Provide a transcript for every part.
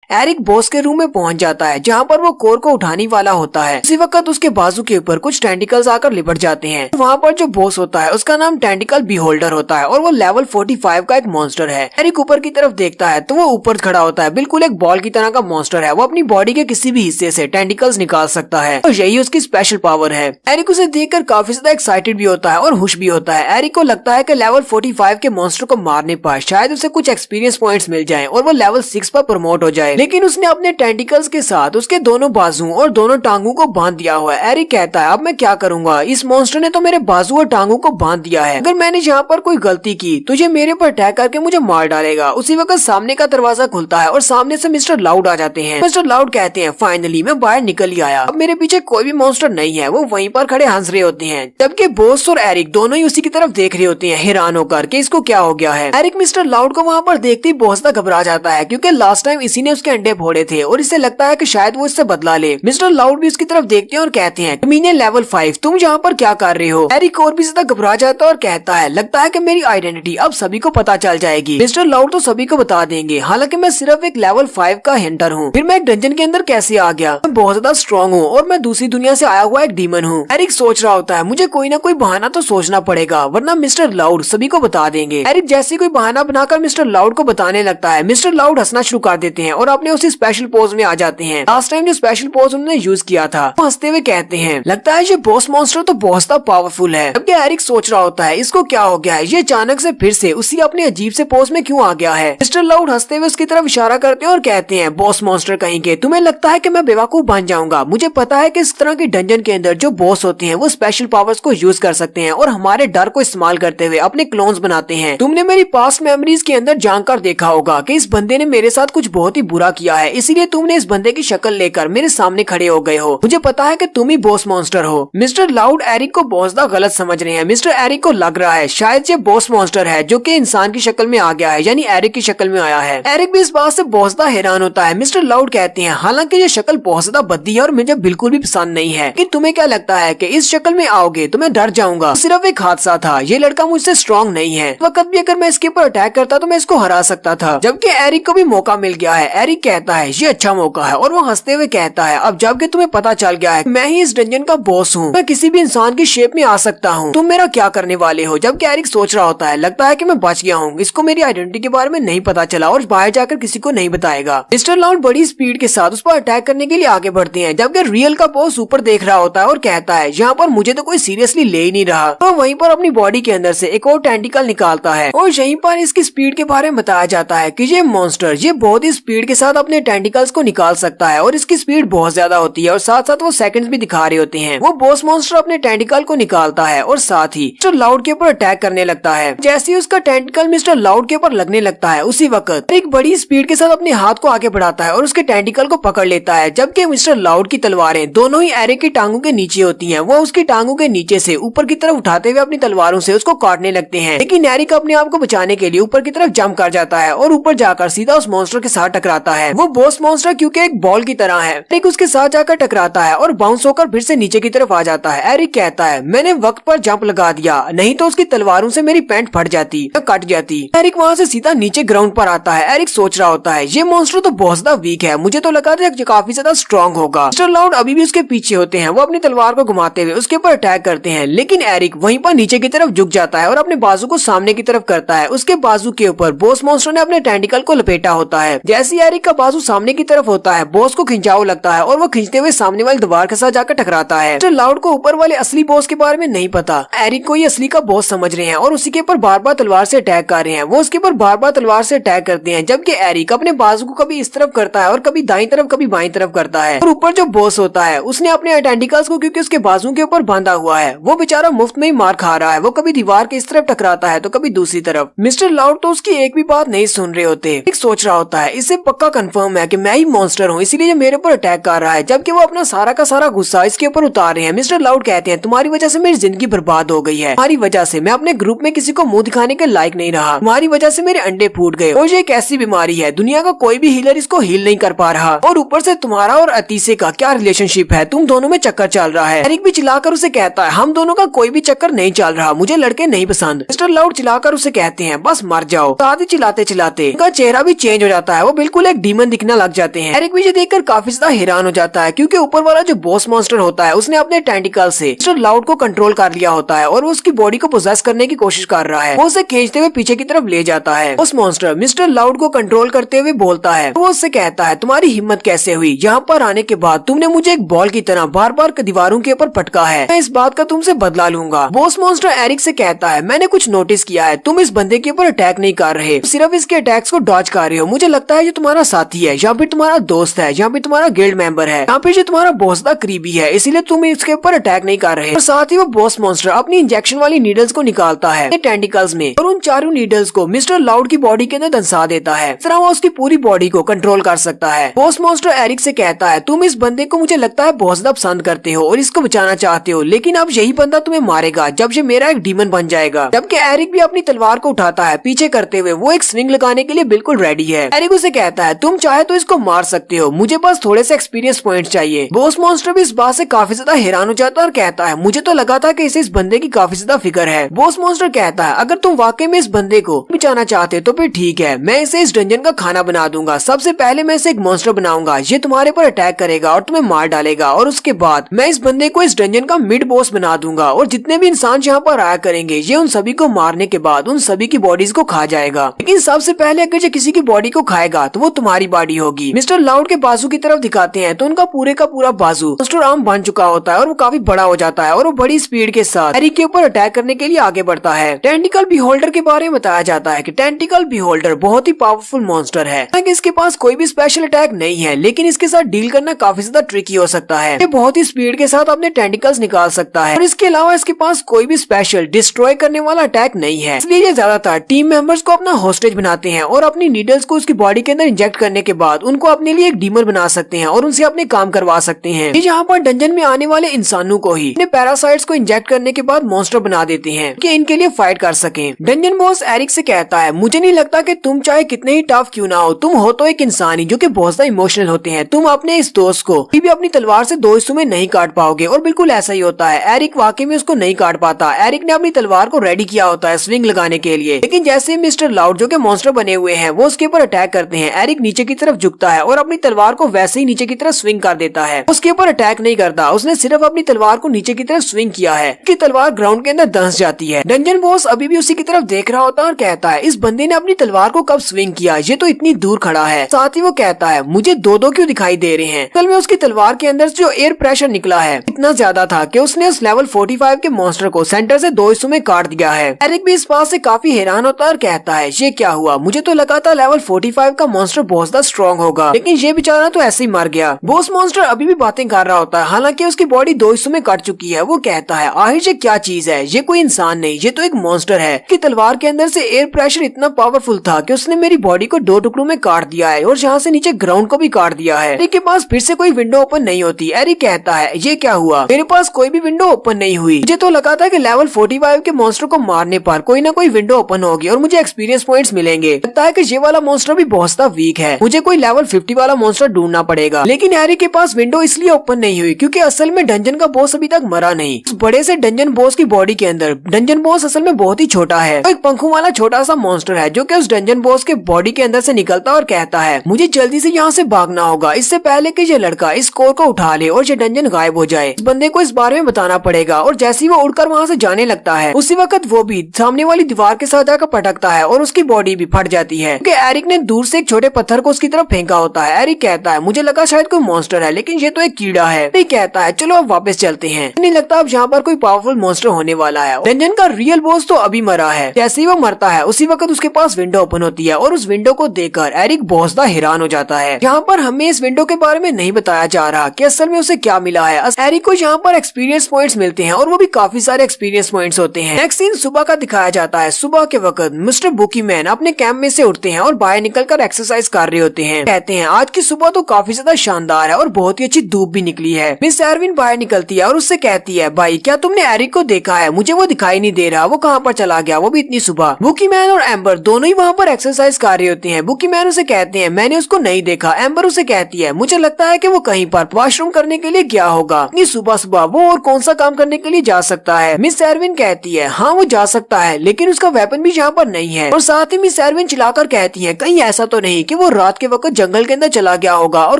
Eric boss के room में पहुंच जाता है जहाँ पर वो कोर को उठाने वाला होता है। उसी वक्त उसके बाजू के ऊपर कुछ टेंटिकल्स आकर लिपट जाते हैं। वहाँ पर जो बॉस होता है उसका नाम टेंटिकल बीहोल्डर होता है और वो लेवल 45 का एक मॉन्स्टर है। एरिक ऊपर की तरफ देखता है तो वो ऊपर खड़ा होता है, बिल्कुल एक बॉल की तरह का मॉन्स्टर है। वो अपनी बॉडी के किसी भी हिस्से से टेंटिकल्स निकाल सकता है और यही उसकी स्पेशल पावर है। एरिक उसे देखकर काफी ज्यादा एक्साइटेड भी होता है और खुश भी होता है। एरिक को लगता है कि लेवल 45 के मॉन्स्टर को मारने पर शायद उसे कुछ एक्सपीरियंस पॉइंट्स मिल जाएं और वो लेवल 6 पर प्रमोट हो जाए। लेकिन उसने अपने टेंटिकल्स के साथ उसके दोनों बाजू और दोनों टांगों को बांध दिया हुआ है। एरिक कहता है अब मैं क्या करूंगा, इस मॉन्स्टर ने तो मेरे बाजू और टांगों को बांध दिया है। अगर मैंने यहाँ पर कोई गलती की तो ये मेरे पर अटैक करके मुझे मार डालेगा। उसी वक्त सामने का दरवाजा खुलता है और सामने से मिस्टर लाउड आ जाते हैं। मिस्टर लाउड कहते हैं फाइनली मैं बाहर निकल ही आया, अब मेरे पीछे कोई भी मॉन्स्टर नहीं है। वो वहीं पर खड़े हंस रहे होते हैं जबकि बॉस और एरिक दोनों ही उसी की तरफ देख रहे होते हैं हैरान होकर कि इसको क्या हो गया है। एरिक मिस्टर लाउड को वहाँ पर देखते ही बहुत ज्यादा घबरा जाता है क्योंकि लास्ट टाइम इसी ने उसके अंडे फोड़े थे और इसे लगता है कि शायद वो इससे बदला ले। मिस्टर लाउड भी उसकी तरफ देखते हैं और कहते हैं कमीने लेवल 5 तुम यहाँ पर क्या कर रहे हो। एरिक और भी ज्यादा घबरा जाता है और कहता है लगता है कि मेरी आइडेंटिटी अब सभी को पता चल जाएगी। मिस्टर लाउड तो सभी को बता देंगे, हालांकि मैं सिर्फ एक लेवल 5 का हंटर हूँ। फिर मैं एक डंजन के अंदर कैसे आ गया, मैं बहुत ज्यादा स्ट्रॉन्ग हूँ और मैं दूसरी दुनिया से आया हुआ एक डीमन हूँ। एरिक सोच रहा होता है मुझे कोई ना कोई बहाना तो सोचना पड़ेगा वरना मिस्टर लाउड सभी को बता देंगे। एरिक जैसे कोई बहाना बनाकर मिस्टर लाउड को बताने लगता है। मिस्टर लाउड हंसना शुरू कर देते हैं और अपने उसी स्पेशल पोज में आ जाते हैं। लास्ट टाइम जो स्पेशल पोज उन्होंने यूज किया था वो हंसते हुए कहते हैं लगता है ये बॉस मॉन्स्टर तो बहुत ज्यादा पावरफुल है। जबकि एरिक सोच रहा होता है इसको क्या हो गया है, ये अचानक से फिर से उसी अपने अजीब से पोज में क्यों आ गया है। मिस्टर लाउड हंसते हुए उसकी तरफ इशारा करते हैं और कहते हैं बॉस मॉन्स्टर कहेंगे तुम्हें लगता है कि मैं बेवकूफ बन जाऊंगा, मुझे पता है कि इस तरह की डंजन के अंदर जो बॉस होते हैं वो स्पेशल पावर्स को यूज कर सकते हैं और हमारे डर को इस्तेमाल करते हुए अपने क्लोन्स बनाते हैं। तुमने मेरी पास्ट मेमोरीज के अंदर जानकर देखा होगा कि इस बंदे ने मेरे साथ कुछ बहुत ही बुरा किया है, इसीलिए तुमने इस बंदे की शक्ल लेकर मेरे सामने खड़े हो गए हो। मुझे पता है कि तुम ही बॉस मॉन्स्टर हो। मिस्टर लाउड एरिक को बहुत ज्यादा गलत समझ रहे हैं। मिस्टर एरिक को लग रहा है शायद ये बॉस मॉन्स्टर है जो कि इंसान की शक्ल में आ गया है, यानी एरिक की शक्ल में आया है। एरिक भी इस बात से बहुत ज्यादा हैरान होता है। मिस्टर लाउड कहते हैं हालांकि ये शक्ल बहुत ज्यादा भद्दी है और मुझे बिल्कुल भी पसंद नहीं है, कि तुम्हें क्या लगता है कि इस शक्ल में आओगे तो मैं डर जाऊंगा। सिर्फ एक हादसा था, ये लड़का मुझसे स्ट्रॉन्ग नहीं है, वक्त भी अगर मैं इसके ऊपर अटैक करता तो मैं इसको हरा सकता था। जबकि एरिक को भी मौका मिल गया है। एरिक कहता है ये अच्छा मौका है और वो हंसते हुए कहता है अब जबकि तुम्हें पता चल गया है मैं ही इस डंजन का बॉस हूँ, मैं किसी भी इंसान की शेप में आ सकता हूँ, तुम मेरा क्या करने वाले हो। जबकि एरिक सोच रहा होता है लगता है कि मैं बच गया हूँ, इसको मेरी आइडेंटिटी के बारे में नहीं पता चला और बाहर जाकर किसी को नहीं बताएगा। मिस्टर लाउड बड़ी स्पीड के साथ उस पर अटैक करने के लिए आगे बढ़ते हैं जबकि रियल का बॉस ऊपर देख रहा होता है और कहता है यहाँ पर मुझे तो कोई सीरियसली ले ही नहीं रहा। तो वहीं पर अपनी बॉडी के अंदर से एक और टेंटिकल निकालता है और यहीं पर इसकी स्पीड के बारे में बताया जाता है कि ये मॉन्स्टर ये बहुत ही स्पीड के साथ अपने टेंटिकल्स को निकाल सकता है और इसकी स्पीड बहुत ज्यादा होती है और साथ साथ वो सेकंड्स भी दिखा रहे होते हैं। वो बॉस मॉन्स्टर अपने टेंटिकल को निकालता है और साथ ही मिस्टर लाउड के ऊपर अटैक करने लगता है। जैसे ही उसका टेंटिकल मिस्टर लाउड के ऊपर लगने लगता है उसी वक्त एक बड़ी स्पीड के साथ अपने हाथ को आगे बढ़ाता है और उसके टेंटिकल को पकड़ लेता है। जबकि मिस्टर लाउड की तलवारें दोनों ही एरिक की टांगों के नीचे होती हैं। वो उसकी टांगों के नीचे से ऊपर की तरफ उठाते हुए अपनी तलवारों से उसको काटने लगते हैं, लेकिन एरिक अपने आप को बचाने के लिए ऊपर की तरफ जंप कर जाता है और ऊपर जाकर सीधा उस मॉन्स्टर के साथ टकराता है। वो बॉस मॉन्स्टर क्योंकि एक बॉल की तरह है, एरिक उसके साथ जाकर टकराता है और बाउंस होकर फिर से नीचे की तरफ आ जाता है। एरिक कहता है मैंने वक्त पर जंप लगा दिया, नहीं तो उसकी तलवारों से मेरी पैंट फट जाती या कट जाती। एरिक वहाँ से सीधा नीचे ग्राउंड पर आता है। एरिक सोच रहा होता है ये मॉन्स्टर तो बहुत ज्यादा वीक है, मुझे तो लगा था काफी ज्यादा स्ट्रॉन्ग होगा। मिस्टर लाउड अभी भी उसके पीछे होते हैं। वो अपनी तलवार को घुमाते हुए उसके ऊपर अटैक करते हैं, लेकिन एरिक वहीं पर नीचे की तरफ झुक जाता है और अपने बाजू को सामने की तरफ करता है। उसके बाजू के ऊपर बॉस मॉन्स्टर ने अपने टेंटिकल को लपेटा होता है। जैसे ही एरिक का बाजू सामने की तरफ होता है बॉस को खिंचाव लगता है और वो खींचते हुए सामने वाली दीवार के साथ जाकर टकराता है। मिस्टर लाउड को ऊपर वाले असली बॉस के बारे में नहीं पता। एरिक को ये असली का बॉस समझ रहे हैं और उसी के ऊपर बार बार तलवार से अटैक कर रहे हैं। वो उसके ऊपर बार बार तलवार से अटैक करते हैं जबकि एरिक अपने बाजू को कभी इस तरफ करता है और कभी दाईं तरफ कभी बाईं तरफ करता है। और ऊपर जो बॉस होता है उसने अपने टेंटिकल्स को क्योंकि उसके बाजू के ऊपर बांधा हुआ है वो बेचारा मुफ्त में ही मार खा रहा है। वो कभी दीवार के इस तरफ टकराता है तो कभी दूसरी तरफ। मिस्टर लाउड तो उसकी एक भी बात नहीं सुन रहे होते। एक सोच रहा होता है इससे पक्का कंफर्म है कि मैं ही मॉन्स्टर हूँ, इसीलिए मेरे ऊपर अटैक कर रहा है, जबकि वो अपना सारा का सारा गुस्सा इसके ऊपर उतार रहे हैं। मिस्टर लाउड कहते हैं तुम्हारी वजह से मेरी जिंदगी बर्बाद हो गई है, तुम्हारी वजह से मैं अपने ग्रुप में किसी को मुंह दिखाने के लायक नहीं रहा, तुम्हारी वजह से मेरे अंडे फूट गए और ये एक ऐसी बीमारी है दुनिया का कोई भी हीलर इसको हील नहीं कर पा रहा, और ऊपर से तुम्हारा और अतीसे का क्या रिलेशनशिप है, तुम दोनों में चक्कर चल रहा है। एरिक भी चिल्लाकर उसे कहता है हम दोनों का कोई भी चक्कर नहीं चल रहा, मुझे लड़के नहीं पसंद। मिस्टर लाउड चिल्लाकर उसे कहते हैं बस मर जाओ। साथ ही चिल्लाते चिल्लाते उनका चेहरा भी चेंज हो जाता है, वो बिल्कुल एक एक डीमन दिखना लग जाते हैं। एरिक भी ये देखकर काफी ज्यादा हैरान हो जाता है क्योंकि ऊपर वाला जो बॉस मॉन्स्टर होता है उसने अपने टेंटिकल से मिस्टर लाउड को कंट्रोल कर लिया होता है और वो उसकी बॉडी को पोजेस करने की कोशिश कर रहा है। वो उसे खींचते हुए पीछे की तरफ ले जाता है। उस मॉन्स्टर मिस्टर लाउड को कंट्रोल करते हुए बोलता है। वो उससे कहता है तुम्हारी हिम्मत कैसे हुई, यहाँ पर आने के बाद तुमने मुझे एक बॉल की तरह बार बार दीवारों के ऊपर पटका है, मैं इस बात का तुमसे बदला लूंगा। बॉस मॉन्स्टर एरिक से कहता है मैंने कुछ नोटिस किया है, तुम इस बंदे के ऊपर अटैक नहीं कर रहे, सिर्फ इसके अटैक्स को डॉज कर रहे हो। मुझे लगता है ये तुम्हारा साथी है या फिर तुम्हारा दोस्त है या फिर तुम्हारा गिल्ड मेंबर है, यहाँ पे जो तुम्हारा बॉस दा करीबी है, इसीलिए तुम इसके ऊपर अटैक नहीं कर रहे। और साथ ही वो बॉस मॉन्स्टर अपनी इंजेक्शन वाली नीडल्स को निकालता है टेंटिकल्स में और उन चारों नीडल्स को मिस्टर लाउड की बॉडी के अंदर दंसा देता है। इस तरह वो उसकी पूरी बॉडी को कंट्रोल कर सकता है। बॉस मॉन्स्टर एरिक से कहता है तुम इस बंदे को मुझे लगता है बहुत ज्यादा पसंद करते हो और इसको बचाना चाहते हो, लेकिन अब यही बंदा तुम्हें मारेगा जब ये मेरा एक डीमन बन जाएगा। जबकि एरिक भी अपनी तलवार को उठाता है पीछे करते हुए, वो एक स्विंग लगाने के लिए बिल्कुल रेडी है। एरिक उसे कहता है तुम चाहे तो इसको मार सकते हो, मुझे बस थोड़े से एक्सपीरियंस पॉइंट चाहिए। बॉस मॉन्स्टर भी इस बात से काफी ज्यादा हैरान हो जाता है और कहता है मुझे तो लगा था कि इसे इस बंदे की काफी ज्यादा फिक्र है। बॉस मॉन्स्टर कहता है अगर तुम वाकई में इस बंदे को बचाना चाहते तो फिर ठीक है, मैं इसे इस डंजन का खाना बना दूंगा। सबसे पहले मैं इसे एक मॉन्स्टर बनाऊंगा, ये तुम्हारे पर अटैक करेगा और तुम्हें मार डालेगा, और उसके बाद मैं इस बंदे को इस डंजन का मिड बॉस बना दूंगा और जितने भी इंसान यहाँ पर आया करेंगे ये उन सभी को मारने के बाद उन सभी की बॉडीज को खा जाएगा। लेकिन सबसे पहले अगर ये किसी की बॉडी को खाएगा तो वो तुम्हारी बॉडी होगी। मिस्टर लाउड के बाजू की तरफ दिखाते हैं तो उनका पूरे का पूरा बाजू मॉन्स्टर आर्म बन चुका होता है और वो काफी बड़ा हो जाता है और वो बड़ी स्पीड के साथ एरिक के ऊपर अटैक करने के लिए आगे बढ़ता है। टेंटिकल बीहोल्डर के बारे में बताया जाता है कि टेंटिकल बीहोल्डर बहुत ही पावरफुल मॉन्स्टर है। हालांकि इसके पास कोई भी स्पेशल अटैक नहीं है, लेकिन इसके साथ डील करना काफी ज्यादा ट्रिकी हो सकता है। ये बहुत ही स्पीड के साथ अपने टेंटिकल्स निकाल सकता है और इसके अलावा इसके पास कोई भी स्पेशल डिस्ट्रॉय करने वाला अटैक नहीं है। इसलिए ये ज्यादातर टीम मेंबर्स को अपना होस्टेज बनाते हैं और अपनी नीडल्स को उसकी बॉडी के अंदर इंजेक्ट करने के बाद उनको अपने लिए एक डीमन बना सकते हैं और उनसे अपने काम करवा सकते हैं। ये यहाँ पर डंजन में आने वाले इंसानों को ही अपने पैरासाइट्स को इंजेक्ट करने के बाद मॉन्स्टर बना देते हैं कि इनके लिए फाइट कर सकें। डंजन बॉस एरिक से कहता है मुझे नहीं लगता कि तुम चाहे कितने ही टफ क्यों ना हो, तुम हो तो एक इंसान ही जो कि बहुत ज्यादा इमोशनल होते हैं। तुम अपने इस दोस्त को भी अपनी तलवार से दो हिस्सों में नहीं काट पाओगे। और बिल्कुल ऐसा ही होता है, एरिक वाकई में उसको नहीं काट पाता। एरिक ने अपनी तलवार को रेडी किया होता है स्विंग लगाने के लिए, लेकिन जैसे मिस्टर लाउड जो कि मॉन्स्टर बने हुए हैं वो उसके ऊपर अटैक करते हैं, एरिक नीचे की तरफ झुकता है और अपनी तलवार को वैसे ही नीचे की तरफ स्विंग कर देता है। उसके ऊपर अटैक नहीं करता, उसने सिर्फ अपनी तलवार को नीचे की तरफ स्विंग किया है कि तलवार ग्राउंड के अंदर धंस जाती है। डंजन बॉस अभी भी उसी की तरफ देख रहा होता है और कहता है इस बंदे ने अपनी तलवार को कब स्विंग किया, ये तो इतनी दूर खड़ा है। साथ ही वो कहता है मुझे दो दो क्यों दिखाई दे रहे हैं। असल में उसकी तलवार के अंदर जो एयर प्रेशर निकला है इतना ज्यादा था कि उसने उस लेवल 45 के मॉन्स्टर को सेंटर से दो हिस्सों में काट दिया है। एरिक भी इस बात से काफी हैरान होता है और कहता है ये क्या हुआ, मुझे तो लगा था लेवल 45 का मॉन्स्टर बहुत ज्यादा स्ट्रॉन्ग होगा, लेकिन ये बेचारा तो ऐसे ही मर गया। बॉस मॉन्स्टर अभी भी बातें कर रहा होता है, हालांकि उसकी बॉडी दो हिस्सों में कट चुकी है। वो कहता है आखिर ये क्या चीज है, ये कोई इंसान नहीं, ये तो एक मॉन्स्टर है कि तलवार के अंदर से एयर प्रेशर इतना पावरफुल था कि उसने मेरी बॉडी को दो टुकड़ों में काट दिया है और यहाँ से नीचे ग्राउंड को भी काट दिया है। एरिक के पास फिर से कोई विंडो ओपन नहीं होती। एरिक कहता है ये क्या हुआ, मेरे पास कोई भी विंडो ओपन नहीं हुई। मुझे तो लगा था कि लेवल 45 के मॉन्स्टर को मारने पर कोई ना कोई विंडो ओपन होगी और मुझे एक्सपीरियंस पॉइंट्स मिलेंगे। लगता है कि ये वाला मॉन्स्टर भी बहुत ज्यादा वीक है, मुझे कोई लेवल 50 वाला मॉन्स्टर ढूंढना पड़ेगा। लेकिन एरिक के पास विंडो इसलिए ओपन नहीं हुई क्योंकि असल में डंजन का बॉस अभी तक मरा नहीं। उस बड़े से डंजन बॉस की बॉडी के अंदर डंजन बॉस असल में बहुत ही छोटा है, तो एक पंखों वाला छोटा सा मॉन्स्टर है जो कि उस डंजन बॉस के बॉडी के अंदर से निकलता और कहता है मुझे जल्दी से यहाँ से भागना होगा, इससे पहले कि ये लड़का इस कोर को उठा ले और ये डंजन गायब हो जाए। इस बंदे को इस बारे में बताना पड़ेगा। और जैसे ही वो उड़कर वहाँ से जाने लगता है उसी वक्त वो भी सामने वाली दीवार के साथ जाकर पटकता है और उसकी बॉडी भी फट जाती है क्योंकि एरिक ने दूर से एक छोटे पत्थर को उसकी तरफ फेंका होता है। एरिक कहता है मुझे लगा शायद कोई मॉन्स्टर है, लेकिन ये तो एक कीड़ा है। एरिक कहता है चलो अब वापस चलते हैं, नहीं लगता अब यहाँ पर कोई पावरफुल मॉन्स्टर होने वाला है। डंजन का रियल बॉस तो अभी मरा है। जैसे ही वो मरता है उसी वक्त उसके पास विंडो ओपन होती है और उस विंडो को देखकर एरिक बहुत ज्यादा हैरान हो जाता है। यहाँ पर हमें इस विंडो के बारे में नहीं बताया जा रहा कि असल में उसे क्या मिला है। एरिक को यहाँ पर एक्सपीरियंस पॉइंट्स मिलते हैं और वो भी काफी सारे एक्सपीरियंस पॉइंट्स होते हैं। नेक्स्ट सीन सुबह का दिखाया जाता है। सुबह के वक्त मिस्टर बुकी मैन अपने कैंप में से उठते हैं और बाहर निकलकर एक्सरसाइज कर रहे होते हैं। कहते हैं आज की सुबह तो काफी ज्यादा शानदार है और बहुत ही अच्छी धूप भी निकली है। मिस एरविन बाहर निकलती है और उससे कहती है भाई क्या तुमने एरिक को देखा है, मुझे वो दिखाई नहीं दे रहा, वो कहाँ पर चला गया, वो भी इतनी सुबह। बुकी मैन और एम्बर दोनों ही वहाँ पर एक्सरसाइज कर रहे होते हैं। बुकी मैन उसे कहते हैं मैंने उसको नहीं देखा। एम्बर उसे कहती है मुझे लगता है कि वो कहीं पर वॉशरूम करने के लिए गया होगा, सुबह सुबह वो और कौन सा काम करने के लिए जा सकता है। मिस एरविन कहती है हाँ वो जा सकता है, लेकिन उसका वेपन भी यहाँ पर नहीं है। और साथ ही मिस एरविन चिल्लाकर कहती है कहीं ऐसा तो नहीं कि वो वो रात के वक्त जंगल के अंदर चला गया होगा और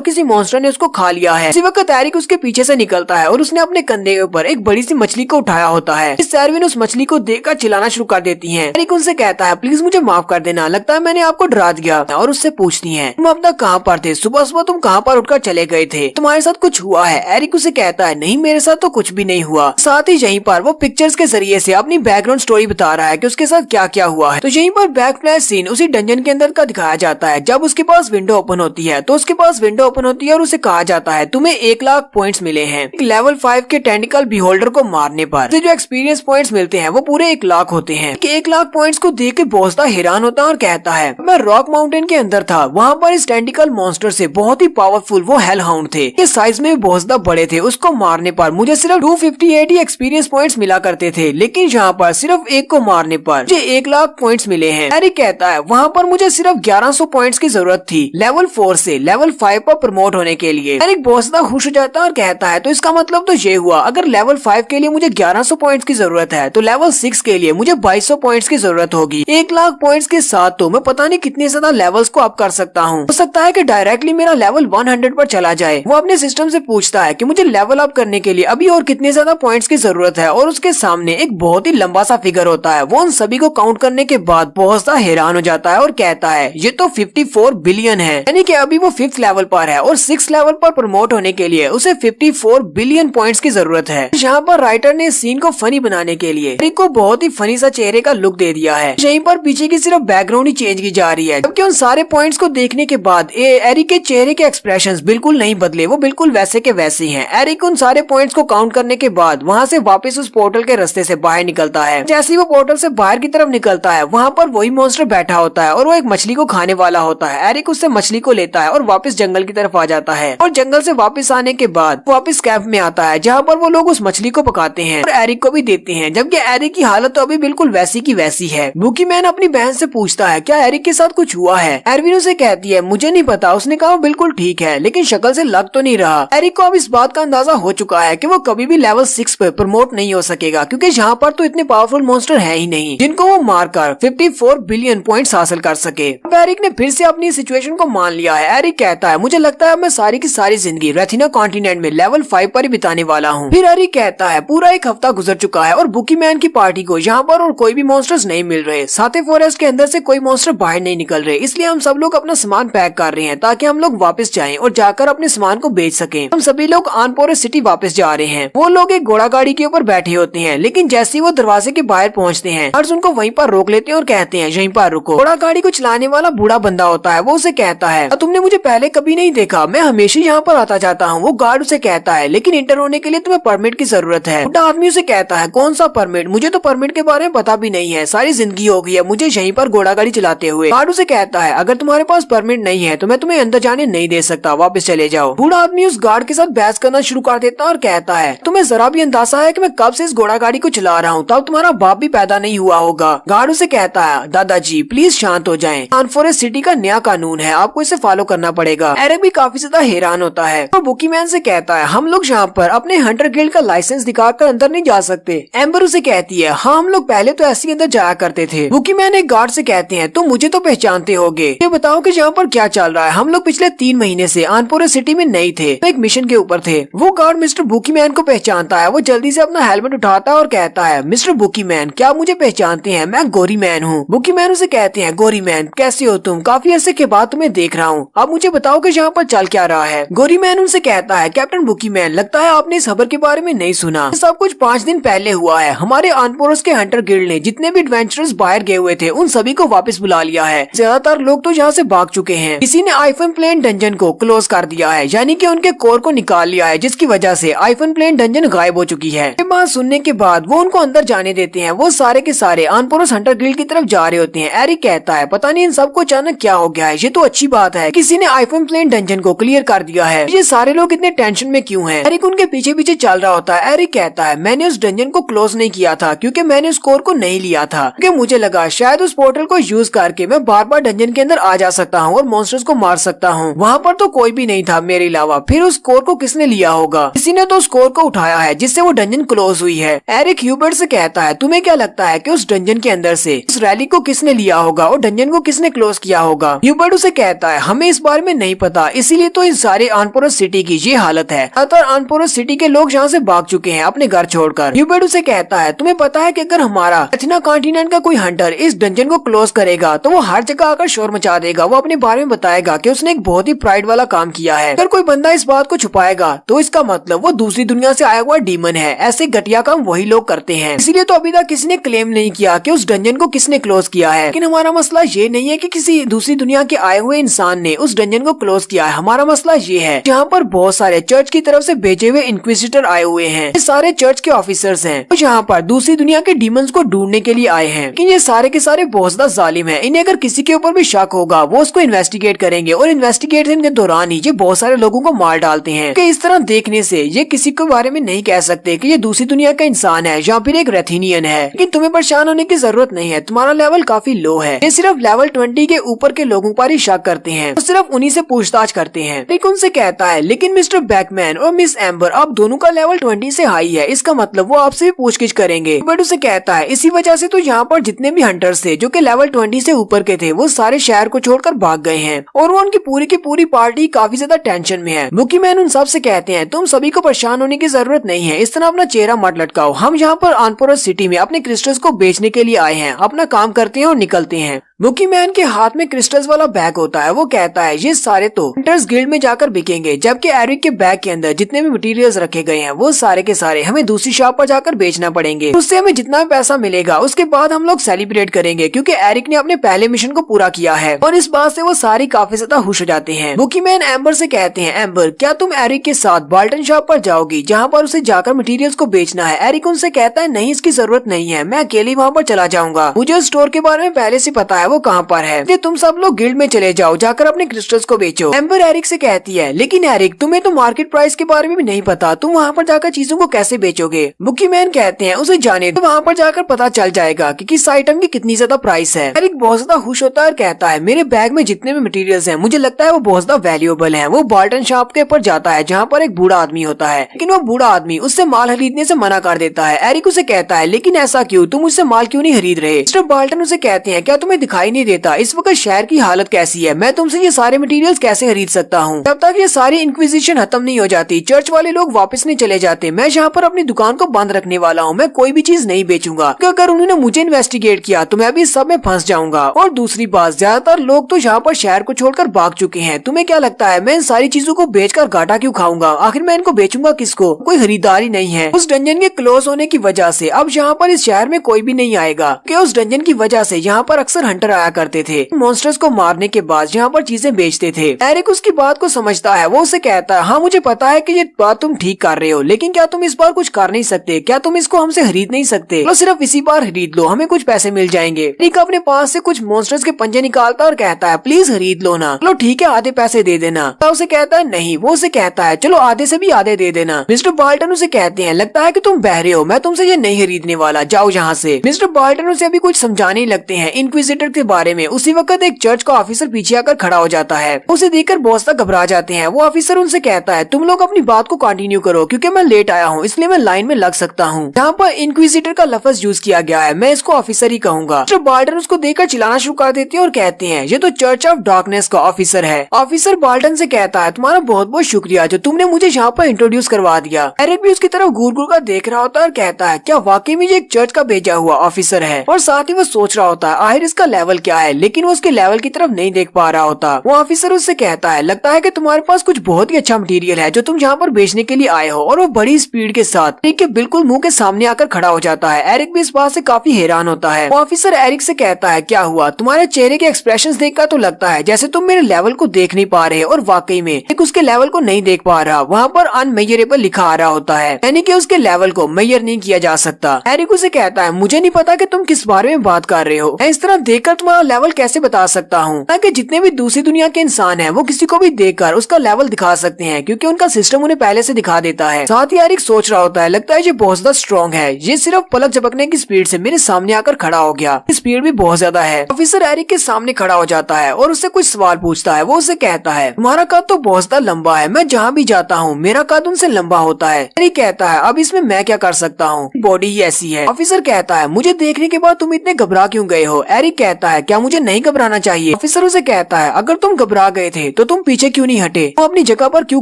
किसी मॉन्स्टर ने उसको खा लिया है। इसी वक्त एरिक उसके पीछे से निकलता है और उसने अपने कंधे के ऊपर एक बड़ी सी मछली को उठाया होता है। इस एरविन उस मछली को देखकर चिल्लाना शुरू कर देती है। एरिक उनसे कहता है प्लीज मुझे माफ कर देना, लगता है मैंने आपको डरा दिया। और उससे पूछती है तुम अब तक कहाँ पर थे, सुबह सुबह तुम कहाँ पर उठकर चले गए थे, तुम्हारे साथ कुछ हुआ है? एरिक उसे कहता है नहीं मेरे साथ तो कुछ भी नहीं हुआ। साथ ही यहीं पर वो पिक्चर्स के जरिए से अपनी बैकग्राउंड स्टोरी बता रहा है कि उसके साथ क्या क्या हुआ है। तो यहीं पर बैक फ्लैश सीन उसी डंजन के अंदर का दिखाया जाता है। जब उसके पास विंडो ओपन होती है तो उसके पास विंडो ओपन होती है और उसे कहा जाता है तुम्हें 1 लाख पॉइंट्स मिले हैं लेवल 5 के टेंटिकल बीहोल्डर को मारने पर। जो एक्सपीरियंस पॉइंट्स मिलते हैं वो पूरे 1 लाख होते हैं। 1 लाख पॉइंट्स को देख के बोसदा हैरान होता है और कहता है मैं रॉक माउंटेन के अंदर था, वहाँ पर इस टेंटिकल मॉन्स्टर से बहुत ही पावरफुल वो हेल हाउंड थे, ये साइज में बोसदा बड़े थे, उसको मारने पर मुझे सिर्फ 258 ही एक्सपीरियंस पॉइंट्स मिला करते थे, लेकिन यहाँ पर सिर्फ एक को मारने पर मुझे 1 लाख पॉइंट्स मिले हैं। एरिक कहता है वहाँ पर मुझे सिर्फ 1100 पॉइंट्स की जरूरत थी लेवल 4 से लेवल 5 पर प्रमोट होने के लिए। एरिक बोसदा खुश हो जाता है और कहता है तो इसका मतलब तो ये हुआ अगर लेवल 5 के लिए मुझे 1100 पॉइंट्स की जरूरत है तो लेवल 6 के लिए मुझे 2200 पॉइंट्स की जरूरत होगी। 1 लाख पॉइंट्स के साथ तो मैं पता नहीं कितने ज्यादा लेवल्स को अप कर सकता हूँ। हो सकता है कि डायरेक्टली मेरा लेवल 100 पर चला जाए। वो अपने सिस्टम से पूछता है कि मुझे लेवल अप करने के लिए अभी और कितने ज्यादा पॉइंट्स की जरूरत है और उसके सामने एक बहुत ही लंबा सा फिगर होता है। वो उन सभी को काउंट करने के बाद बहुत सा हैरान हो जाता है और कहता है ये तो 54 बिलियन है, यानी कि अभी वो 5th लेवल पर है और 6th लेवल पर प्रमोट होने के लिए उसे 54 बिलियन पॉइंट्स की जरूरत है। यहाँ पर राइटर ने सीन को फनी बनाने के लिए एरिक को बहुत ही फनी सा चेहरे का लुक दे दिया है। यहीं पर पीछे की सिर्फ बैकग्राउंड ही चेंज की जा रही है, जबकि उन सारे पॉइंट्स को देखने के बाद एरिक के चेहरे के एक्सप्रेशंस बिल्कुल नहीं बदले, वो बिल्कुल वैसे के वैसे ही हैं। एरिक उन सारे पॉइंट्स को काउंट करने के बाद वहाँ से वापस उस पोर्टल के रास्ते से बाहर निकलता है। जैसे ही वो पोर्टल से बाहर की तरफ निकलता है वहाँ पर वही मॉन्स्टर बैठा होता है और वो एक मछली को खाने वाला होता है। एरिक उससे मछली को लेता है और वापस जंगल की तरफ आ जाता है और जंगल से वापस आने के बाद वापस कैंप में आता है जहाँ पर वो लोग उस मछली को पकाते हैं और एरिक को भी देते हैं, जबकि एरिक की हालत तो अभी बिल्कुल वैसी की वैसी है। बुकी मैन अपनी बहन से पूछता है क्या एरिक के साथ कुछ हुआ है? एरविन उसे कहती है मुझे नहीं पता, उसने कहा बिल्कुल ठीक है लेकिन शक्ल से लग तो नहीं रहा। एरिक को अब इस बात का अंदाजा हो चुका है कि वो कभी भी लेवल 6 पे प्रमोट नहीं हो सकेगा, क्योंकि यहाँ पर तो इतने पावरफुल मॉन्स्टर है ही नहीं जिनको वो मारकर 54 बिलियन पॉइंट्स हासिल कर सके। अब एरिक ने फिर से अपनी सिचुएशन को मान लिया है। एरिक कहता है मुझे लगता है मैं सारी की सारी जिंदगी रेथिना कॉन्टिनेंट में लेवल 5 पर ही बिताने वाला हूँ। फिर एरिक कहता है पूरा 1 हफ्ता गुजर चुका है और बुकी मैन की पार्टी को यहाँ पर और कोई भी मॉन्स्टर्स नहीं मिल रहे, साथे फॉरेस्ट के अंदर से कोई मॉन्स्टर बाहर नहीं निकल रहे, इसलिए हम सब लोग अपना सामान पैक कर रहे हैं ताकि हम लोग वापस जाएं और जाकर अपने सामान को बेच सकें। हम सभी लोग आनपोरे सिटी वापस जा रहे हैं। वो लोग एक घोड़ा गाड़ी के ऊपर बैठे होते हैं, लेकिन जैसे ही वो दरवाजे के बाहर पहुंचते हैं हर्ष उनको वहीं पर रोक लेते हैं और कहते हैं यहीं पर रुको। घोड़ा गाड़ी को चलाने वाला बूढ़ा बंदा होता है, वो उसे कहता है तुमने मुझे पहले कभी नहीं देखा, मैं हमेशा यहाँ पर आता जाता हूँ। वो गार्ड उसे कहता है लेकिन इंटर होने के लिए तुम्हें परमिट की जरूरत है। बूढ़ा आदमी उसे कहता है कौन सा परमिट, मुझे तो परमिट के बारे में पता भी नहीं है, सारी जिंदगी हो गई है मुझे यहीं पर घोड़ा गाड़ी चलाते हुए। गार्ड उसे कहता है अगर तुम्हारे पास परमिट नहीं है तो मैं तुम्हें अंदर जाने नहीं दे सकता, वापस चले जाओ। बूढ़ा आदमी उस गार्ड के साथ बहस करना शुरू कर देता है और कहता है तुम्हें जरा भी अंदाजा है कि मैं कब से इस घोड़ा गाड़ी को चला रहा हूँ, तब तुम्हारा बाप भी पैदा नहीं हुआ होगा। गार्ड उसे कहता है दादाजी प्लीज शांत हो जाएं, आनफॉरेस्ट सिटी का नया कानून है, आपको इसे फॉलो करना पड़ेगा। एरिक भी काफी ज्यादा हैरान होता है और बुकी मैन से कहता है हम लोग यहाँ पर अपने हंटर गिल्ड का लाइसेंस दिखाकर अंदर नहीं जा सकते। एम्बर उसे कहती है हाँ हम लोग पहले तो ऐसे ही अंदर जाया करते थे। बुकी मैन एक गार्ड से कहते हैं तुम मुझे तो पहचानते होगे, ये बताओ कि यहाँ पर क्या चल रहा है। हम लोग पिछले 3 महीने से आनपोरे सिटी में नहीं थे, एक मिशन के ऊपर थे। वो गार्ड मिस्टर बुकी मैन को पहचानता है, वो जल्दी से अपना हेलमेट उठाता है और कहता है मिस्टर बुकी मैन क्या मुझे पहचानते हैं, मैं गोरी मैन हूँ। बुकी मैन उसे कहते हैं गोरी मैन कैसे हो तुम, काफी अरसे के बाद तुम्हें देख रहा हूँ, अब मुझे बताओ कि यहाँ पर चल क्या रहा है। गोरी मैन उनसे कहता है कैप्टन बुकी मैन लगता है आपने इस खबर के बारे में नहीं सुना, सब कुछ 5 दिन पहले हुआ है। हमारे आनपोरस के हंटर गिल्ड ने जितने भी एडवेंचरर्स बाहर गए हुए थे उन सभी को वापस बुला लिया है। ज्यादातर लोग तो यहाँ से भाग चुके हैं। किसी ने आइफन प्लेन डंजन को क्लोज कर दिया है, यानी कि उनके कोर को निकाल लिया है, जिसकी वजह से आइफन प्लेन डंजन गायब हो चुकी है। ये बात सुनने के बाद वो उनको अंदर जाने देते हैं। वो सारे के सारे आनपोरस हंटर गिल्ड की तरफ जा रहे होते हैं। एरिक कहता है पता नहीं इन सबको अचानक क्या हो गया है, ये तो अच्छी बात है किसी ने आइफन प्लेन डंजन को क्लियर कर दिया है, ये सारे लोग इतने टेंशन में क्यों हैं। एरिक उनके पीछे पीछे चल रहा होता है। एरिक कहता है मैंने उस डंजन को क्लोज नहीं किया था क्योंकि मैंने उस कोर को नहीं लिया था, क्योंकि मुझे लगा शायद उस पोर्टल को यूज करके मैं बार बार डंजन के अंदर आ जा सकता हूँ और मॉन्स्टर्स को मार सकता हूँ। वहाँ पर तो कोई भी नहीं था मेरे अलावा, फिर उस कोर को किसने लिया होगा, किसी ने तो उस कोर को उठाया है जिससे वो डंजन क्लोज हुई है। एरिक ह्यूबर्ट से कहता है तुम्हें क्या लगता है कि उस डंजन के अंदर से उस रैली को किसने लिया होगा और डंजन को किसने क्लोज किया होगा। ह्यूबर्ट ह्यूबर्ट उसे कहता है हमें इस बारे में नहीं पता, इसीलिए तो इस सारे आनपोरस सिटी की ये हालत है। ज्यादातर आनपोरस सिटी के लोग यहाँ से भाग चुके हैं अपने घर छोड़कर। ह्यूबर्ट उसे कहता है तुम्हें पता है कि अगर हमारा एथना कॉन्टिनेंट का कोई हंटर इस डंजन को क्लोज करेगा तो वो हर जगह आकर शोर मचा देगा। वो अपने बारे में बताएगा कि उसने एक बहुत ही प्राइड वाला काम किया है। अगर कोई बंदा इस बात को छुपाएगा तो इसका मतलब वो दूसरी दुनिया से आया हुआ डीमन है। ऐसे घटिया काम वही लोग करते हैं, इसीलिए तो अभी तक किसी ने क्लेम नहीं किया कि उस डंजन को किसने क्लोज किया है। लेकिन हमारा मसला ये नहीं है कि किसी दूसरी दुनिया के आए हुए इंसान ने उस डंजन को क्लोज किया है। हमारा मसला ये है जहाँ पर बहुत सारे चर्च की तरफ से भेजे हुए इंक्विजिटर आए हुए हैं। ये सारे चर्च के ऑफिसर्स हैं जो यहाँ पर दूसरी दुनिया के डीमंस को ढूंढने के लिए आए हैं। लेकिन ये सारे के सारे बहुत ज्यादा जालिम है। इन्हें अगर किसी के ऊपर भी शक होगा वो उसको इन्वेस्टिगेट करेंगे और इन्वेस्टिगेशन के दौरान ही ये बहुत सारे लोगों को मार डालते हैं। कि इस तरह देखने से ये किसी के बारे में नहीं कह सकते कि ये दूसरी दुनिया का इंसान है या फिर एक रेथिनियन है। लेकिन तुम्हें परेशान होने की जरूरत नहीं है, तुम्हारा लेवल काफी लो है। ये सिर्फ लेवल 20 के ऊपर के लोगों पर ही शक करते हैं, तो सिर्फ उन्हीं से पूछताछ करते हैं। रिक उनसे कहता है लेकिन मिस्टर बैकमैन और मिस एम्बर आप दोनों का लेवल 20 से हाई है, इसका मतलब वो आपसे भी पूछगिछ करेंगे। बट उसे कहता है इसी वजह से तो यहाँ पर जितने भी हंटर्स थे जो कि लेवल 20 से ऊपर के थे वो सारे शहर को छोड़कर भाग गए हैं और वो उनकी पूरी पार्टी काफी ज्यादा टेंशन में है। बुकी मैन उन सब से कहते हैं तुम सभी को परेशान होने की जरूरत नहीं है, इस तरह अपना चेहरा मत लटकाओ। हम यहाँ पर आनपोरस सिटी में अपने क्रिस्टल्स को बेचने के लिए आए हैं, अपना काम करते हैं और निकलते हैं। बुकी मैन के हाथ में क्रिस्टल्स वाला बैग होता है। वो कहता है ये सारे तो हंटर्स गिल्ड में जाकर बिकेंगे, जबकि एरिक के बैग के अंदर जितने भी मटेरियल्स रखे गए हैं वो सारे के सारे हमें दूसरी शॉप पर जाकर बेचना पड़ेंगे। उससे हमें जितना भी पैसा मिलेगा उसके बाद हम लोग सेलिब्रेट करेंगे क्योंकि एरिक ने अपने पहले मिशन को पूरा किया है। और इस बात से वो सारी काफी ज्यादा खुश हो जाते हैं। बुकी मैन एम्बर से कहते हैं एम्बर क्या तुम एरिक के साथ बाल्टन शॉप पर जाओगी जहाँ पर उसे जाकर मटेरियल्स को बेचना है। एरिक उनसे कहता है नहीं, इसकी जरूरत नहीं है, मैं अकेले वहाँ पर चला जाऊंगा, मुझे उस स्टोर के बारे में पहले से पता है वो कहाँ पर है, तुम सब लोग गिल्ड में चले जाओ, जाकर अपने क्रिस्टल्स को बेचो। एम्बर एरिक से कहती है लेकिन एरिक तुम्हें तो मार्केट प्राइस के बारे में भी नहीं पता, तुम वहाँ पर जाकर चीजों को कैसे बेचोगे। बुकी मैन कहते हैं उसे जाने दो, वहाँ पर जाकर पता चल जाएगा कि किस आइटम की कितनी ज्यादा प्राइस है। एरिक बहुत ज्यादा खुश होता है और कहता है मेरे बैग में जितने भी मटेरियल्स हैं मुझे लगता है वो बहुत ज्यादा वैल्यूएबल है। वो बाल्टन शॉप के ऊपर जाता है जहाँ पर एक बूढ़ा आदमी होता है, लेकिन वो बूढ़ा आदमी उससे माल खरीदने से मना कर देता है। एरिक उसे कहता है लेकिन ऐसा क्यों, तुम उससे माल क्यों नहीं खरीद रहे। मिस्टर बाल्टन उसे कहते हैं क्या तुम्हें दिखाई नहीं देता इस वक्त शहर की हालत कैसी है, मैं तुमसे ये सारे मटेरियल्स कैसे खरीद सकता हूँ। जब तक ये सारी इंक्विजिशन खत्म नहीं हो जाती, चर्च वाले लोग वापस नहीं चले जाते, मैं यहाँ पर अपनी दुकान को बंद रखने वाला हूँ, मैं कोई भी चीज नहीं बेचूंगा। अगर उन्होंने मुझे इन्वेस्टिगेट किया तो मैं भी सब में फंस जाऊंगा। और दूसरी बात, ज्यादातर लोग तो यहाँ पर शहर को छोड़कर भाग चुके हैं, तुम्हें क्या लगता है मैं इन सारी चीजों को बेचकर घाटा क्यों खाऊंगा, आखिर मैं इनको बेचूंगा किसको, कोई खरीदारी नहीं है। उस डंजन के क्लोज होने की वजह से अब यहाँ पर इस शहर में कोई भी नहीं आएगा, कि उस डंजन की वजह से यहाँ पर अक्सर हंटर आया करते थे, मॉन्स्टर्स को मारने के बाद यहाँ पर चीजें बेचते थे। एरिक उसकी बात को समझता है, वो उसे कहता है हाँ मुझे पता है कि ये बात तुम ठीक कर रहे हो, लेकिन क्या तुम इस बार कुछ कर नहीं सकते, क्या तुम इसको हमसे खरीद नहीं सकते, तो सिर्फ इसी बार खरीद लो, हमें कुछ पैसे मिल जाएंगे। एरिक अपने पास से कुछ मॉन्स्टर्स के पंजे निकालता और कहता है प्लीज खरीद लो ना, चलो ठीक है आधे पैसे दे देना। तो उसे कहता है नहीं, वो उसे कहता है चलो आधे से भी आधे दे देना। मिस्टर बाल्टन उसे कहते हैं लगता है कि तुम बहरे हो, मैं तुमसे ये नहीं खरीदने वाला, जाओ यहाँ से। मिस्टर बाल्टन उसे अभी कुछ समझाने लगते हैं इंक्विजिटर के बारे में। उसी वक्त एक चर्च का ऑफिसर पीछे आकर खड़ा हो जाता है, उसे देखकर बहुत सा घबरा जाते हैं। वो ऑफिसर उनसे कहता है तुम लोग अपनी बात को कंटिन्यू करो क्योंकि मैं लेट आया हूँ, इसलिए मैं लाइन में लग सकता हूँ। यहाँ पर इंक्विजिटर का लफ्ज यूज किया गया है, मैं इसको ऑफिसर ही कहूंगा। मिस्टर बाल्टन उसको देखकर चिल्लाना शुरू कर देते हैं और कहते हैं ये तो चर्च ऑफ डार्कनेस का ऑफिसर है। ऑफिसर बाल्टन से कहता है तुम्हारा बहुत बहुत शुक्रिया जो तुमने मुझे यहाँ पर इंट्रोड्यूस करवा दिया। एरिक भी उसकी तरफ घूर घूर कर देख रहा होता है और कहता है क्या वाकई में ये एक चर्च का भेजा हुआ ऑफिसर है, और साथ ही वो सोच रहा होता है आखिर इसका लेवल क्या है, लेकिन वो उसके लेवल की तरफ नहीं देख पा रहा होता। वो ऑफिसर उससे कहता है लगता है कि तुम्हारे पास कुछ बहुत ही अच्छा मटेरियल है जो तुम यहाँ पर बेचने के लिए आए हो, और वो बड़ी स्पीड के साथ एरिक के बिल्कुल मुंह के सामने आकर खड़ा हो जाता है। एरिक भी इस बात से काफी हैरान होता है। वो ऑफिसर एरिक से कहता है क्या हुआ, तुम्हारे चेहरे के एक्सप्रेशंस देखकर तो लगता है जैसे तुम मेरे लेवल को देख नहीं पा रहे, और वाकई में एरिक उसके लेवल को नहीं देख पा रहा। वहाँ पर अनमेजरेबल लिखा आ रहा होता है, यानी कि उसके लेवल को मेजर नहीं किया जा सकता। एरिक उसे कहता है मुझे नहीं पता कि तुम किस बारे में बात कर रहे हो, मैं इस तरह देखकर तुम्हारा लेवल कैसे बता सकता हूँ, ताकि जितने भी दूसरी दुनिया के इंसान हैं वो किसी को भी देखकर उसका लेवल दिखा सकते हैं, क्योंकि उनका सिस्टम उन्हें पहले से दिखा देता है। साथ ही एरिक सोच रहा होता है लगता है ये बहुत ज्यादा स्ट्रॉन्ग है, ये सिर्फ पलक झपकने की स्पीड से मेरे सामने आकर खड़ा हो गया, स्पीड भी बहुत ज्यादा है। ऑफिसर एरिक के सामने खड़ा हो जाता है और उससे कुछ सवाल पूछता है। वो उसे कहता है तुम्हारा कद तो बहुत ज्यादा लंबा है, मैं जहाँ भी जाता हूँ मेरा कद उनसे लंबा होता है। एरिक कहता है अब इसमें मैं क्या कर सकता हूँ, बॉडी ही ऐसी है। ऑफिसर कहता है मुझे देखने के बाद तुम इतने घबरा क्यों गए हो। एरिक कहता है क्या मुझे नहीं घबराना चाहिए। ऑफिसर उसे कहता है अगर तुम घबरा गए थे तो तुम पीछे क्यों नहीं हटे, तुम अपनी जगह पर क्यों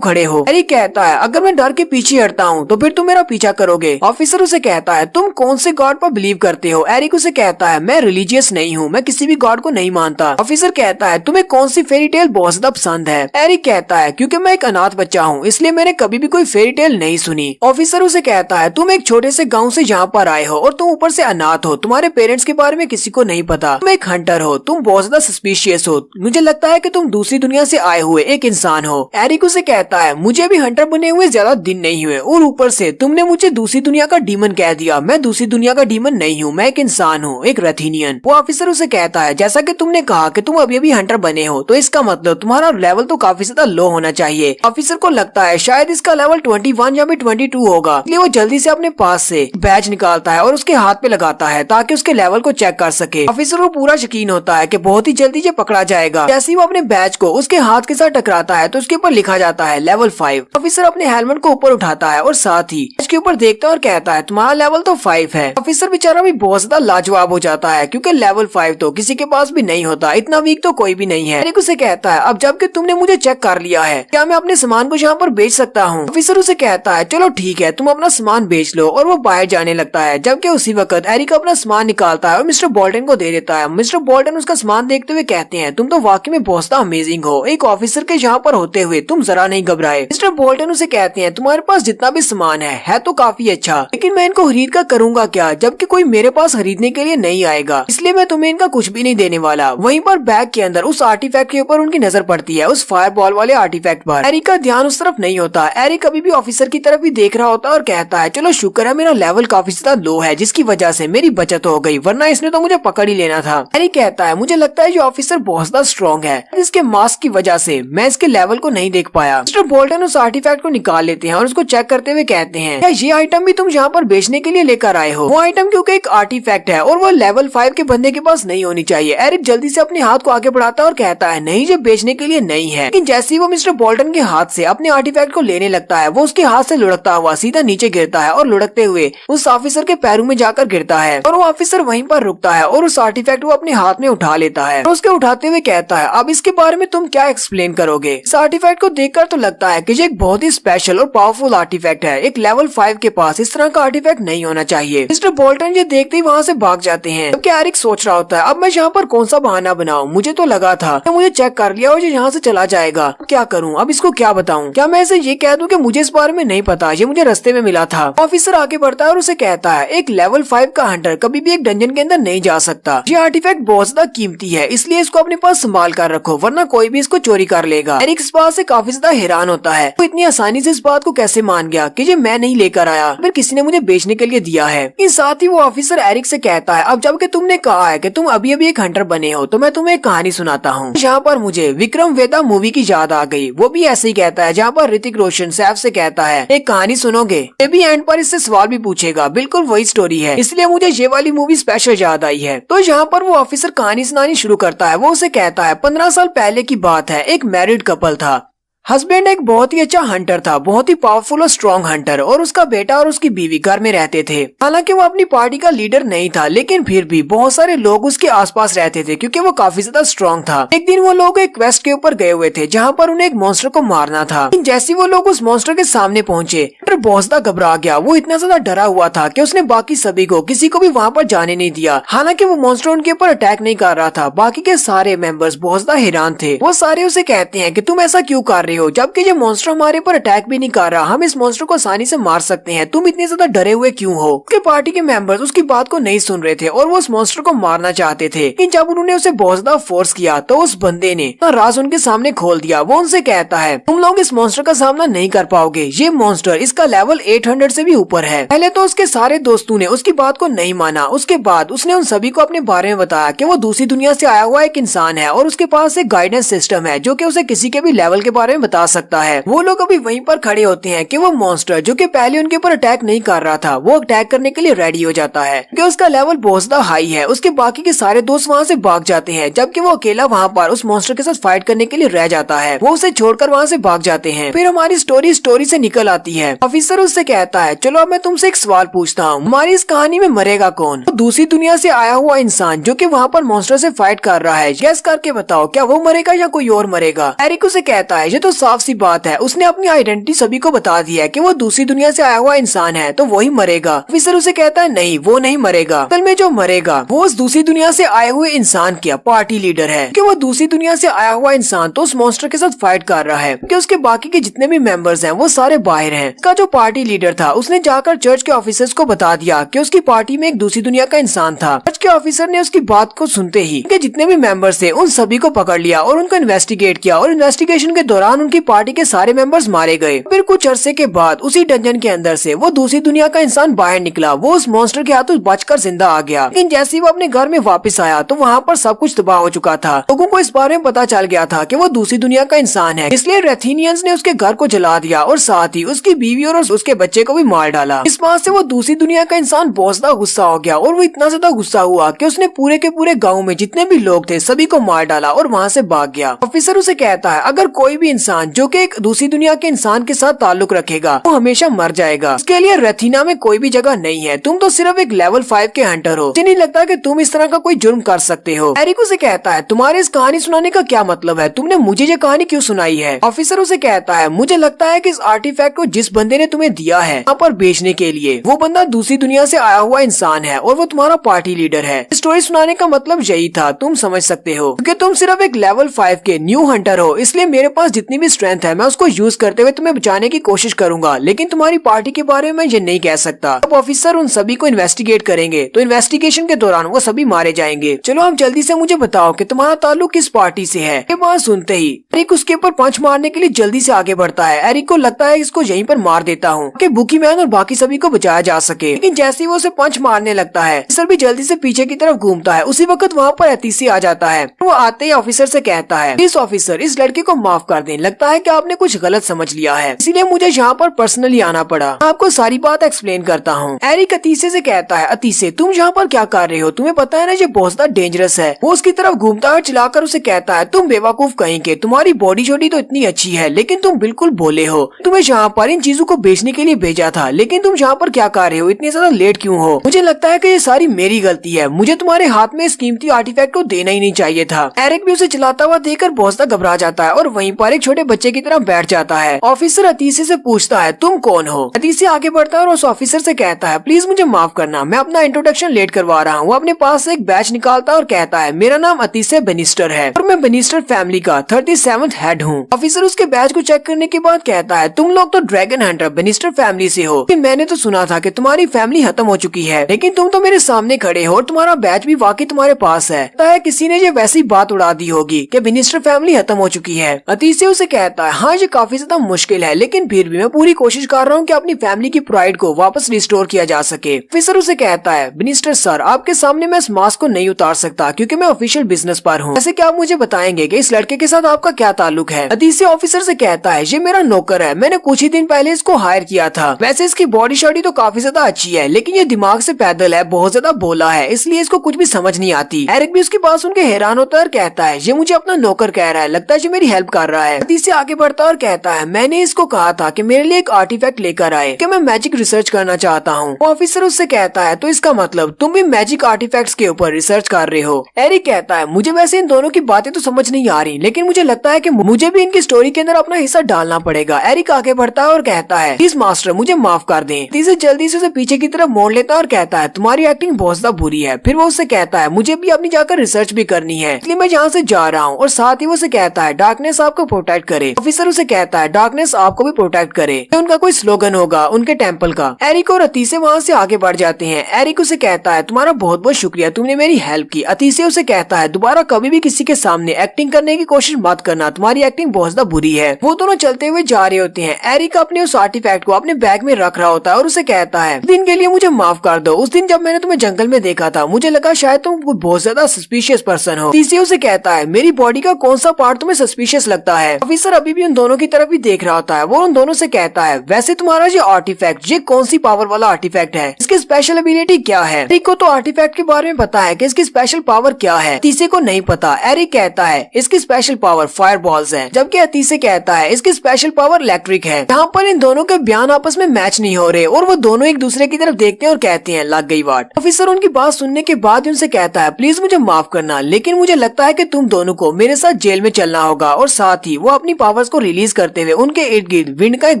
खड़े हो। एरिक कहता है अगर मैं डर के पीछे हटता हूँ तो फिर तुम मेरा पीछा करोगे। ऑफिसर उसे कहता है तुम कौन से गॉड पर बिलीव करते हो। एरिक उसे कहता है मैं रिलीजियस नहीं हूँ, मैं किसी भी गॉड को नहीं मानता। ऑफिसर कहता है तुम्हें कौन सी फेरी टेल बहुत ज्यादा पसंद है। एरिक कहता है क्योंकि मैं एक अनाथ बच्चा हूँ इसलिए मैंने कभी भी कोई फेरी टेल नहीं सुनी। ऑफिसर उसे कहता है तुम एक छोटे से गाँव से यहाँ पर आए हो और तुम ऊपर से अनाथ हो, तुम्हारे पेरेंट्स के बारे में किसी को नहीं पता, तुम एक हंटर हो, तुम बहुत ज्यादा सस्पिशियस हो, मुझे लगता है कि तुम दूसरी दुनिया से आए हुए एक इंसान हो। एरिक उसे कहता है मुझे भी हंटर बने हुए ज्यादा दिन नहीं हुए और ऊपर से तुमने मुझे दूसरी दुनिया का डीमन कह दिया। मैं दूसरी दुनिया का डीमन नहीं हूँ, मैं एक इंसान हूँ, एक रथीनियन। वो ऑफिसर उसे कहता है जैसा कि तुमने कहा कि तुम अभी अभी हंटर बने हो तो इसका मतलब तुम्हारा लेवल तो काफी ज्यादा लो होना चाहिए। ऑफिसर को लगता है शायद इसका लेवल 21 या 22 होगा, इसलिए वो जल्दी से अपने पास से बैच निकालता है और उसके हाथ पे लगाता है ताकि उसके लेवल को चेक कर सके। ऑफिसर को पूरा यकीन होता है कि बहुत ही जल्दी ये पकड़ा जाएगा। जैसे ही वो अपने बैच को उसके हाथ के साथ टकराता है तो उसके ऊपर लिखा जाता है लेवल 5। ऑफिसर अपने हेलमेट को ऊपर उठाता है और साथ ही बैच के ऊपर देखता है और कहता है तुम्हारा लेवल तो 5 है। ऑफिसर बेचारा भी बहुत ज्यादा लाजवाब हो जाता है क्योंकि लेवल 5 तो किसी के पास भी नहीं होता, इतना वीक तो कोई भी नहीं है। एरिक उसे कहता है अब जबकि तुमने मुझे चेक कर लिया है क्या मैं अपने सामान को यहाँ पर बेच सकता हूँ। ऑफिसर उसे कहता है चलो ठीक है तुम अपना सामान बेच लो और वो बाहर जाने लगता है। जबकि उसी वक्त एरिक अपना सामान निकालता है और मिस्टर बोल्टन को दे देता है। मिस्टर बोल्टन उसका सामान देखते हुए कहते हैं तुम तो वाकई में बहुत अमेजिंग हो, एक ऑफिसर के यहाँ पर होते हुए तुम जरा नहीं घबराए। मिस्टर बोल्टन उसे कहते हैं तुम्हारे पास जितना भी सामान है तो काफी अच्छा, लेकिन मैं इनको खरीद कर करूंगा क्या जबकि कोई मेरे पास खरीदने के लिए नहीं आएगा, इसलिए मैं तुम्हें इनका कुछ भी नहीं देने वाला। वहीं पर बैग के अंदर उस आर्टिफैक्ट के ऊपर उनकी नजर पड़ती है, उस फायर बॉल वाले आर्टिफैक्ट पर। एरिक का ध्यान उस तरफ नहीं होता। एरिक अभी भी ऑफिसर की तरफ ही देख रहा होता है और कहता है चलो शुक्र है मेरा लेवल काफी ज्यादा लो है जिसकी वजह से मेरी बचत हो गई, वरना इसने तो मुझे पकड़ ही लेना था। एरिक कहता है मुझे लगता है ये ऑफिसर बहुत ज्यादा स्ट्रॉन्ग है, इसके मास्क की वजह से मैं इसके लेवल को नहीं देख पाया। मिस्टर बोल्टन उस आर्टिफैक्ट को निकाल लेते हैं और उसको चेक करते हुए कहते हैं क्या ये आइटम भी तुम यहाँ पर बेचने के लिए लेकर आए हो। वो आइटम क्योंकि एक आर्टिफैक्ट है और वो लेवल 5 के बंदे के पास नहीं होनी चाहिए। एरिक जल्दी से अपने हाथ को आगे बढ़ाता है और कहता है नहीं ये बेचने के लिए नहीं है। लेकिन जैसे ही वो मिस्टर बोल्टन के हाथ से अपने आर्टिफैक्ट को लेने लगता है वो उसके हाथ से लुढ़कता हुआ सीधा नीचे गिरता है और लुढ़कते हुए उस ऑफिसर के पैरों में जाकर गिरता है और वो ऑफिसर वहीं पर रुकता है और उस आर्टिफैक्ट को अपने हाथ में उठा लेता है और उसके उठाते हुए कहता है अब इसके बारे में तुम क्या एक्सप्लेन करोगे। इस आर्टिफैक्ट को देखकर तो लगता है कि ये एक बहुत ही स्पेशल और पावरफुल आर्टिफैक्ट है, एक लेवल 5 के पास इस तरह का आर्टिफैक्ट नहीं होना चाहिए। मिस्टर बोल्टन ये देखते ही वहाँ से भाग जाते हैं। जबकि एरिक सोच रहा होता है अब मैं यहाँ पर कौन सा बहाना बनाऊं, मुझे तो लगा था कि मुझे चेक कर लिया और ये यहाँ से चला जाएगा, अब क्या करूँ, अब इसको क्या बताऊँ, क्या मैं इसे ये कह दूं कि मुझे इस बारे में नहीं पता, ये मुझे रास्ते में मिला था। ऑफिसर आगे बढ़ता है और उसे कहता है एक लेवल 5 का हंटर कभी भी एक डंजन के अंदर नहीं जा सकता, ये आर्टिफैक्ट बहुत ज्यादा कीमती है इसलिए इसको अपने पास संभाल कर रखो वरना कोई भी इसको चोरी कर लेगा। एरिक इस बात से काफी ज्यादा हैरान होता है, वो इतनी आसानी से इस बात को कैसे मान गया कि ये मैं नहीं लेकर आया, फिर किसी ने मुझे बेचने के लिए दिया है। इस साथ ही वो ऑफिसर एरिक से कहता है अब जबकि तुमने कहा है कि तुम अभी अभी एक हंटर बने हो तो मैं तुम्हें एक कहानी सुनाता हूँ। यहाँ पर मुझे विक्रम वेदा मूवी की याद आ गई, वो भी ऐसे ही कहता है जहाँ पर ऋतिक रोशन सैफ से कहता है एक कहानी सुनोगे, ये भी एंड पर इससे सवाल भी पूछेगा, बिल्कुल वही स्टोरी है इसलिए मुझे ये वाली मूवी स्पेशल याद आई है। तो यहाँ पर वो ऑफिसर कहानी सुनानी शुरू करता है। वो उसे कहता है 15 साल पहले की बात है, एक मैरिड कपल था। हस्बैंड एक बहुत ही अच्छा हंटर था, बहुत ही पावरफुल और स्ट्रॉन्ग हंटर, और उसका बेटा और उसकी बीवी घर में रहते थे। हालांकि वो अपनी पार्टी का लीडर नहीं था लेकिन फिर भी बहुत सारे लोग उसके आसपास रहते थे क्योंकि वो काफी ज्यादा स्ट्रॉन्ग था। एक दिन वो लोग एक क्वेस्ट के ऊपर गए हुए थे जहाँ पर उन्हें एक मॉन्स्टर को मारना था। जैसे वो लोग उस मॉन्स्टर के सामने पहुंचे तो बहुत ज्यादा घबरा गया, वो इतना ज्यादा डरा हुआ था कि उसने बाकी सभी को किसी को भी वहाँ पर जाने नहीं दिया। हालांकि वो मॉन्स्टर उनके ऊपर अटैक नहीं कर रहा था, बाकी के सारे मेंबर्स बहुत ज्यादा हैरान थे। वो सारे उसे कहते हैं कि तुम ऐसा क्यों कर रहे हो जबकि ये मॉन्स्टर हमारे पर अटैक भी नहीं कर रहा, हम इस मॉन्स्टर को आसानी से मार सकते हैं, तुम इतने ज्यादा डरे हुए क्यों हो। उसके पार्टी के मेंबर्स उसकी बात को नहीं सुन रहे थे और वो उस मॉन्स्टर को मारना चाहते थे, लेकिन जब उन्होंने उसे बहुत ज्यादा फोर्स किया तो उस बंदे ने राज उनके सामने खोल दिया। वो उनसे कहता है तुम लोग इस मॉन्स्टर का सामना नहीं कर पाओगे, ये मॉन्स्टर इसका लेवल 800 से भी ऊपर है। पहले तो उसके सारे दोस्तों ने उसकी बात को नहीं माना, उसके बाद उसने उन सभी को अपने बारे में बताया कि वो दूसरी दुनिया से आया हुआ एक इंसान है और उसके पास एक गाइडेंस सिस्टम है जो कि उसे किसी के भी लेवल के बारे में बता सकता है। वो लोग अभी वहीं पर खड़े होते हैं कि वो मॉन्स्टर जो कि पहले उनके ऊपर अटैक नहीं कर रहा था वो अटैक करने के लिए रेडी हो जाता है कि उसका लेवल बहुत ज्यादा हाई है। उसके बाकी के सारे दोस्त वहाँ से भाग जाते हैं जबकि वो अकेला वहाँ पर उस मॉन्स्टर के साथ फाइट करने के लिए रह जाता है। वो उसे छोड़कर वहाँ से भाग जाते हैं। फिर हमारी स्टोरी से निकल आती है। ऑफिसर उससे कहता है चलो अब मैं तुमसे एक सवाल पूछता हूँ, हमारी इस कहानी में मरेगा कौन? तो दूसरी दुनिया से आया हुआ इंसान जो कि वहाँ पर मॉन्स्टर से फाइट कर रहा है, गेस करके बताओ क्या वो मरेगा या कोई और मरेगा? एरिक उसे कहता है ये तो साफ सी बात है, उसने अपनी आइडेंटिटी सभी को बता दी है कि वो दूसरी दुनिया से आया हुआ इंसान है तो वही मरेगा। ऑफिसर उसे कहता है नहीं वो नहीं मरेगा, असल में जो मरेगा वो उस दूसरी दुनिया से आए हुए इंसान का पार्टी लीडर है कि वो दूसरी दुनिया से आया हुआ इंसान तो उस मॉन्स्टर के साथ फाइट कर रहा है कि उसके बाकी के जितने भी मेंबर्स हैं वो सारे बाहर हैं। उसका जो पार्टी लीडर था उसने जाकर चर्च के ऑफिसर्स को बता दिया कि उसकी पार्टी में एक दूसरी दुनिया का इंसान था। चर्च के ऑफिसर ने उसकी बात को सुनते ही कि जितने भी मेंबर्स थे उन सभी को पकड़ लिया और उनको इन्वेस्टिगेट किया और इन्वेस्टिगेशन के दौरान उनकी पार्टी के सारे मेंबर्स मारे गए। फिर कुछ अरसे के बाद उसी डंजन के अंदर से वो दूसरी दुनिया का इंसान बाहर निकला। वो उस मॉन्स्टर के हाथों बचकर जिंदा आ गया, लेकिन जैसे ही वो अपने घर में वापस आया तो वहाँ पर सब कुछ तबाह हो चुका था। लोगों को इस बारे में पता चल गया था कि वो दूसरी दुनिया का इंसान है, इसलिए रेथीनियंस ने उसके घर को जला दिया और साथ ही उसकी बीवी और उसके बच्चे को भी मार डाला। इस बात से वो दूसरी दुनिया का इंसान बहुत ज्यादा गुस्सा हो गया और वो इतना ज्यादा गुस्सा हुआ कि उसने पूरे के पूरे गाँव में जितने भी लोग थे सभी को मार डाला और वहाँ से भाग गया। ऑफिसर उसे कहता है अगर कोई भी इंसान जो कि एक दूसरी दुनिया के इंसान के साथ ताल्लुक रखेगा वो हमेशा मर जाएगा। इसके लिए रेथीना में कोई भी जगह नहीं है, तुम तो सिर्फ एक लेवल 5 के हंटर हो, मुझे नहीं लगता कि तुम इस तरह का कोई जुर्म कर सकते हो। एरिक उसे कहता है तुम्हारे इस कहानी सुनाने का क्या मतलब है, तुमने मुझे ये कहानी क्यों सुनाई है? ऑफिसर उसे कहता है मुझे लगता है कि इस आर्टिफैक्ट को जिस बंदे ने तुम्हें दिया है यहाँ पर बेचने के लिए वो बंदा दूसरी दुनिया से आया हुआ इंसान है और वो तुम्हारा पार्टी लीडर है। स्टोरी सुनाने का मतलब यही था, तुम समझ सकते हो क्योंकि तुम सिर्फ एक लेवल 5 के न्यू हंटर हो, इसलिए मेरे पास जितनी भी स्ट्रेंथ है मैं उसको यूज करते हुए तुम्हें बचाने की कोशिश करूंगा, लेकिन तुम्हारी पार्टी के बारे में ये नहीं कह सकता। अब ऑफिसर उन सभी को इन्वेस्टिगेट करेंगे तो इन्वेस्टिगेशन के दौरान वो सभी मारे जाएंगे। चलो अब जल्दी से मुझे बताओ कि तुम्हारा ताल्लुक किस पार्टी से है? ये बात सुनते ही एरिक उसके ऊपर पंच मारने के लिए जल्दी से आगे बढ़ता है। एरिक को लगता है इसको यहीं पर मार देता हूँ कि बुकी मैन और बाकी सभी को बचाया जा सके, लेकिन जैसे ही वो उसे पंच मारने लगता है ऑफिसर भी जल्दी से पीछे की तरफ घूमता है। उसी वक्त वहाँ पर अतीसी आ जाता है। वो आते ही ऑफिसर से कहता है इस ऑफिसर इस लड़के को माफ कर दें, लगता है कि आपने कुछ गलत समझ लिया है, इसीलिए मुझे यहाँ पर पर्सनली आना पड़ा, आपको सारी बात एक्सप्लेन करता हूँ। एरिक अतीसे से कहता है अतीसे तुम यहाँ पर क्या कर रहे हो, तुम्हें पता है ना ये बहुत ज्यादा डेंजरस है। वो उसकी तरफ घूमता है चिल्लाकर उसे कहता है तुम बेवकूफ कहेंगे, तुम्हारी बॉडी छोटी तो इतनी अच्छी है लेकिन तुम बिल्कुल भोले हो, तुम्हें यहाँ पर इन चीजों को बेचने के लिए भेजा था लेकिन तुम यहाँ पर क्या कर रहे हो, इतनी ज्यादा लेट क्यों हो? मुझे लगता है कि ये सारी मेरी गलती है, मुझे तुम्हारे हाथ में इस कीमती आर्टिफैक्ट को देना ही नहीं चाहिए था। एरिक भी उसे चलाता हुआ देखकर बहुत ज्यादा घबरा जाता है और वहीं पर एक छोटे बच्चे की तरफ बैठ जाता है। ऑफिसर अतीसे से पूछता है तुम कौन हो? अतीसे आगे बढ़ता है और उस ऑफिसर से कहता है प्लीज मुझे माफ करना, मैं अपना इंट्रोडक्शन लेट करवा रहा हूँ। वो अपने पास से एक बैच निकालता है और कहता है मेरा नाम अतीसे बेनिस्टर है और मैं बेनिस्टर फैमिली का 37th हेड हूँ। ऑफिसर उसके बैच को चेक करने के बाद कहता है तुम लोग तो ड्रैगन हंटर बेनिस्टर फैमिली से हो, मैंने तो सुना था कि तुम्हारी फैमिली खत्म हो चुकी है, लेकिन तुम तो मेरे सामने खड़े हो और तुम्हारा बैच भी वाकई तुम्हारे पास है। लगता है किसी ने ये वैसी बात उड़ा दी होगी कि बेनिस्टर फैमिली खत्म हो चुकी है। अतीसे उसे कहता है हाँ ये काफी ज्यादा मुश्किल है, लेकिन फिर भी मैं पूरी कोशिश कर रहा हूँ कि अपनी फैमिली की प्राइड को वापस रिस्टोर किया जा सके। ऑफिसर उसे कहता है बेनिस्टर सर आपके सामने मैं इस मास्क को नहीं उतार सकता क्योंकि मैं ऑफिशियल बिजनेस पर हूँ, ऐसे क्या आप मुझे बताएंगे कि इस लड़के के साथ आपका क्या ताल्लुक है? अतीसे ऑफिसर से कहता है ये मेरा नौकर है, मैंने कुछ ही दिन पहले इसको हायर किया था, वैसे इसकी बॉडी शॉडी तो काफी ज्यादा अच्छी है लेकिन ये दिमाग से पैदल है, बहुत ज्यादा बोला है, इसलिए इसको कुछ भी समझ नहीं आती। एरिक भी उसकी बात सुन के हैरान होता है और कहता है ये मुझे अपना नौकर कह रहा है, लगता है ये मेरी हेल्प कर रहा है। अतीसे आगे बढ़ता है और कहता है मैंने इसको कहा था कि मेरे लिए एक आर्टिफैक्ट लेकर आए कि मैं मैजिक रिसर्च करना चाहता हूँ। ऑफिसर उससे कहता है तो इसका मतलब तुम भी मैजिक आर्टिफैक्ट्स के ऊपर रिसर्च कर रहे हो? एरिक कहता है मुझे वैसे इन दोनों की बातें तो समझ नहीं आ रही, लेकिन मुझे लगता है कि मुझे भी इनकी स्टोरी के अंदर अपना हिस्सा डालना पड़ेगा। एरिक आगे बढ़ता है और कहता है प्लीज मास्टर मुझे माफ कर दें। अतीसे जल्दी से उसे पीछे की तरफ मोड़ लेता है और कहता है तुम्हारी एक्टिंग बहुत ज्यादा बुरी है। फिर वो उससे कहता है मुझे भी अपनी जाकर रिसर्च भी करनी है, इसलिए मैं यहाँ से जा रहा हूँ, और साथ ही वो उसे कहता है डार्कनेस आपको प्रोटेक्ट करे। ऑफिसर उसे कहता है डार्कनेस आपको भी प्रोटेक्ट करे, ये उनका कोई स्लोगन होगा उनके टेम्पल का। एरिक और अतीसे वहाँ से आगे बढ़ जाते हैं। एरिक उसे कहता है तुम्हारा बहुत बहुत शुक्रिया, तुमने मेरी हेल्प की। अतीसे उसे कहता है दोबारा कभी भी किसी के सामने एक्टिंग करने की कोशिश मत करना, तुम्हारी एक्टिंग बहुत ज्यादा बुरी है। वो दोनों चलते हुए जा रहे होते हैं। एरिक अपने उस आर्टिफैक्ट को अपने बैग में रख रहा होता है और उसे कहता है दिन के लिए मुझे माफ कर दो, उस दिन जब मैंने तुम्हें जंगल में देखा था मुझे लगा शायद तुम बहुत ज्यादा सस्पिशियस पर्सन हो। अतीसे उसे कहता है मेरी बॉडी का कौन सा पार्ट तुम्हें सस्पिशियस लगता है? ऑफिसर अभी भी उन दोनों की तरफ ही देख रहा होता है। वो उन दोनों से कहता है, वैसे तुम्हारा ये आर्टिफैक्ट ये कौन सी पावर वाला आर्टिफैक्ट है, इसकी स्पेशल एबिलिटी क्या है? एरिक को तो आर्टिफैक्ट के बारे में पता है कि इसकी स्पेशल पावर क्या है, अतीसे को नहीं पता। एरिक कहता है इसकी स्पेशल पावर फायर बॉल्स है, जबकि अतीसे कहता है इसकी स्पेशल पावर इलेक्ट्रिक है। यहाँ पर इन दोनों के बयान आपस में मैच नहीं हो रहे और वो दोनों एक दूसरे की तरफ देखते हैं और कहते हैं लग गई बात। ऑफिसर उनकी बात सुनने के बाद उनसे कहता है, प्लीज मुझे माफ करना, लेकिन मुझे लगता है कि तुम दोनों को मेरे साथ जेल में चलना होगा। और साथ ही वो अपनी पावर्स को रिलीज करते हुए उनके इर्द गिर्द विंड का एक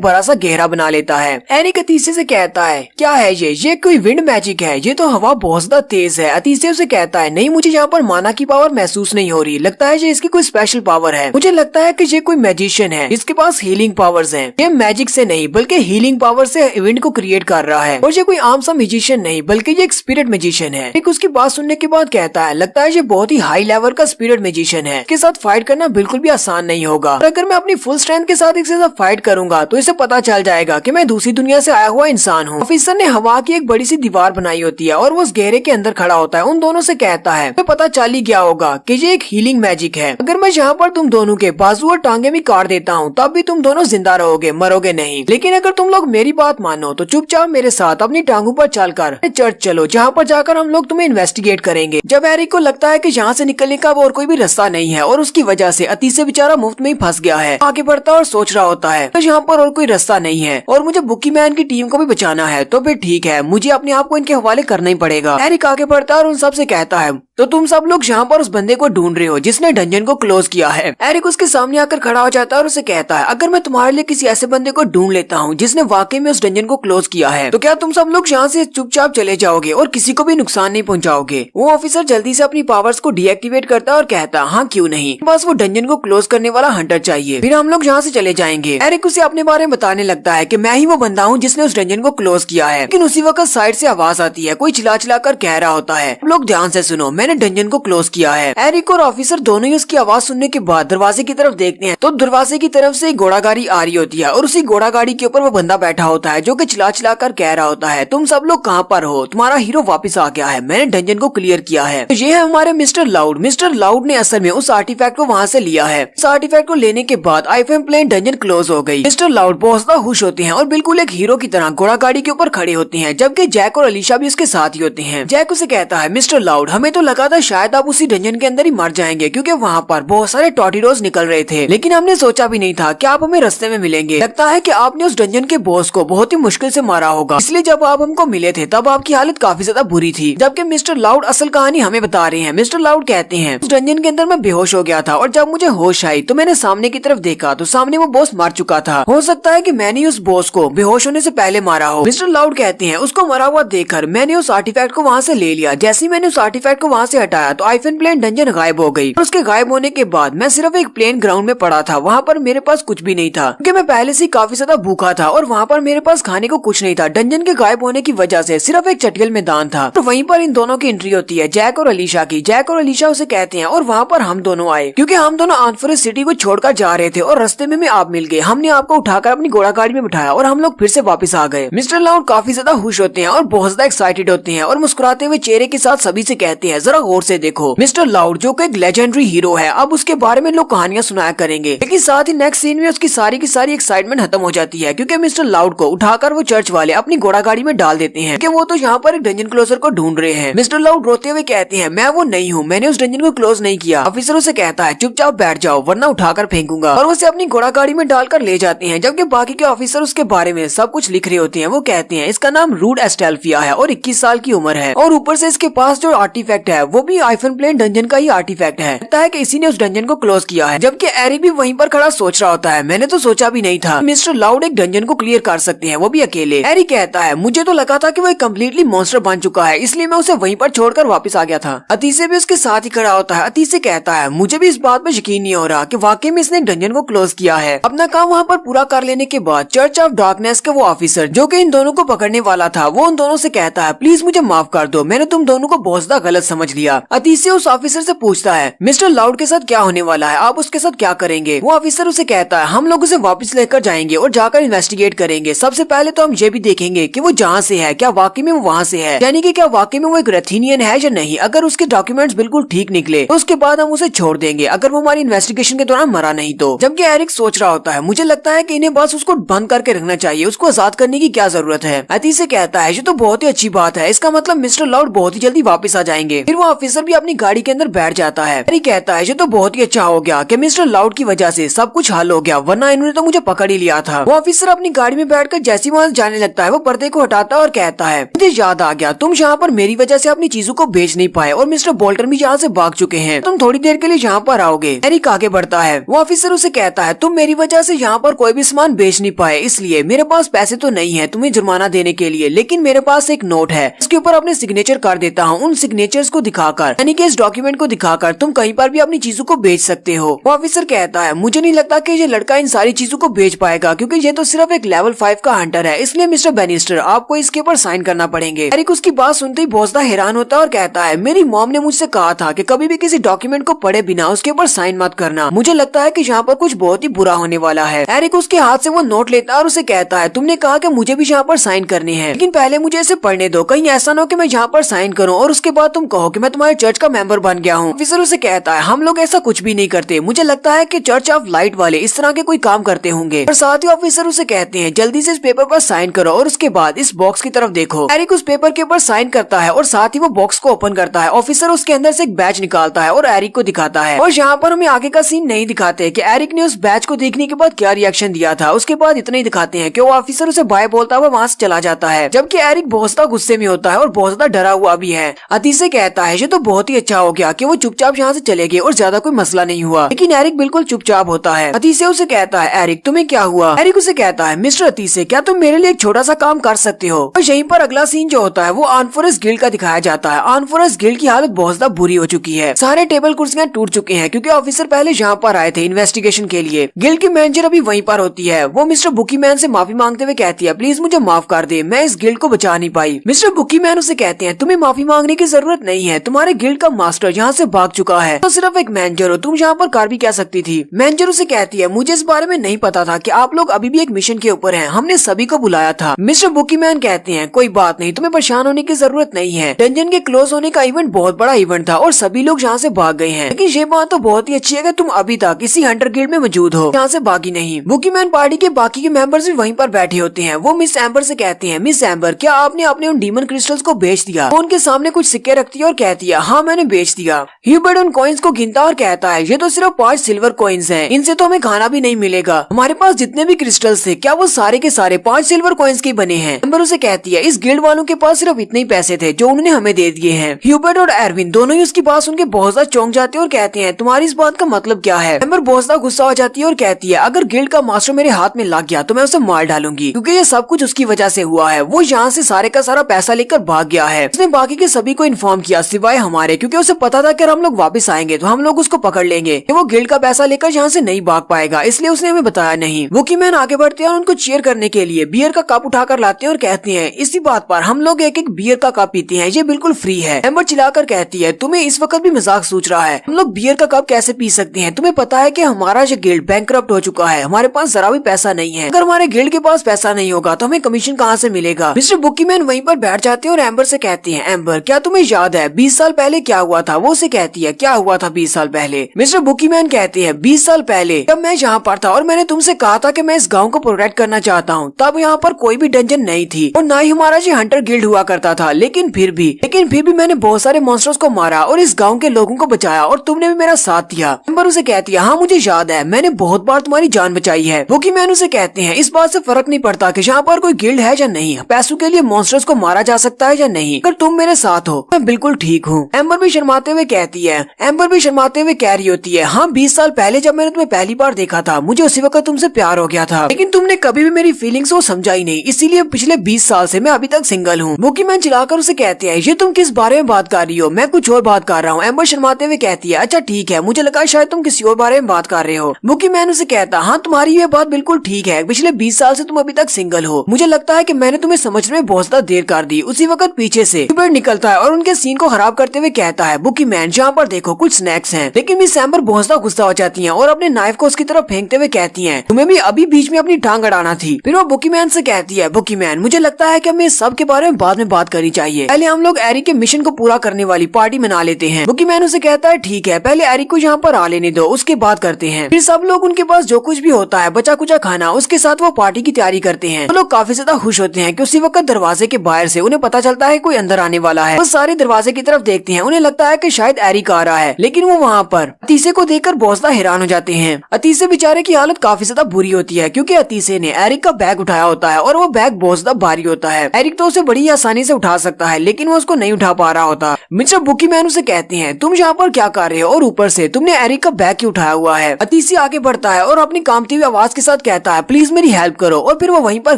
बड़ा सा गहरा बना लेता है। एरिक अतीसे से कहता है, क्या है ये कोई विंड मैजिक है? ये तो हवा बहुत ज्यादा तेज है। अतीसे उसे कहता है, नहीं, मुझे यहाँ पर माना की पावर महसूस नहीं हो रही, लगता है ये इसकी कोई स्पेशल पावर है। मुझे लगता है कि ये कोई मैजिशियन है, इसके पास हीलिंग पावर्स हैं। ये मैजिक से नहीं बल्कि हीलिंग पावर से विंड को क्रिएट कर रहा है। और ये कोई आम सा मैजिशियन नहीं बल्कि ये एक स्पिरिट मैजिशियन है। एक उसकी बात सुनने के बाद कहता है, लगता है ये बहुत ही हाई लेवल का स्पिरिट मैजिशियन है, इसके साथ फाइट करना बिल्कुल भी आसान नहीं होगा। और अगर मैं अपनी फुल स्ट्रेंथ के साथ इसके साथ फाइट करूंगा तो इसे पता चल जाएगा कि मैं दूसरी दुनिया से आया हुआ इंसान हूँ। ऑफिसर ने हवा की एक बड़ी सी दीवार बनाई होती है और वो उस गहरे के अंदर खड़ा होता है। उन दोनों से कहता है, मैं पता चल ही गया होगा कि ये एक हीलिंग मैजिक है। अगर मैं यहाँ पर तुम दोनों के बाजू और टांगे भी काट देता हूँ तब भी तुम दोनों जिंदा रहोगे, मरोगे नहीं। लेकिन अगर तुम लोग मेरी बात मानो तो चुपचाप मेरे साथ अपनी टांगों पर चलकर चर्च चलो, जहाँ पर जाकर हम लोग तुम्हें इन्वेस्टिगेट करेंगे। जब एरिक को लगता है कि यहाँ से निकलने का और कोई भी रास्ता नहीं है और उसकी वजह से अतीसे बेचारा मुफ्त में ही फंस गया है, आगे बढ़ता और सोच रहा होता है तो यहाँ पर और कोई रास्ता नहीं है और मुझे बुकी मैन की टीम को भी बचाना है, तो फिर ठीक है, मुझे अपने आप को इनके हवाले करना ही पड़ेगा। एरिक आगे बढ़ता है और उन सब से कहता है, तो तुम सब लोग यहाँ पर उस बंदे को ढूंढ रहे हो जिसने डंजन को क्लोज किया है। एरिक उसके सामने आकर खड़ा हो जाता है और उसे कहता है, अगर मैं तुम्हारे लिए किसी ऐसे बंदे को ढूंढ लेता हूँ जिसने वाकई में उस डंजन को क्लोज किया है, तो क्या तुम सब लोग यहाँ से चुपचाप चले जाओगे और किसी को भी नुकसान नहीं पहुँचाओगे? वो ऑफिसर जल्दी से अपनी पावर्स को डीएक्टिवेट करता है और कहता है, हाँ क्यों नहीं, बस वो डंजन को क्लोज करने वाला हंटर चाहिए, फिर हम लोग यहाँ से चले जाएंगे। एरिक उसे अपने बारे में बताने लगता है कि मैं ही वो बंदा हूँ जिसने उस डंजन को क्लोज किया है। लेकिन उसी वक्त साइड से आवाज आती है, कोई चिल्ला चिल्ला कर कह रहा होता है, लोग ध्यान से सुनो, मैंने डंजन को क्लोज किया है। एरिक और ऑफिसर दोनों ही उसकी आवाज सुनने के बाद दरवाजे की तरफ देखते हैं तो दरवाजे की तरफ से एक घोड़ा गाड़ी आ रही होती है और उसी घोड़ा गाड़ी के ऊपर वो बंदा बैठा होता है जो कि चिल्ला चिल्ला कर कह रहा होता है, तुम सब लोग कहाँ पर हो? तुम्हारा हीरो वापस आ गया है, मैंने डंजन को क्लियर किया है। तो ये है हमारे मिस्टर लाउड। मिस्टर लाउड ने असल में उस आर्टिफैक्ट को वहाँ से लिया है। इस आर्टिफैक्ट को लेने के बाद आईफएम प्लेन डंजन क्लोज हो गई। मिस्टर लाउड बहुत ज्यादा खुश होते हैं और बिल्कुल एक हीरो की तरह घोड़ा गाड़ी के ऊपर खड़े होते हैं, जबकि जैक और अलीशा भी उसके साथ ही होते हैं। जैक उसे कहता है, मिस्टर लाउड, हमें तो लगा था शायद आप उसी डंजन के अंदर ही मर जाएंगे क्योंकि वहाँ पर बहुत सारे टॉर्टिडोज निकल रहे थे, लेकिन हमने सोचा भी नहीं था कि आप हमें रास्ते में मिलेंगे। लगता है कि आपने उस डंजन के बॉस को बहुत ही मुश्किल से मारा होगा, इसलिए जब आप हमको मिले थे तब आपकी हालत काफी ज्यादा बुरी थी। जबकि मिस्टर लाउड असल कहानी हमें बता रहे हैं। मिस्टर लाउड कहते हैं, उस डंजन के अंदर मैं बेहोश हो गया था और जब मुझे होश आई तो मैंने सामने की तरफ देखा तो सामने वो बॉस मर चुका था। हो सकता है कि मैंने उस बॉस को बेहोश होने से पहले मारा हो। मिस्टर लाउड कहते हैं, उसको मरा हुआ देखकर मैंने उस आर्टिफैक्ट को वहाँ से ले लिया। जैसे ही मैंने उस आर्टिफैक्ट को वहाँ से हटाया तो आईफन प्लेन डंजन गायब हो गई। और उसके गायब होने के बाद मैं सिर्फ एक प्लेन ग्राउंड में पड़ा था। वहाँ पर मेरे पास कुछ भी नहीं था क्योंकि मैं पहले से काफी ज्यादा भूखा था और वहाँ पर मेरे पास खाने को कुछ नहीं था। डंजन के गायब होने की वजह से सिर्फ एक चटियल मैदान था। तो वहीं पर इन दोनों की एंट्री होती है, जैक और अलीशा की। जैक और अलीशा उसे कहते हैं और वहाँ पर हम दोनों आए क्योंकि हम दोनों आनफोरेस्ट सिटी को छोड़कर जा रहे थे और रास्ते में आप मिल गए। हमने आपको उठाकर अपनी घोड़ा गाड़ी में बिठाया और हम लोग फिर से वापस आ गए। मिस्टर लाउड काफी ज्यादा खुश होते हैं और बहुत ज्यादा एक्साइटेड होते हैं और मुस्कुराते हुए चेहरे के साथ सभी से कहते हैं, जरा गौर से देखो, मिस्टर लाउड जो कि एक लेजेंडरी हीरो है, अब उसके बारे में लोग कहानियां सुनाया करेंगे। लेकिन साथ ही नेक्स्ट सीन में उसकी सारी की सारी एक्साइटमेंट खत्म हो जाती है क्योंकि मिस्टर लाउड को उठाकर वो चर्च वाले अपनी घोड़ा गाड़ी में डाल देते हैं कि वो तो यहाँ पर एक डंजन क्लोजर को ढूंढ रहे हैं। मिस्टर लाउड रोते हुए कहते हैं, मैं वो नहीं हूँ, मैंने उस डंजन को क्लोज नहीं किया। ऑफिसर उसे कहता है, चुपचाप बैठ जाओ वरना उठाकर फेंकूंगा, और उसे अपनी घोड़ा गाड़ी में डालकर ले जाते हैं। जबकि बाकी के ऑफिसर उसके बारे में सब कुछ लिख रहे होते हैं। वो कहते हैं, इसका नाम रूड एस्टेल्फिया है और 21 साल की उम्र है और ऊपर से इसके पास जो आर्टिफैक्ट है वो भी आईफन प्लेन डंजन का ही आर्टिफैक्ट है। लगता है कि इसी ने उस डंजन को क्लोज किया है। जबकि एरी भी वहीं पर खड़ा सोच रहा होता है, मैंने तो सोचा भी नहीं था मिस्टर लाउड एक डंजन को क्लियर कर सकते हैं, वो भी अकेले। एरी कहता है, मुझे तो लगा था कि वो एक कम्प्लीटली मॉन्स्टर बन चुका है, इसलिए मैं उसे वहीं पर छोड़कर वापस आ गया था। अतीसे भी उसके साथ ही खड़ा होता है। अतीसे कहता है, मुझे भी इस बात पर यकीन नहीं हो रहा कि वाकई में इसने डंजन को क्लोज किया है। अपना काम वहाँ पर पूरा कर लेने के बाद चर्च ऑफ डार्कनेस के वो ऑफिसर जो कि इन दोनों को पकड़ने वाला था, वो उन दोनों से कहता है, प्लीज मुझे माफ कर दो, मैंने तुम दोनों को बहुत ज्यादा गलत समझ लिया। अतीसे उस ऑफिसर से पूछता है, मिस्टर लाउड के साथ क्या होने वाला है, आप उसके साथ क्या करेंगे? वो ऑफिसर उसे कहता है, हम लोग उसे वापस लेकर जाएंगे और जाकर इन्वेस्टिगेट करेंगे। सबसे पहले तो हम ये भी देखेंगे कि वो जहाँ से है क्या वाकई में वो वहाँ से है, यानी कि क्या वाकई में वो एक रेथिनियन है या नहीं। अगर उसके डॉक्यूमेंट्स बिल्कुल ठीक निकले तो उसके बाद हम उसे छोड़ देंगे, अगर वो हमारी इन्वेस्टिगेशन के दौरान मरा नहीं तो। जबकि एरिक सोच रहा होता है मुझे लगता है कि इन्हें बस उसको बंद करके रखना चाहिए, उसको आजाद करने की क्या जरूरत है। अतीसे कहता है ये तो बहुत ही अच्छी बात है, इसका मतलब मिस्टर लाउड बहुत ही जल्दी वापस आ जाएंगे। फिर वो ऑफिसर भी अपनी गाड़ी के अंदर बैठ जाता है। एरिक कहता है ये तो बहुत ही अच्छा हो गया कि मिस्टर लाउड की वजह से सब कुछ हल हो गया, वरना इन्होंने तो मुझे पकड़ ही लिया था। वो ऑफिसर अपनी गाड़ी में बैठकर जैसी वहाँ जाने लगता है वो पर्दे को हटाता है और कहता है मुझे याद आ गया, तुम यहाँ पर मेरी वजह से अपनी चीजों को बेच नहीं पाए और मिस्टर बोल्टन भी यहाँ से भाग चुके हैं, तुम थोड़ी देर के लिए यहाँ पर आओगे। एरिक आगे बढ़ता है। वो ऑफिसर उसे कहता है तुम मेरी वजह से यहाँ पर कोई भी सामान बेच नहीं पाए, इसलिए मेरे पास पैसे तो नहीं है तुम्हें जुर्माना देने के लिए, लेकिन मेरे पास एक नोट है, उसके ऊपर अपने सिग्नेचर कर देता हूँ। उन सिग्नेचर्स को दिखाकर यानी कि इस डॉक्यूमेंट को दिखाकर तुम कहीं पर भी अपनी चीजों को बेच सकते हो। वो ऑफिसर कहता है मुझे नहीं लगता कि ये लड़का इन सारी चीजों को बेच पाएगा, क्योंकि ये तो सिर्फ एक लेवल 5 का हंटर है, इसलिए मिस्टर बैनिस्टर आपको इसके ऊपर साइन करना पड़ेंगे। एरिक उसकी बात सुनते ही बहुत ज्यादा हैरान होता है और कहता है मेरी मॉम ने मुझसे कहा था कि कभी भी किसी डॉक्यूमेंट को पढ़े बिना उसके ऊपर साइन मत करना, मुझे लगता है कि यहाँ पर कुछ बहुत ही बुरा होने वाला है। एरिक उसके हाथ से वो नोट लेता है और उसे कहता है तुमने कहा कि मुझे भी यहाँ पर साइन करने हैं, लेकिन पहले मुझे इसे पढ़ने दो, कहीं ऐसा ना हो कि मैं यहाँ पर साइन करूँ और उसके बाद तुम कहो कि मैं तुम्हारे चर्च का मेंबर बन गया हूँ। ऑफिसर उसे कहता है हम लोग ऐसा कुछ भी नहीं करते, मुझे लगता है कि चर्च ऑफ लाइट वाले इस तरह के कोई काम करते होंगे। और साथ ही ऑफिसर उसे कहते हैं जल्दी से इस पेपर पर साइन करो और उसके बाद इस बॉक्स की तरफ देखो। एरिक उस पेपर के ऊपर साइन करता है और साथ ही वो बॉक्स को ओपन करता है। ऑफिसर उसके अंदर से एक बैच निकालता है और एरिक को दिखाता है। और यहाँ पर हमें आगे का सीन नहीं दिखाते कि एरिक ने उस बैच को देखने के बाद क्या रिएक्शन दिया था, उसके बाद इतना ही दिखाते हैं कि वो ऑफिसर उसे बाय बोलता हुआ वहाँ से चला जाता है, जबकि एरिक बहुत ज्यादा गुस्से में होता है और बहुत ज्यादा डरा हुआ भी है। अतीसे कहता है ये तो बहुत ही अच्छा हो गया कि वो चुपचाप यहाँ से चले गए और ज्यादा कोई मसला नहीं हुआ, लेकिन एरिक बिल्कुल चुपचाप होता है। अतीसे उसे कहता है एरिक तुम्हें क्या हुआ। एरिक उसे कहता है मिस्टर अतीसे क्या तुम मेरे लिए एक छोटा सा काम कर सकते हो। और यहीं पर अगला सीन जो होता है वो आर्मफोर्स गिल्ड का दिखाया जाता है। आर्मफोर्स गिल्ड की हालत बहुत ज्यादा बुरी हो चुकी है, सारे टेबल कुर्सियां टूट चुके हैं क्योंकि ऑफिसर पहले यहाँ पर आए थे इन्वेस्टिगेशन के लिए। गिल्ड की मैनेजर अभी वहीं पर होती है। वो मिस्टर बुकी मैन से माफी मांगते हुए कहती है प्लीज मुझे माफ कर दे, मैं इस गिल्ड को बचा नहीं पाई। मिस्टर बुकी मैन उसे कहते हैं तुम्हें माफी मांगने की जरूरत नहीं है, तुम्हारे गिल्ड का मास्टर यहाँ से भाग चुका है, तो सिर्फ एक मैनेजर हो, तुम यहाँ पर कर भी क्या सकती थी। मैनेजर उसे कहती है मुझे इस बारे में नहीं पता था कि आप लोग अभी भी एक मिशन के ऊपर हैं, हमने सभी को बुलाया था। मिस्टर बुकी मैन कहते हैं कोई बात नहीं, तुम्हें परेशान होने की जरूरत नहीं है, डंजन के क्लोज होने का इवेंट बहुत बड़ा इवेंट था और सभी लोग यहाँ से भाग गए हैं, लेकिन ये बात तो बहुत ही अच्छी है कि तुम अभी तक इसी हंटर गिल्ड में मौजूद हो, यहाँ से भागी नहीं। बुकी मैन पार्टी के बाकी के मेंबर्स भी वहीं पर बैठे होते हैं। वो मिस एम्बर से कहते हैं मिस एम्बर क्या आपने अपने उन डीमन क्रिस्टल्स को बेच दिया। वो उनके सामने कुछ सिक्के रखती है और कहती है हाँ मैंने बेच दिया। ह्यूबर्ट उन कॉइन्स को गिनता और कहता है ये तो सिर्फ 5 सिल्वर कॉइन्स हैं, इनसे तो हमें खाना भी नहीं मिलेगा, हमारे पास जितने भी क्रिस्टल्स थे क्या वो सारे के सारे 5 सिल्वर कॉइन्स के बने हैं। एम्बर उसे कहती है इस गिल्ड वालों के पास सिर्फ इतने ही पैसे थे जो उन्होंने हमें दे दिए हैं। ह्यूबर्ट और एरविन दोनों ही उसकी बात सुनकर बहुत ज्यादा चौंक जाते हैं और कहते हैं तुम्हारी इस बात का मतलब क्या है। एम्बर बहुत ज्यादा गुस्सा हो जाती है और कहती है अगर गिल्ड का मास्टर मेरे हाथ में लग गया तो मैं उसे मार डालूंगी, क्योंकि ये सब कुछ उसकी वजह से हुआ है। वो यहाँ से सारे का सारा पैसा लेकर भाग गया है। उसने बाकी के सभी को इन्फॉर्म किया सिवाय हमारे, क्योंकि उसे पता था कि हम लोग वापस आएंगे तो हम लोग उसको पकड़ लेंगे, वो गिल्ड का पैसा लेकर यहाँ से नहीं भाग पाएगा, इसलिए उसने हमें बताया नहीं। बुकी मैन आगे बढ़ते हैं और उनको चीयर करने के लिए बियर का कप उठाकर लाते हैं और कहते हैं इसी बात पर हम लोग एक एक बियर का कप पीते हैं, ये बिल्कुल फ्री है। एम्बर चिल्लाकर कहती है तुम्हें इस वक्त भी मजाक सूझ रहा है, हम लोग बियर का कप कैसे पी सकते हैं, तुम्हें पता है कि हमारा ये गिल्ड बैंकरप्ट हो चुका है, हमारे पास जरा भी पैसा नहीं है, अगर हमारे गिल्ड के पास पैसा नहीं होगा तो हमें कमीशन कहाँ से मिलेगा। मिस्टर बुकी मैन वहीं पर बैठ जाते हैं और एम्बर से कहते हैं एम्बर क्या तुम्हें याद है 20 साल पहले क्या हुआ था। वो उसे कहती है क्या हुआ था 20 साल पहले। मिस्टर बुकी मैन कहते हैं 20 साल पहले जब मैं यहाँ पर था और मैंने तुमसे कहा था कि मैं इस गांव को प्रोटेक्ट करना चाहता हूँ, तब यहाँ पर कोई भी डंजन नहीं थी और न ही हमारा ये हंटर गिल्ड हुआ करता था, लेकिन फिर भी मैंने बहुत सारे मॉन्स्टर्स को मारा और इस गाँव के लोगों को बचाया और तुमने भी मेरा साथ दिया। एम्बर उसे कहती है हाँ मुझे याद है, मैंने बहुत बार तुम्हारी जान बचाई है। बुकी मैन उसे कहते हैं इस बात से फर्क नहीं पड़ता कि यहाँ पर कोई गिल्ड है या नहीं, पैसों के लिए मॉन्स्टर्स को मारा जा सकता है या नहीं, अगर तुम मेरे साथ हो मैं बिल्कुल ठीक हूँ। एम्बर भी शर्माते हुए कह रही होती है हाँ 20 साल पहले जब मैंने तुम्हें पहली बार देखा था मुझे उसी वक्त तुमसे प्यार हो गया था, लेकिन तुमने कभी भी मेरी फीलिंग्स को समझा ही नहीं, इसीलिए पिछले 20 साल से मैं अभी तक सिंगल हूँ। बुकी मैन चिल्लाकर उसे कहते हैं ये तुम किस बारे में बात कर रही हो, मैं कुछ और बात कर रहा हूँ। एम्बर शर्माते हुए कहती है अच्छा ठीक है, मुझे लगा शायद तुम किसी और बारे में बात कर रहे हो। बुकी मैन उसे कहता हाँ तुम्हारी ये बात बिल्कुल ठीक है, पिछले 20 साल से तुम अभी तक सिंगल हो, मुझे लगता है कि मैंने तुम्हें समझने में बहुत ज्यादा देर कर दी। उसी वक्त पीछे से ह्यूबर्ट निकलता है और उनके सीन को खराब करते हुए कहता है बुकी मैन यहाँ पर देखो कुछ स्नैक्स हैं, लेकिन मिस एम्बर बहुत ज्यादा गुस्सा हो जाती हैं और अपने नाइफ को उसकी तरफ फेंकते हुए कहती हैं तुम्हें भी अभी बीच में अपनी टांग अड़ाना थी। फिर वो बुकी मैन से कहती है बुकी मैन मुझे लगता है कि हमें सब के बारे में बाद में बात करनी चाहिए, पहले हम लोग एरिक के मिशन को पूरा करने वाली पार्टी मना लेते हैं। बुकी मैन उसे कहता है ठीक है, पहले एरिक को यहाँ पर आ लेने दो, उसके बाद करते हैं। फिर सब लोग उनके पास जो कुछ भी होता है बचा कुचा खाना, उसके साथ वो पार्टी की तैयारी करते हैं। वो लोग काफी ज्यादा खुश होते हैं कि उसी वक्त दरवाजे के बाहर से उन्हें पता चलता है कोई अंदर आने वाला है। वो सारे दरवाजे की तरफ देखते हैं, उन्हें लगता है कि शायद एरिक आ रहा है, लेकिन वो वहाँ पर अतीसे को देखकर बहुत ज्यादा हैरान हो जाते हैं। अतीसे बेचारे की हालत काफी ज्यादा बुरी होती है क्योंकि अतीसे ने एरिक का बैग उठाया होता है और वो बैग बहुत ज्यादा भारी होता है। एरिक तो उसे बड़ी आसानी से उठा सकता है, लेकिन वो उसको नहीं उठा पा रहा होता। मिस्टर बुकीमैन उसे कहते हैं, तुम यहाँ पर क्या कर रहे हो और ऊपर से तुमने एरिक का बैग क्यों उठाया हुआ है। अतीसे आगे बढ़ता है और अपनी कांपती हुई आवाज के साथ कहता है, प्लीज मेरी हेल्प करो, और फिर वो वहीं पर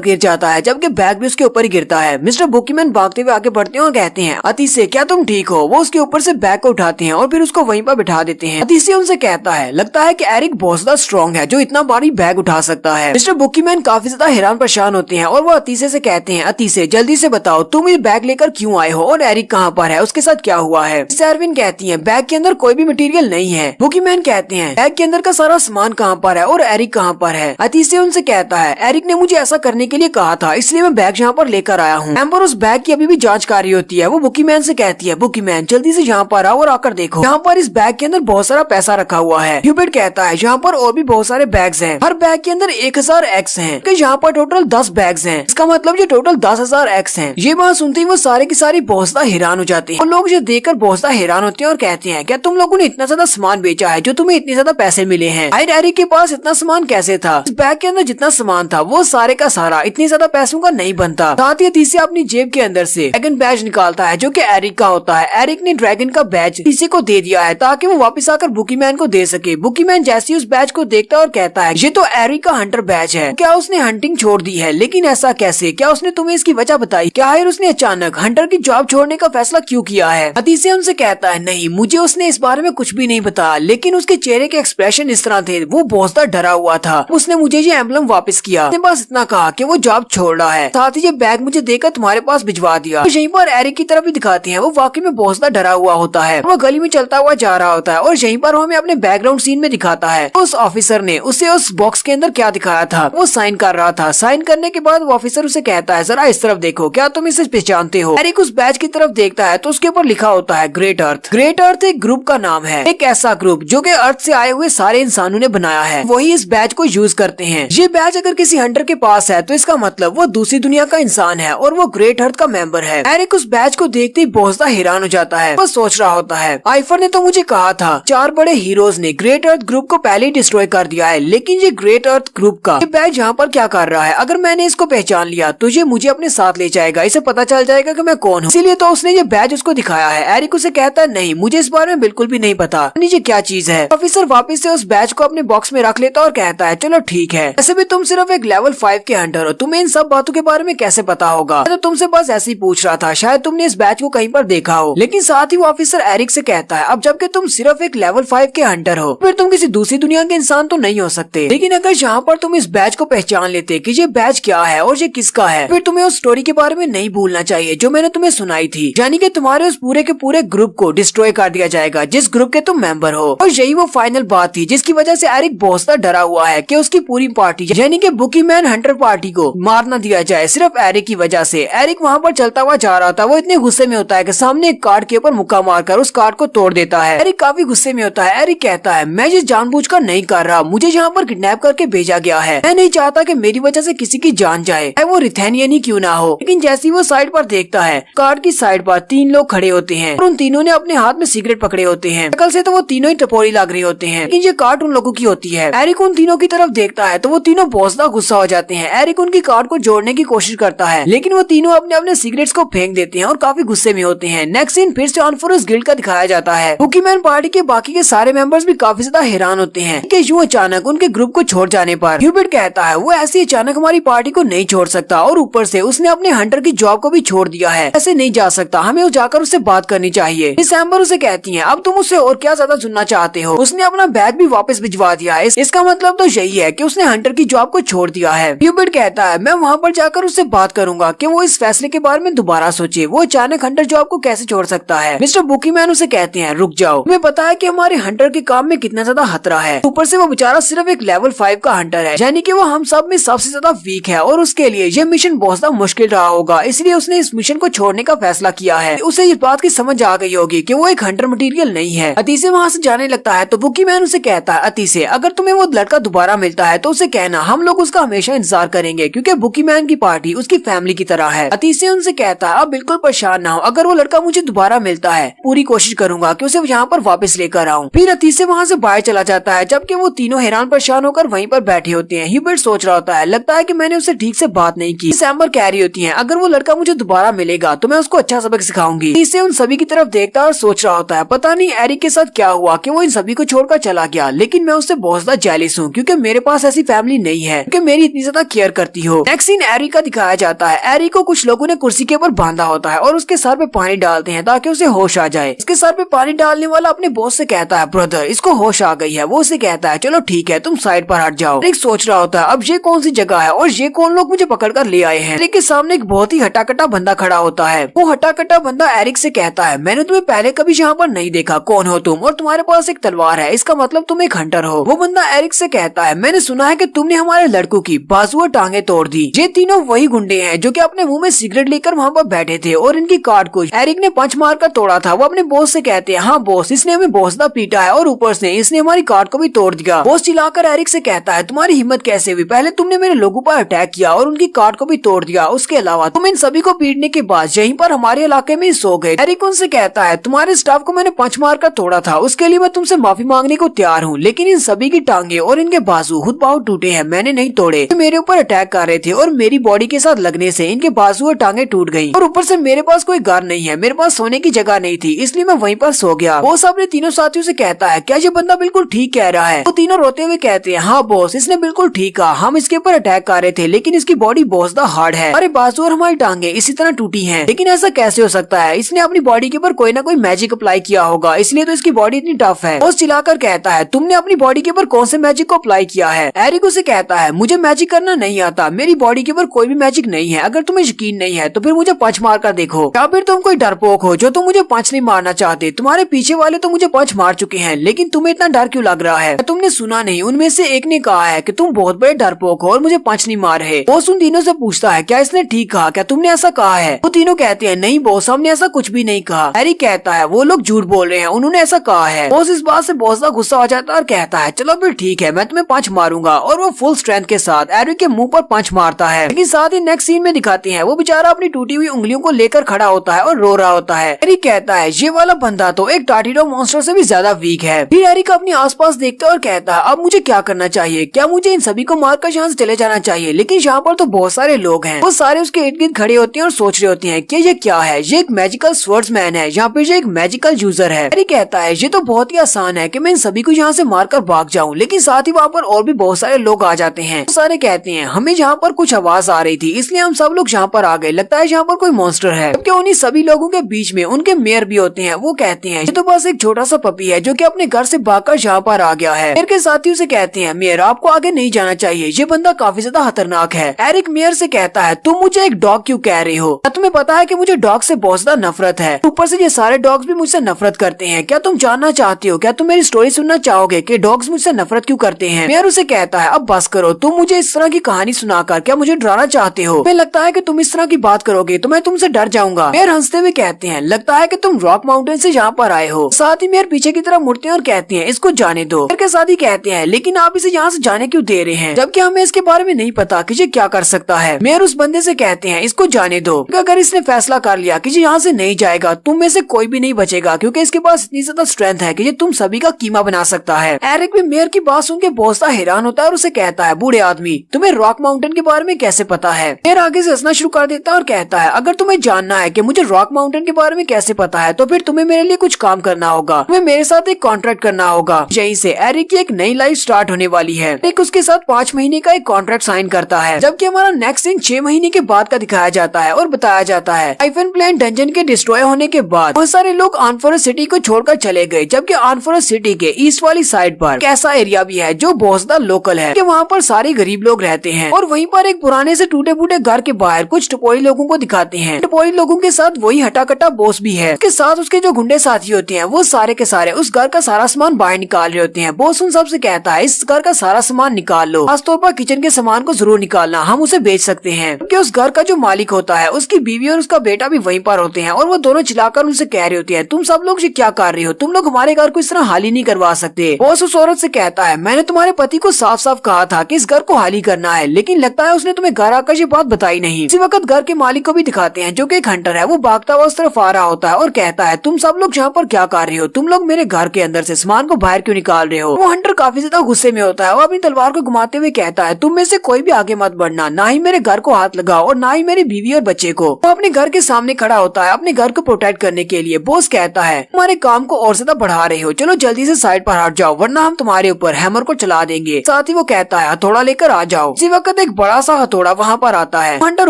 गिर जाता है जबकि बैग भी उसके ऊपर ही गिरता है। मिस्टर बुकीमैन भागते हुए आगे बढ़ते हैं और कहते हैं, अतीसे क्या तुम ठीक हो। वो उसके ऊपर से बैग को उठाते हैं और फिर उसको वहीं पर बिठा देते हैं। अतीसे उनसे कहता है, लगता है कि एरिक बहुत ज्यादा स्ट्रॉन्ग है जो इतना भारी बैग उठा सकता है। मिस्टर बुकीमैन काफी ज्यादा हैरान परेशान होते हैं और वो अतीसे से कहते हैं, अतीसे जल्दी से बताओ तुम ये बैग लेकर क्यों आए हो और एरिक कहाँ पर है, उसके साथ क्या हुआ है। एरविन कहती है, बैग के अंदर कोई भी मटेरियल नहीं है। बुकीमैन कहते हैं, बैग के अंदर का सारा सामान कहाँ पर है और एरिक कहाँ पर है। अतीसे उनसे कहता है, एरिक ने मुझे ऐसा करने के लिए कहा था, इसलिए मैं बैग यहाँ पर लेकर आया हूँ। एम्बर उस बैग की अभी भी जांच कर रही होती है। वो बुकीमैन से कहती है, बुकीमैन जल्दी से यहाँ पर आओ और आकर देखो, यहाँ पर इस बैग के अंदर बहुत सारा पैसा रखा हुआ है। ह्यूबर्ट कहता है, यहाँ पर और भी बहुत सारे बैग्स हैं, हर बैग के अंदर 1000 एक्स हैं, कि यहाँ पर टोटल 10 बैग्स हैं, इसका मतलब ये टोटल 10,000 एक्स हैं। ये बात सुनते ही वो सारे की सारी बहुत ज्यादा हैरान हो जाते हैं और लोग ये देखकर बहुत ज्यादा हैरान होते हैं और कहते हैं, क्या तुम लोगों ने इतना ज्यादा सामान बेचा है जो तुम्हें इतने ज्यादा पैसे मिले हैं। एरिक के पास इतना सामान कैसे था। इस बैग के अंदर जितना सामान था वो सारे का सारा इतने ज्यादा पैसों का नहीं बनता। साथ ही अतीसे अपनी जेब के अंदर से ड्रैगन बैज निकालता है जो कि एरिक का होता है। एरिक ने ड्रैगन का बैज अतीसे को दे दिया है ताकि वो वापस आकर बुकीमैन को दे सके। बुकीमैन जैसे उस बैज को देखता है और कहता है, ये तो एरिक का हंटर बैज है, क्या उसने हंटिंग छोड़ दी है, लेकिन ऐसा कैसे, क्या उसने तुम्हें इसकी वजह बताई, क्या है उसने अचानक हंटर की जॉब छोड़ने का फैसला क्यों किया है। अतीसे उनसे कहता है, नहीं मुझे उसने इस बारे में कुछ भी नहीं बताया, लेकिन उसके चेहरे के एक्सप्रेशन इस तरह थे, वो बहुत ज्यादा डरा हुआ था। उसने मुझे ये एम्बलम वापस किया, उसने बस इतना कहा कि वो जॉब छोड़ रहा है, साथ ही ये बैग मुझे देकर तुम्हारे पास भिजवा दिया। तो यहीं पर एरिक की तरफ भी दिखाते हैं, वो वाकई में बहुत ज्यादा डरा हुआ होता है। वो गली में चलता हुआ जा रहा होता है और यहीं पर हमें अपने बैकग्राउंड सीन में दिखाता है उस ऑफिसर ने उसे उस बॉक्स के अंदर क्या दिखाया था। वो साइन कर रहा था। साइन करने के बाद वो ऑफिसर उसे कहता है, जरा इस तरफ देखो, क्या तुम इसे पहचानते हो। एरिक उस बैज की तरफ देखता है तो उसके ऊपर लिखा होता है ग्रेट अर्थ। ग्रेट अर्थ एक ग्रुप का नाम है, एक ऐसा ग्रुप जो कि अर्थ से आए हुए सारे इंसानों ने बनाया है, वही इस बैज को यूज करते हैं। ये बैज अगर किसी हंटर के पास है तो इसका मतलब वो दूसरी दुनिया का इंसान है और वो ग्रेट अर्थ का मेंबर है। एरिक उस बैज को देखते ही बहुत ज्यादा हैरान हो जाता है। वो सोच रहा होता है, आइफर ने तो मुझे कहा था 4 बड़े हीरोज ने ग्रेट अर्थ ग्रुप को पहले ही डिस्ट्रॉय कर दिया है, लेकिन ये ग्रेट अर्थ ग्रुप का ये बैज यहाँ पर क्या कर रहा है। अगर मैंने इसको पहचान लिया तो ये मुझे अपने साथ ले जाएगा, इसे पता चल जाएगा कि मैं कौन हूँ, इसीलिए तो उसने ये बैज उसको दिखाया है। एरिक उसे कहता है, नहीं मुझे इस बारे में बिल्कुल भी नहीं पता, ये क्या चीज है। ऑफिसर वापस से उस बैज को अपने बॉक्स में रख लेता और कहता है, चलो ठीक है, ऐसे भी तुम सिर्फ एक लेवल 5 के हंटर हो, तुम्हें इन सब बातों के बारे में कैसे पता होगा। तो तुमसे बस ऐसे ही पूछ रहा था, शायद तुमने इस बैज को कहीं पर देखा हो। लेकिन साथ ही वो ऑफिसर एरिक से कहता है, अब जबकि तुम सिर्फ एक लेवल 5 के हंटर हो, फिर तुम किसी दूसरी दुनिया के इंसान तो नहीं हो सकते। लेकिन अगर यहाँ पर तुम इस बैज को पहचान लेते कि ये बैज क्या है और ये किसका है, फिर तुम्हें उस स्टोरी के बारे में नहीं भूलना चाहिए जो मैंने तुम्हें सुनाई थी, यानी कि तुम्हारे उस पूरे के पूरे ग्रुप को डिस्ट्रॉय कर दिया जाएगा जिस ग्रुप के तुम मेंबर हो। और यही वो फाइनल बात थी जिसकी वजह से एरिक बहुत ज्यादा डरा हुआ है कि उसकी पूरी पार्टी यानी कि बुकीमैन हंटर पार्टी को मार न दिया जाए सिर्फ एरिक की वजह से। एरिक वहाँ पर चलता हुआ जा रहा था, वो इतने गुस्से में होता है कि सामने एक कार्ड के ऊपर मुक्का मारकर उस कार्ड को तोड़ देता है। एरिक काफी गुस्से में होता है। एरिक कहता है, मैं ये जानबूझकर नहीं कर रहा, मुझे यहाँ पर किडनैप करके भेजा गया है, मैं नहीं चाहता कि मेरी वजह से किसी की जान जाए, वो रिथेनियन ही क्यों ना हो। लेकिन जैसे ही वो साइड पर देखता है, कार्ड की साइड पर 3 लोग खड़े होते हैं और उन तीनों ने अपने हाथ में सिगरेट पकड़े होते हैं। शक्ल से तो वो तीनों ही टपोरी लग रहे होते हैं, लेकिन ये कार्ड उन लोगों की होती है। एरिक उन तीनों की तरफ देखता है तो वो तीनों बहुत ज्यादा गुस्सा हो जाते हैं। एरिक उनकी कार्ड को जोड़ने की कोशिश करता है, लेकिन वो तीनों अपने अपने सिगरेट्स को फेंक देते हैं और काफी गुस्से में होते हैं। नेक्स्ट सीन फिर से ऑनफोरस गिल्ड का दिखाया जाता है। बुकीमैन पार्टी के बाकी के सारे मेंबर्स भी काफी ज्यादा हैरान होते हैं कि यूं अचानक उनके ग्रुप को छोड़ जाने पर। ह्यूबर्ट कहता है, वो ऐसे अचानक हमारी पार्टी को नहीं छोड़ सकता और ऊपर से उसने अपने हंटर की जॉब को भी छोड़ दिया है, ऐसे नहीं जा सकता, हमें जाकर उससे बात करनी चाहिए। इस एम्बर उसे कहती है, अब तुम उससे और क्या ज्यादा सुनना चाहते हो, उसने अपना बैग भी वापस भिजवा दिया है, इसका मतलब तो यही है कि उसने हंटर की जॉब को छोड़ दिया है। ह्यूबर्ट कहता है, मैं वहाँ पर जाकर उससे बात करूंगा कि वो इस फैसले के बारे में दोबारा सोचे, वो अचानक हंटर जॉब को कैसे छोड़ सकता है। मिस्टर बुकीमैन उसे कहते हैं, रुक जाओ, तुम्हें पता है कि हमारे हंटर के काम में कितना ज्यादा खतरा है, ऊपर से वो बेचारा सिर्फ एक लेवल 5 का हंटर है, यानी कि वो हम सब में सबसे ज्यादा वीक है और उसके लिए ये मिशन बहुत ज्यादा मुश्किल रहा होगा, इसलिए उसने इस मिशन को छोड़ने का फैसला किया है। उसे इस बात की समझ आ गई होगी कि वो एक हंटर मटेरियल नहीं है। अतीसे वहाँ से जाने लगता है तो बुकीमैन उसे उनसे कहता है अति से, अगर तुम्हें वो लड़का दोबारा मिलता है तो उसे कहना हम लोग उसका हमेशा इंतजार करेंगे, क्योंकि बुकी मैन की पार्टी उसकी फैमिली की तरह है। अति से उनसे कहता है अब बिल्कुल परेशान ना हो, अगर वो लड़का मुझे दोबारा मिलता है पूरी कोशिश करूंगा कि उसे यहाँ पर वापस लेकर आऊँ। फिर अति से वहाँ से बाहर चला जाता है, जबकि वो तीनों हैरान परेशान होकर वहीं पर बैठे होते हैं। ह्यूबर्ट सोच रहा होता है, लगता है कि मैंने उससे ठीक से बात नहीं की। सैम्बर कह रही होती है अगर वो लड़का मुझे दोबारा मिलेगा तो मैं उसको अच्छा सबक सिखाऊंगी। इससे उन सभी की तरफ देखता और सोच रहा होता है पता नहीं एरिक के साथ क्या हुआ कि वो इन सभी को छोड़कर चला गया, लेकिन मैं उससे बहुत ज्यादा जेलिस हूँ क्योंकि मेरे पास ऐसी फैमिली नहीं है कि मेरी इतनी ज्यादा केयर करती हो। नेक्स्ट सीन एरिक का दिखाया जाता है। एरिक को कुछ लोगों ने कुर्सी के ऊपर बांधा होता है और उसके सर पे पानी डालते हैं ताकि उसे होश आ जाए। उसके सर पे पानी डालने वाला अपने बॉस से कहता है ब्रदर इसको होश आ गई है। वो उसे कहता है चलो ठीक है तुम साइड पर हट जाओ। एरिक सोच रहा होता है अब ये कौन सी जगह है और ये कौन लोग मुझे पकड़ कर ले आए हैं। एरिक के सामने एक बहुत ही हटाकटा बंदा खड़ा होता है। वो हटाकटा बंदा एरिक से कहता है मैंने तुम्हें पहले कभी यहाँ पर नहीं देखा, कौन हो तुम और तुम्हारे पास एक तलवार है, इसका मतलब तुम एक हंटर हो। वो बंदा एरिक से कहता है मैंने सुना है कि तुमने हमारे लड़कों की बाजू और टांगे तोड़ दी। ये तीनों वही गुंडे हैं जो कि अपने मुंह में सिगरेट लेकर वहाँ पर बैठे थे और इनकी कार्ड को एरिक ने पंच मार कर तोड़ा था। वो अपने बॉस से कहते हैं हाँ बॉस इसने हमें बहुत ज्यादा पीटा है और ऊपर से इसने हमारी कार्ड को भी तोड़ दिया। बॉस चिल्लाकर एरिक से कहता है तुम्हारी हिम्मत कैसे हुई, पहले तुमने मेरे लोगों पर अटैक किया और उनकी कार्ड को भी तोड़ दिया, उसके अलावा तुम इन सभी को पीटने के बाद यहीं पर हमारे इलाके में सो गए। एरिक उनसे कहता है तुम्हारे स्टाफ को मैंने पंच मार कर तोड़ा था, उसके लिए मैं तुमसे माफी मांगने को तैयार हूँ, लेकिन इन सभी की टांगे और इनके बाजू खुद बाहु टूटे हैं, मैंने नहीं तोड़े। मेरे ऊपर अटैक कर रहे थे और मेरी बॉडी के साथ लगने से इनके बाजू और टांगे टूट गई और ऊपर से मेरे पास कोई घर नहीं है, मेरे पास सोने की जगह नहीं थी, इसलिए मैं वहीं पर सो गया। बॉस अपने तीनों साथियों से कहता है क्या ये बंदा बिल्कुल ठीक कह रहा है। वो तीनों रोते हुए कहते हैं हाँ बॉस इसने बिल्कुल ठीक कहा, हम इसके ऊपर अटैक कर रहे थे लेकिन इसकी बॉडी बहुत ज्यादा हार्ड है, हमारे बाजू और हमारी टांगे इसी तरह टूटी हैं, लेकिन ऐसा कैसे हो सकता है, इसने अपनी बॉडी के ऊपर कोई ना कोई मैजिक अप्लाई किया होगा, इसलिए तो इसकी बॉडी इतनी टफ है। बॉस चिल्लाकर कहता है तुमने अपनी बॉडी के ऊपर कौन से मैजिक को अप्लाई किया है। एरिक उसे कहता है मुझे मैजिक करना नहीं आता, मेरी बॉडी के ऊपर कोई भी मैजिक नहीं है, अगर तुम्हें यकीन नहीं है तो फिर मुझे पंच मार कर देखो, या फिर तुम कोई डरपोक हो जो तुम मुझे पंच नहीं मारना चाहते, तुम्हारे पीछे वाले तो मुझे पंच मार चुके हैं, लेकिन तुम्हें इतना डर क्यों लग रहा है, तुमने सुना नहीं उनमें से एक ने कहा है कि तुम बहुत बड़े डरपोक हो और मुझे पंच नहीं मार रहे। बॉस उन तीनों से पूछता है क्या इसने ठीक कहा, क्या तुमने ऐसा कहा है। वो तीनों कहते हैं नहीं बॉस हमने ऐसा कुछ भी नहीं कहा। एरिक कहता है वो लोग झूठ बोल रहे हैं, उन्होंने ऐसा कहा है। बॉस इस बात से बहुत ज्यादा गुस्सा हो जाता है और कहता है चलो फिर ठीक है मैं तुम्हें पंच मारूंगा, और वो फुल स्ट्रेंथ के साथ एरिक के मुंह पर पंच मारता है। लेकिन साथ ही नेक्स्ट सीन में दिखाते हैं वो बेचारा अपनी टूटी हुई उंगलियों को लेकर खड़ा होता है और रो रहा होता है। एरिक कहता है ये वाला बंदा तो एक टार्टिडो मॉन्स्टर से भी ज्यादा वीक है। फिर एरिक अपने आसपास देखता है और कहता है अब मुझे क्या करना चाहिए, क्या मुझे इन सभी को मारकर यहाँ से चले जाना चाहिए, लेकिन यहाँ पर तो बहुत सारे लोग हैं। वो सारे उसके इर्द गिर्द खड़े होते हैं और सोच रहे होते हैं कि ये क्या है, ये एक मैजिकल स्वर्ड्समैन है, यहाँ पे ये एक मैजिकल यूजर है। एरिक कहता है ये तो बहुत ही आसान है कि मैं इन सभी को यहाँ से मारकर भाग जाऊँ, लेकिन साथ ही वहाँ पर और भी बहुत सारे लोग आ जाते हैं। तो सारे कहते हैं हमें यहाँ पर कुछ आवाज आ रही थी इसलिए हम सब लोग यहाँ पर आ गए, लगता है यहाँ पर कोई मॉन्स्टर है। जबकि उन्हीं सभी लोगों के बीच में उनके मेयर भी होते हैं। वो कहते हैं ये तो बस एक छोटा सा पपी है जो कि अपने घर से भागकर यहाँ पर आ गया है। मेयर के साथी उसे कहते हैं मेयर आपको आगे नहीं जाना चाहिए, ये बंदा काफी ज्यादा खतरनाक है। एरिक मेयर से कहता है तुम मुझे एक डॉग क्यों कह रहे हो, क्या तुम्हें पता है कि मुझे डॉग से बहुत ज्यादा नफरत है, ऊपर से ये सारे डॉग्स भी मुझसे नफरत करते हैं, क्या तुम जानना चाहते हो, क्या तुम मेरी स्टोरी सुनना चाहोगे कि डॉग्स मुझसे नफरत क्यों करते हैं। मेयर उसे कहता है अब बस करो, तुम मुझे इस तरह की कहानी सुनाकर क्या मुझे डराना चाहते हो, मुझे लगता है कि तुम इस तरह की बात करोगे तो मैं तुमसे डर जाऊंगा। मेयर हंसते हुए कहते हैं लगता है कि तुम रॉक माउंटेन से यहाँ पर आए हो। साथ ही मेयर पीछे की तरफ मुड़ते हैं और कहते हैं इसको जाने दो। मेयर के साथ ही कहते हैं लेकिन आप इसे यहाँ से जाने क्यों दे रहे हैं, जबकि हमें इसके बारे में नहीं पता कि ये क्या कर सकता है। मेयर उस बंदे से कहते हैं इसको जाने दो, अगर इसने फैसला कर लिया कि ये यहाँ से नहीं जाएगा तुम में से कोई भी नहीं बचेगा, क्योंकि इसके पास इतनी ज्यादा स्ट्रेंथ है कि ये तुम सभी का कीमा बना सकता है। एरिक भी मेयर की बात सुन के बहुत सा हैरान होता है और उसे कहता है बूढ़े आदमी तुम्हें रॉक माउंटेन के बारे में कैसे पता है। मेयर आगे से हंसना शुरू कर देता है और कहता है अगर तुम्हें जानना है कि मुझे रॉक माउंटेन के बारे में कैसे पता है तो फिर तुम्हें मेरे लिए कुछ काम करना होगा, तुम्हें मेरे साथ एक कॉन्ट्रैक्ट करना होगा। यहीं से एरिक की एक नई लाइफ स्टार्ट होने वाली है। एरिक उसके साथ 5 महीने का एक कॉन्ट्रैक्ट साइन करता है, जबकि हमारा नेक्स्ट सीन 6 महीने के बाद का दिखाया जाता है और बताया जाता है आइफन प्लेन डंजन के डिस्ट्रॉय होने के बाद बहुत सारे लोग आर्नफॉरेस्ट सिटी को छोड़कर चले गए, जबकि आर्नफॉरेस्ट सिटी के ईस्ट वाली साइड पर एक ऐसा एरिया भी है जो बहुत ज्यादा लोकल है कि वहाँ पर सारे गरीब लोग रहते हैं, और वहीं पर एक पुराने से टूटे फूटे घर के बाहर कुछ टपोरी लोगों को दिखाते हैं। टपोरी लोगों के साथ वही हटाकटा बॉस भी है, उसके साथ उसके जो गुंडे साथी होते हैं वो सारे के सारे उस घर का सारा सामान बाहर निकाल रहे होते हैं। बॉस उन सबसे कहता है इस घर का सारा सामान निकाल लो, खासतौर पर किचन के सामान को जरूर निकालना, हम उसे बेच सकते हैं। क्योंकि उस घर का जो मालिक होता है उसकी बीवी और उसका बेटा भी वहीं पर होते हैं, और वो दोनों चिल्लाकर उनसे कह रहे होते हैं तुम सब लोग ये क्या कर रहे हो, तुम लोग हमारे घर को इस तरह हाल ही नहीं करवा सकते। सकते। बॉस उस औरत से कहता है, मैंने तुम्हारे पति को साफ साफ कहा था कि इस घर को खाली करना है, लेकिन लगता है उसने तुम्हें घर आकर ये बात बताई नहीं। इसी वक्त घर के मालिक को भी दिखाते हैं जो कि एक हंटर है। वो भागता हुआ उस तरफ आ रहा होता है और कहता है, तुम सब लोग यहाँ पर क्या कर रहे हो? तुम लोग मेरे घर के अंदर से सामान को बाहर क्यों निकाल रहे हो? वो हंटर काफी ज्यादा गुस्से में होता है और अपनी तलवार को घुमाते हुए कहता है, तुम में से कोई भी आगे मत बढ़ना, ना ही मेरे घर को हाथ लगाओ और ना ही मेरी बीवी और बच्चे को। वो अपने घर के सामने खड़ा होता है अपने घर को प्रोटेक्ट करने के लिए। बॉस कहता है, तुम्हारे काम को और ज्यादा बढ़ा रहे हो, चलो जल्दी से साइड पर हट जाओ वरना हम तुम्हारे ऊपर हैमर को चला देंगे। साथ ही वो कहता है, हथौड़ा लेकर आ जाओ। इसी वक्त एक बड़ा सा हथौड़ा वहाँ पर आता है। हंटर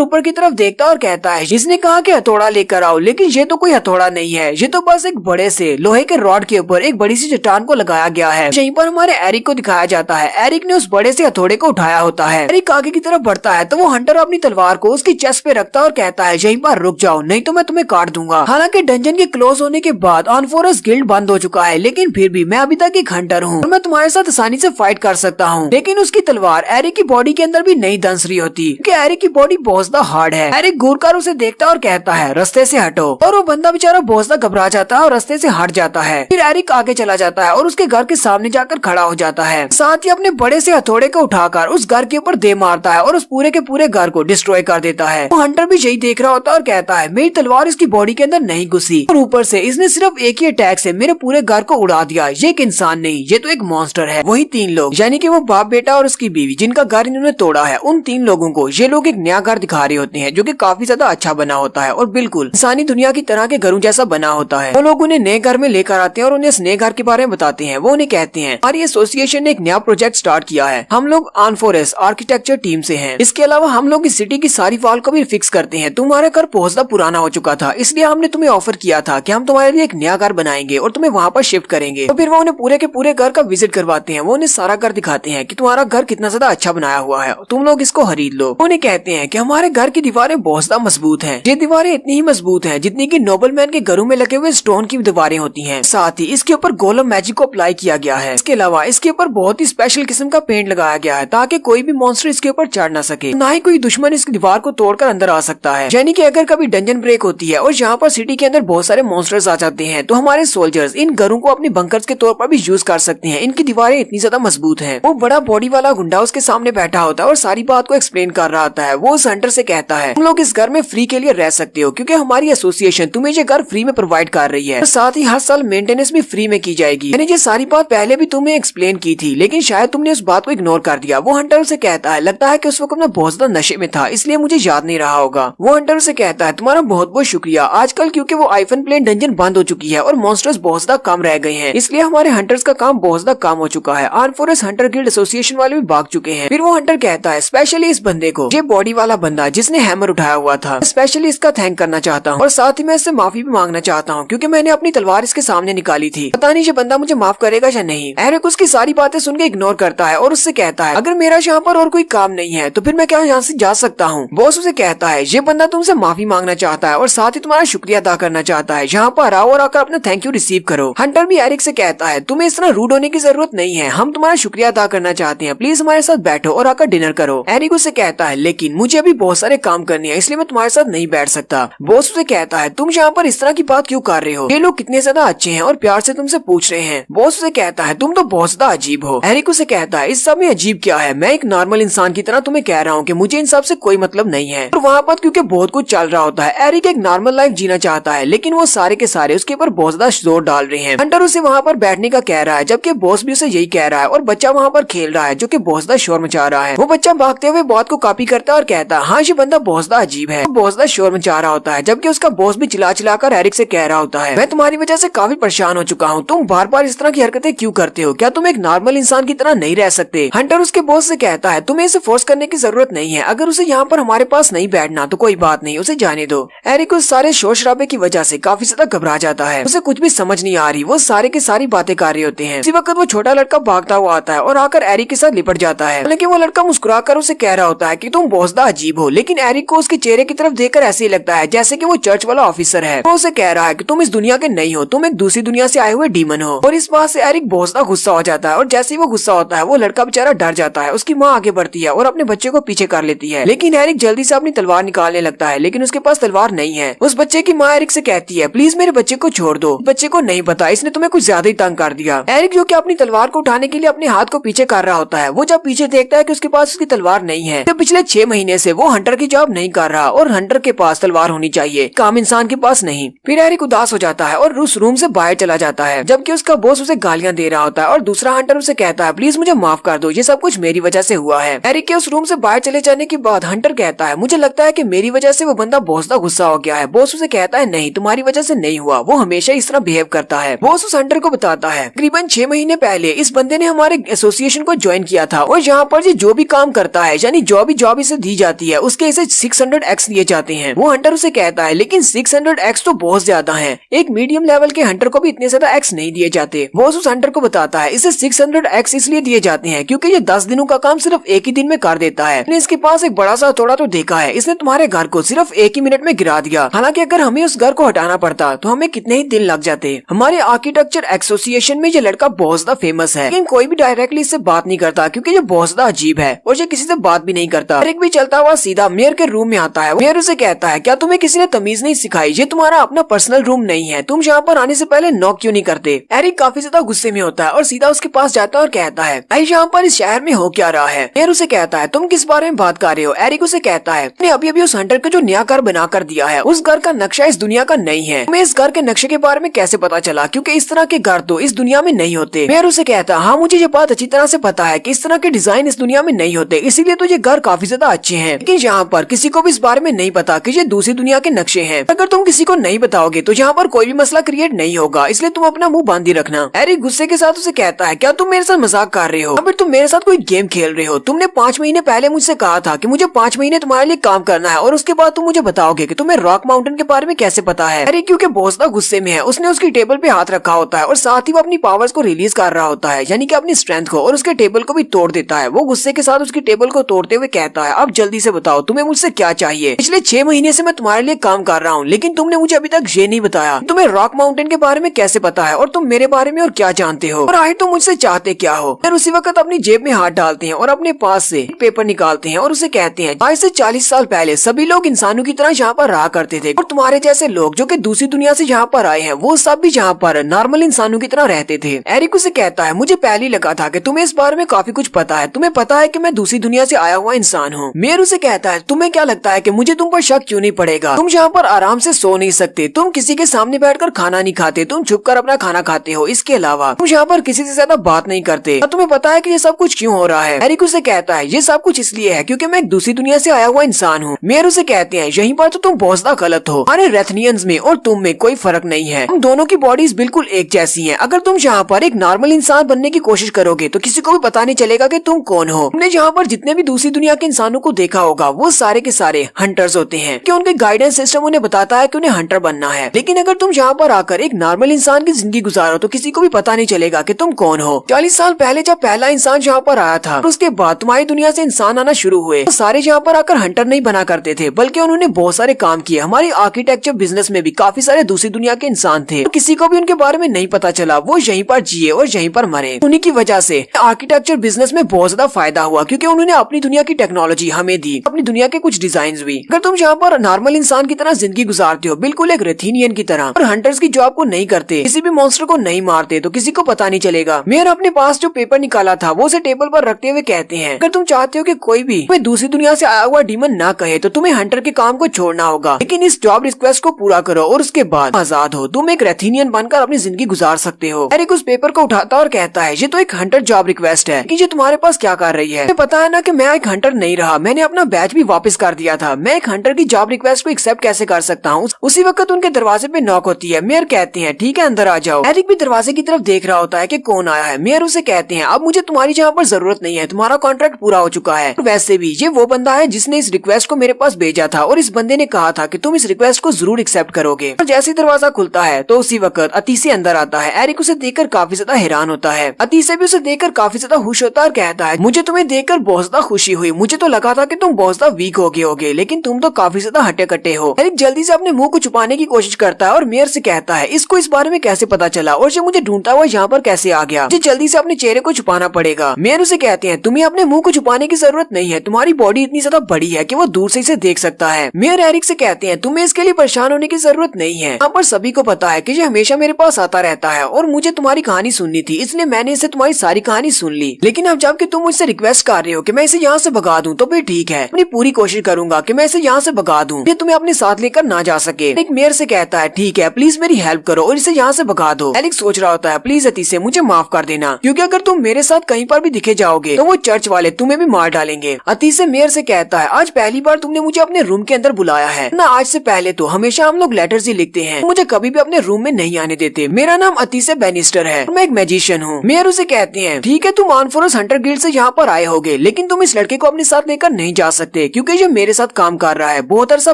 ऊपर की तरफ देखता है और कहता है, जिसने कहा कि हथौड़ा लेकर आओ, लेकिन ये तो कोई हथौड़ा नहीं है, ये तो बस एक बड़े से लोहे के रॉड के ऊपर एक बड़ी सी चट्टान को लगाया गया है। यहीं पर हमारे एरिक को दिखाया जाता है। एरिक ने उस बड़े से हथौड़े को उठाया होता है। एरिक आगे की तरफ बढ़ता है तो वो हंटर अपनी तलवार को उसकी चेस्ट पे रखता है और कहता है, यहीं पर रुक जाओ नहीं तो मैं तुम्हें काट दूंगा। हालांकि डंजन के क्लोज होने के बाद ऑनफोरस गिल्ड बंद हो चुका है, लेकिन फिर भी मैं अभी तक एक हंटर हूँ और मैं तुम्हारे साथ आसानी से फाइट कर सकता हूँ। लेकिन उसकी तलवार एरिक की बॉडी के अंदर भी नहीं दंस रही होती क्योंकि एरिक की बॉडी बहुत ज्यादा हार्ड है। एरिक घूरकर उसे देखता है और कहता है, रास्ते से हटो। और वो बंदा बेचारा बहुत ज्यादा घबरा जाता है और रास्ते से हट जाता है। फिर एरिक आगे चला जाता है और उसके घर के सामने जाकर खड़ा हो जाता है। साथ ही अपने बड़े से हथौड़े को उठाकर उस घर के ऊपर दे मारता है और उस पूरे के पूरे घर को डिस्ट्रॉय कर देता है। वो हंटर भी यही देख रहा होता है और कहता है, मेरी तलवार इसकी बॉडी के अंदर नहीं घुसी और ऊपर से इसने सिर्फ एक ही अटैक से मेरे पूरे घर को उड़ा दिया। ये एक इंसान नहीं, ये तो एक मॉन्स्टर है। वही तीन लोग यानी कि वो बाप बेटा और उसकी बीवी जिनका घर इन्होंने तोड़ा है, उन तीन लोगों को ये लोग एक नया घर दिखा रहे होते हैं जो कि काफी ज्यादा अच्छा बना होता है और बिल्कुल इंसानी दुनिया की तरह के घरों जैसा बना होता है। वो लोग उन्हें नए घर में लेकर आते हैं और उन्हें इस नए घर के बारे में बताते हैं। वो उन्हें कहते हैं, हमारी एसोसिएशन ने एक नया प्रोजेक्ट स्टार्ट किया है, हम लोग ऑनफोरस आर्किटेक्चर टीम से हैं। इसके अलावा हम लोग इस सिटी की सारी वॉल को भी फिक्स करते हैं। तुम्हारा घर बहुत ज्यादा पुराना हो चुका था, इसलिए हमने तुम्हें ऑफर किया था कि हम तुम्हारे लिए एक नया घर बनाएंगे और तुम्हें वहाँ पर शिफ्ट करेंगे। तो फिर वो उन्हें पूरे के पूरे घर का विजिट करवाते हैं। वो उन्हें सारा घर दिखाते हैं कि तुम्हारा घर कितना ज्यादा अच्छा बनाया हुआ है, तुम लोग इसको खरीद लो। उन्हें कहते हैं कि हमारे घर की दीवारें बहुत ज्यादा मजबूत हैं। ये दीवारें इतनी ही मजबूत हैं जितनी कि नोबल मैन के घरों में लगे हुए स्टोन की दीवारें होती हैं। साथ ही इसके ऊपर गोलम मैजिक को अप्लाई किया गया है। इसके अलावा इसके ऊपर बहुत ही स्पेशल किस्म का पेंट लगाया गया है ताकि कोई भी मॉन्स्टर इसके ऊपर चढ़ ना सके, ना ही कोई दुश्मन इस दीवार को तोड़कर अंदर आ सकता है। यानी कि अगर कभी डंजन ब्रेक होती है और यहाँ पर सिटी के अंदर बहुत सारे मॉन्स्टर्स आ जाते हैं तो हमारे सोल्जर्स इन घरों को अपने बंकर्स के तौर पर भी यूज कर सकते हैं। इनकी दीवारें इतनी ज्यादा मजबूत हैं। वो बड़ा बॉडी वाला गुंडा उसके सामने बैठा होता है और सारी बात को एक्सप्लेन कर रहा होता है। वो उस हंटर से कहता है, तुम लोग इस घर में फ्री के लिए रह सकते हो क्योंकि हमारी एसोसिएशन तुम्हें ये घर फ्री में प्रोवाइड कर रही है। साथ ही हर साल मेंटेनेंस भी फ्री में की जाएगी। मैंने ये सारी बात पहले भी तुम्हें एक्सप्लेन की थी, लेकिन शायद तुमने उस बात को इग्नोर कर दिया। वो हंटर से कहता है, लगता है कि उस वक्त मैं बहुत ज्यादा नशे में था इसलिए मुझे याद नहीं रहा होगा। वो हंटर से कहता है, तुम्हारा बहुत बहुत शुक्रिया। आजकल क्योंकि वो आइफन प्लेन डंजन बंद हो चुकी है और मॉन्स्टर्स बहुत ज्यादा कम रह गए हैं, इसलिए हमारे हंटर्स का काम बहुत ज्यादा कम हो चुका है। ऑनफोरस हंटर गिल्ड एसोसिएशन वाले भी भाग चुके हैं। फिर वो हंटर कहता है, स्पेशली इस बंदे को, ये बॉडी वाला बंदा जिसने हैमर उठाया हुआ था, स्पेशली इसका थैंक करना चाहता हूँ और साथ ही मैं इससे माफी भी मांगना चाहता हूँ क्योंकि मैंने अपनी तलवार इसके सामने निकाली थी। पता नहीं ये बंदा मुझे माफ करेगा या नहीं। एरिक उसकी सारी बातें सुन के इग्नोर करता है और उससे कहता है, अगर मेरा यहाँ पर और कोई काम नहीं है तो फिर मैं क्या यहाँ से जा सकता हूँ। बॉस उसे कहता है, ये बंदा तुमसे माफी मांगना चाहता है और साथ ही तुम्हारा शुक्रिया अदा करना चाहता है। यहाँ पर आओ और आकर अपना थैंक यू रिसीव करो। हंटर भी एरिक से कहता है, तुम्हें इस तरह रूड होने की जरूरत नहीं है, हम तुम्हारा शुक्रिया अदा करना चाहते हैं, प्लीज हमारे साथ बैठो और आकर डिनर करो। एरिक उसे कहता है, लेकिन मुझे अभी बहुत सारे काम करने हैं इसलिए मैं तुम्हारे साथ नहीं बैठ सकता। बॉस उसे कहता है, तुम यहाँ पर इस तरह की बात क्यों कर रहे हो, ये लोग कितने ज्यादा अच्छे हैं और प्यार से तुमसे पूछ रहे हैं। बॉस उसे कहता है, तुम तो बहुत ज्यादा अजीब हो। एरिक उसे कहता है, इस सब में अजीब क्या है, मैं एक नॉर्मल इंसान की तरह तुम्हें कह रहा हूँ कि मुझे इन सब से कोई मतलब नहीं है। और वहाँ पर क्योंकि बहुत कुछ चल रहा होता है, एरिक एक नॉर्मल लाइफ जीना चाहता है लेकिन वो सारे के सारे उसके ऊपर बहुत ज्यादा जोर डाल रहे हैं। हंटर उसे वहाँ पर बैठने का कह रहा है जबकि बॉस भी उसे यही कह रहा है और बच्चा वहाँ पर खेल रहा है जो कि बहुत ज्यादा शोर मचा रहा है। वो बच्चा भागते हुए बात को कॉपी करता है और कहता है, हाँ ये बंदा बहुत ज्यादा अजीब है, बहुत ज्यादा शोर मचा रहा होता है। जबकि उसका बॉस भी चिल्ला चिल्ला कर एरिक से कह रहा होता है, मैं तुम्हारी वजह से काफी परेशान हो चुका हूँ, तुम बार बार इस तरह की हरकतें क्यों करते हो, क्या तुम एक नॉर्मल इंसान की तरह नहीं रह सकते। हंटर उसके बॉस से कहता है, तुम्हें इसे फोर्स करने की जरूरत नहीं है, अगर उसे यहाँ पर हमारे पास नहीं बैठना तो कोई बात नहीं, उसे जाने दो। एरिक उस सारे शोर शराबे की वजह से काफी ज्यादा घबरा जाता है, उसे कुछ भी समझ नहीं आ रही, वो सारे की सारी बातें कर रहे होते हैं। इसी वक्त वो छोटा लड़का भागता हुआ आता है और आकर एरिक के साथ लिपट जाता है। लेकिन वो लड़का मुस्कुराकर उसे कह रहा होता है कि तुम बहुत ज्यादा अजीब हो, लेकिन एरिक को उसके चेहरे की तरफ देखकर ऐसे ही लगता है जैसे कि वो चर्च वाला ऑफिसर है। वो उसे कह रहा है कि तुम इस दुनिया के नहीं हो, तुम एक दूसरी दुनिया से आए हुए डीमन हो। और इस बात से एरिक बहुत ज्यादा गुस्सा हो जाता है और जैसे ही वो गुस्सा होता है वो लड़का बेचारा डर जाता है। उसकी माँ आगे बढ़ती है और अपने बच्चे को पीछे कर लेती है, लेकिन एरिक जल्दी से अपनी तलवार निकालने लगता है, लेकिन उसके पास तलवार नहीं है। उस बच्चे की माँ एरिक से कहती है, प्लीज मेरे बच्चे को छोड़ दो, बच्चे को नहीं पता इसने तुम्हें कुछ ज्यादा ही तंग कर दिया। एरिक जो कि अपनी तलवार को उठाने के लिए अपने हाथ को पीछे कर रहा होता है, वो जब पीछे देखता है कि उसके पास उसकी तलवार नहीं है, तो पिछले 6 महीने से वो हंटर की जॉब नहीं कर रहा और हंटर के पास तलवार होनी चाहिए, काम इंसान के पास नहीं। फिर एरिक उदास हो जाता है और उस रूम से बाहर चला जाता है, जबकि उसका बॉस उसे गालियां दे रहा होता है और दूसरा हंटर उसे कहता है प्लीज मुझे माफ कर दो, ये सब कुछ मेरी वजह से हुआ है। एरिक के उस रूम से बाहर चले जाने के बाद हंटर कहता है मुझे लगता है कि मेरी वजह से वो बंदा बहुत ज्यादा गुस्सा हो गया है। बॉस उसे कहता है नहीं, तुम्हारी वजह से नहीं हुआ, वो हमेशा इस तरह बिहेव करता है। बॉस उस हंटर को बताता है तकरीबन 6 महीने पहले इस बंदे ने हमारे एसोसिएशन को ज्वाइन किया था और यहाँ पर जो भी काम करता है यानी जॉब इसे दी जाती है उसके इसे 600x दिए जाते हैं। वो हंटर उसे कहता है लेकिन 600x तो बहुत ज्यादा है, एक मीडियम लेवल के हंटर को भी इतने ज्यादा एक्स नहीं दिए जाते। बॉस उस हंटर को बताता है इसे 600x इसलिए दिए जाते हैं क्योंकि ये 10 दिनों का काम सिर्फ एक ही दिन में कर देता है। इसके पास एक बड़ा सा हथौड़ा तो देखा है, इसने तुम्हारे घर को सिर्फ 1 ही मिनट में गिरा दिया। हालांकि अगर हमें उस घर को हटाना पड़ता तो हमें कितने ही दिन लग जाते। हमारे आर्किटेक्चर एसोसिएशन में ये लड़का बहुत ज्यादा फेमस है, लेकिन कोई भी डायरेक्टली इससे बात नहीं करता क्योंकि ये बहुत ज्यादा अजीब है और ये किसी से बात भी नहीं करता। एरिक भी चलता हुआ सीधा मेयर के रूम में आता है। मेयर उसे कहता है क्या तुम्हें किसी ने तमीज नहीं सिखाई, ये तुम्हारा अपना पर्सनल रूम नहीं है, तुम यहाँ पर आने से पहले नॉक क्यों नहीं करते। एरिक काफी ज्यादा गुस्से में होता है और सीधा उसके पास जाता है और कहता है भाई यहाँ पर इस शहर में हो क्या रहा है। मेयर उसे कहता है तुम किस बारे में बात कर रहे हो। एरिक उसे कहता है मैंने अभी अभी उस हंटर को जो नया घर बना कर दिया है उस घर का नक्शा इस दुनिया का नहीं है, तुम्हें इस घर के नक्शे के बारे में कैसे पता चला, क्योंकि इस तरह के घर तो इस दुनिया में नहीं होते। मेयर उसे कहता है हाँ मुझे ये बात अच्छी तरह से पता है कि इस तरह के डिजाइन इस दुनिया में नहीं होते, इसीलिए तो ये घर काफी ज्यादा अच्छे हैं, लेकिन यहाँ पर किसी को भी इस बारे में नहीं पता कि ये दूसरी दुनिया के नक्शे हैं। अगर तुम किसी को नहीं बताओगे तो यहाँ पर कोई भी मसला क्रिएट नहीं होगा, इसलिए तुम अपना मुंह बांधी रखना। एरिक गुस्से के साथ उसे कहता है क्या तुम मेरे साथ मजाक कर रहे हो, फिर तुम मेरे साथ कोई गेम खेल रहे हो। तुमने 5 महीने पहले मुझसे कहा था कि मुझे 5 महीने तुम्हारे लिए काम करना है और उसके बाद तुम मुझे बताओगे कि तुम्हें रॉक माउंटेन के बारे में कैसे पता है। एरिक क्योंकि बहुत ज्यादा गुस्से में है, उसने उसकी टेबल पे हाथ रखा होता है और साथ ही वो अपनी पावर्स को रिलीज कर रहा होता है, यानी कि अपनी स्ट्रेंथ को, और उसके टेबल को भी तोड़ देता है। वो गुस्से के साथ उसकी टेबल को तोड़ते हुए कहता है अब जल्दी से बताओ तुम्हें मुझसे क्या चाहिए। पिछले 6 महीने से मैं तुम्हारे लिए काम कर रहा हूँ, लेकिन तुमने मुझे अभी तक ये नहीं बताया तुम्हें रॉक माउंटेन के बारे में कैसे पता है और तुम मेरे बारे में और क्या जानते हो और आखिर तुम मुझसे चाहते क्या हो। फिर उसी वक्त अपनी जेब में हाथ डालते हैं और अपने पास से एक पेपर निकालते हैं और उसे कहते हैं आज से 40 साल पहले सभी लोग इंसानों की तरह यहाँ पर रहा करते थे और तुम्हारे जैसे लोग जो कि दूसरी दुनिया से यहाँ पर आए हैं वो सब भी यहाँ पर नॉर्मल इंसानों की तरह रहते थे। एरिक उसे कहता है मुझे पहले ही लगा था कि तुम्हें इस बारे में काफी कुछ पता है, तुम्हें पता है कि मैं दूसरी दुनिया से आया हुआ इंसान हूँ। मेयर उसे कहता है तुम्हें क्या लगता है कि मुझे तुम पर शक क्यों नहीं पड़ेगा, तुम यहाँ पर आराम से सो नहीं सकते, तुम किसी के सामने बैठकर खाना नहीं खाते, तुम छुप कर अपना खाना खाते हो, इसके अलावा तुम यहाँ पर किसी से ज्यादा बात नहीं करते, तुम्हें पता है कि ये सब कुछ क्यों हो रहा है। एरिक उसे कहता है ये सब कुछ इसलिए है क्योंकि मैं एक दूसरी दुनिया से आया हुआ इंसान हूँ। मेयर उसे कहते हैं यहीं पर तो तुम बहुत ज्यादा गलत हो, हमारे रेथनियंस में और तुम में कोई फर्क नहीं है, हम दोनों की बॉडीज बिल्कुल एक जैसी हैं। अगर तुम यहाँ पर एक नॉर्मल इंसान बनने की कोशिश करोगे तो किसी को भी पता नहीं चलेगा कि तुम कौन हो। तुमने यहाँ पर जितने भी दूसरी दुनिया के इंसानों को देखा होगा वो सारे के सारे हंटर्स होते हैं कि उनके गाइडेंस सिस्टम उन्हें बताता है कि उन्हें हंटर बनना है। लेकिन अगर तुम यहाँ पर आकर एक नॉर्मल इंसान की जिंदगी गुजारो तो किसी को भी पता नहीं चलेगा कि तुम कौन हो। 40 साल पहले जब पहला इंसान यहाँ पर आया था उसके बाद तुम्हारी दुनिया से इंसान आना शुरू हुए, तो सारे यहाँ पर आकर हंटर नहीं बना करते थे बल्कि उन्होंने बहुत सारे काम किए। हमारी आर्किटेक्चर बिजनेस में भी काफी सारे दूसरी दुनिया के इंसान थे, तो किसी को भी उनके बारे में नहीं पता चला, वो यहीं पर जिए और यहीं पर मरे। उन्हीं की वजह से आर्किटेक्चर बिजनेस में बहुत ज्यादा फायदा हुआ क्योंकि उन्होंने अपनी दुनिया की टेक्नोलॉजी हमें दी, अपनी दुनिया के कुछ डिजाइन भी। अगर तुम यहाँ पर नॉर्मल इंसान की तरह जिंदगी गुजारते हो बिल्कुल एक रेथीनियन की तरह और हंटर्स की जॉब को नहीं करते, किसी भी मॉन्स्टर को नहीं मारते तो किसी को पता नहीं चलेगा। मेयर अपने पास जो पेपर निकाला था वो उसे टेबल पर रखते हुए कहते हैं अगर तुम चाहते हो कि कोई भी तुम्हें दूसरी दुनिया से आया हुआ डीमन ना कहे तो तुम्हें हंटर के काम को छोड़ना होगा, लेकिन इस जॉब रिक्वेस्ट को पूरा करो और उसके बाद आजाद हो, तुम एक रेथीनियन बनकर अपनी जिंदगी गुजार सकते हो। एरिक उस पेपर को उठाता और कहता है ये तो एक हंटर जॉब रिक्वेस्ट है कि ये तुम्हारे पास क्या कर रही है, पता है ना कि मैं एक हंटर नहीं रहा, मैंने अपना बैच भी वापस कर दिया था, मैं एक हंटर की जॉब रिक्वेस्ट को एक्सेप्ट कैसे कर सकता हूँ। उसी वक्त उनके दरवाजे पे नॉक होती है। मेयर कहते हैं ठीक है अंदर आ जाओ। एरिक भी दरवाजे की तरफ देख रहा होता है कि कौन आया है। मेयर उसे कहते हैं अब मुझे तुम्हारी यहाँ पर जरूरत नहीं है, तुम्हारा कॉन्ट्रैक्ट पूरा हो चुका है, वैसे भी ये वो बंदा है जिसने इस रिक्वेस्ट को मेरे पास भेजा था और इस बंदे ने कहा था कि तुम इस रिक्वेस्ट को जरूर एक्सेप्ट करोगे। और जैसे दरवाजा खुलता है तो उसी वक्त अतीसे अंदर आता है। एरिक उसे देखकर काफी ज्यादा हैरान होता है। अतीसे भी उसे देखकर काफी ज्यादा खुश होता है और कहता है मुझे तुम्हें देखकर बहुत ज्यादा खुशी हुई, मुझे तो लगा था कि तुम बहुत ज्यादा वीक हो गए होगे लेकिन तुम तो काफी ज्यादा हटे कटे हो। एरिक जल्दी से अपने मुंह को छुपाने की कोशिश करता है और मेयर से कहता है इसको इस बारे में कैसे पता चला और ये मुझे ढूंढता हुआ यहाँ पर कैसे आ गया, मुझे जल्दी से अपने चेहरे को छुपाना पड़ेगा। मेयर उसे कहते हैं तुम्हें अपने मुंह को छुपाने की जरूरत नहीं है, तुम्हारी बॉडी इतनी ज्यादा बड़ी है कि वो दूर से इसे देख सकता है। मेयर एरिक से कहते हैं तुम्हें इसके लिए परेशान होने की जरूरत नहीं है, यहाँ पर सभी को पता है कि ये हमेशा मेरे पास आता रहता है और मुझे मुझे तुम्हारी कहानी सुननी थी, इसलिए मैंने इसे तुम्हारी सारी कहानी सुन ली। लेकिन अब जबकि तुम मुझसे रिक्वेस्ट कर रहे हो कि मैं इसे यहाँ से भगा दूं, तो फिर ठीक है, अपनी पूरी कोशिश करूंगा कि मैं इसे यहाँ से भगा दूं, फिर तुम्हें अपने साथ लेकर ना जा सके। एक मेयर से कहता है ठीक है, प्लीज मेरी हेल्प करो और इसे यहाँ से भगा दो। एरिक सोच रहा होता है प्लीज अतीसे मुझे माफ कर देना, क्योंकि अगर तुम मेरे साथ कहीं पर भी दिखे जाओगे तो वो चर्च वाले तुम्हें भी मार डालेंगे। अतीसे मेयर से कहता है आज पहली बार तुमने मुझे अपने रूम के अंदर बुलाया है ना, आज से पहले तो हमेशा हम लोग लेटर्स ही लिखते हैं, मुझे कभी भी अपने रूम में नहीं आने देते। मेरा नाम अतीसे बैनिस्टर है, मैं एक मैजिशियन हूँ। मेयर उसे कहते हैं ठीक है, तुम आर्मफोर्स हंटर गिल्ड से यहाँ पर आए होगे, लेकिन तुम इस लड़के को अपने साथ लेकर नहीं जा सकते, क्योंकि ये मेरे साथ काम कर रहा है। बहुत अरसा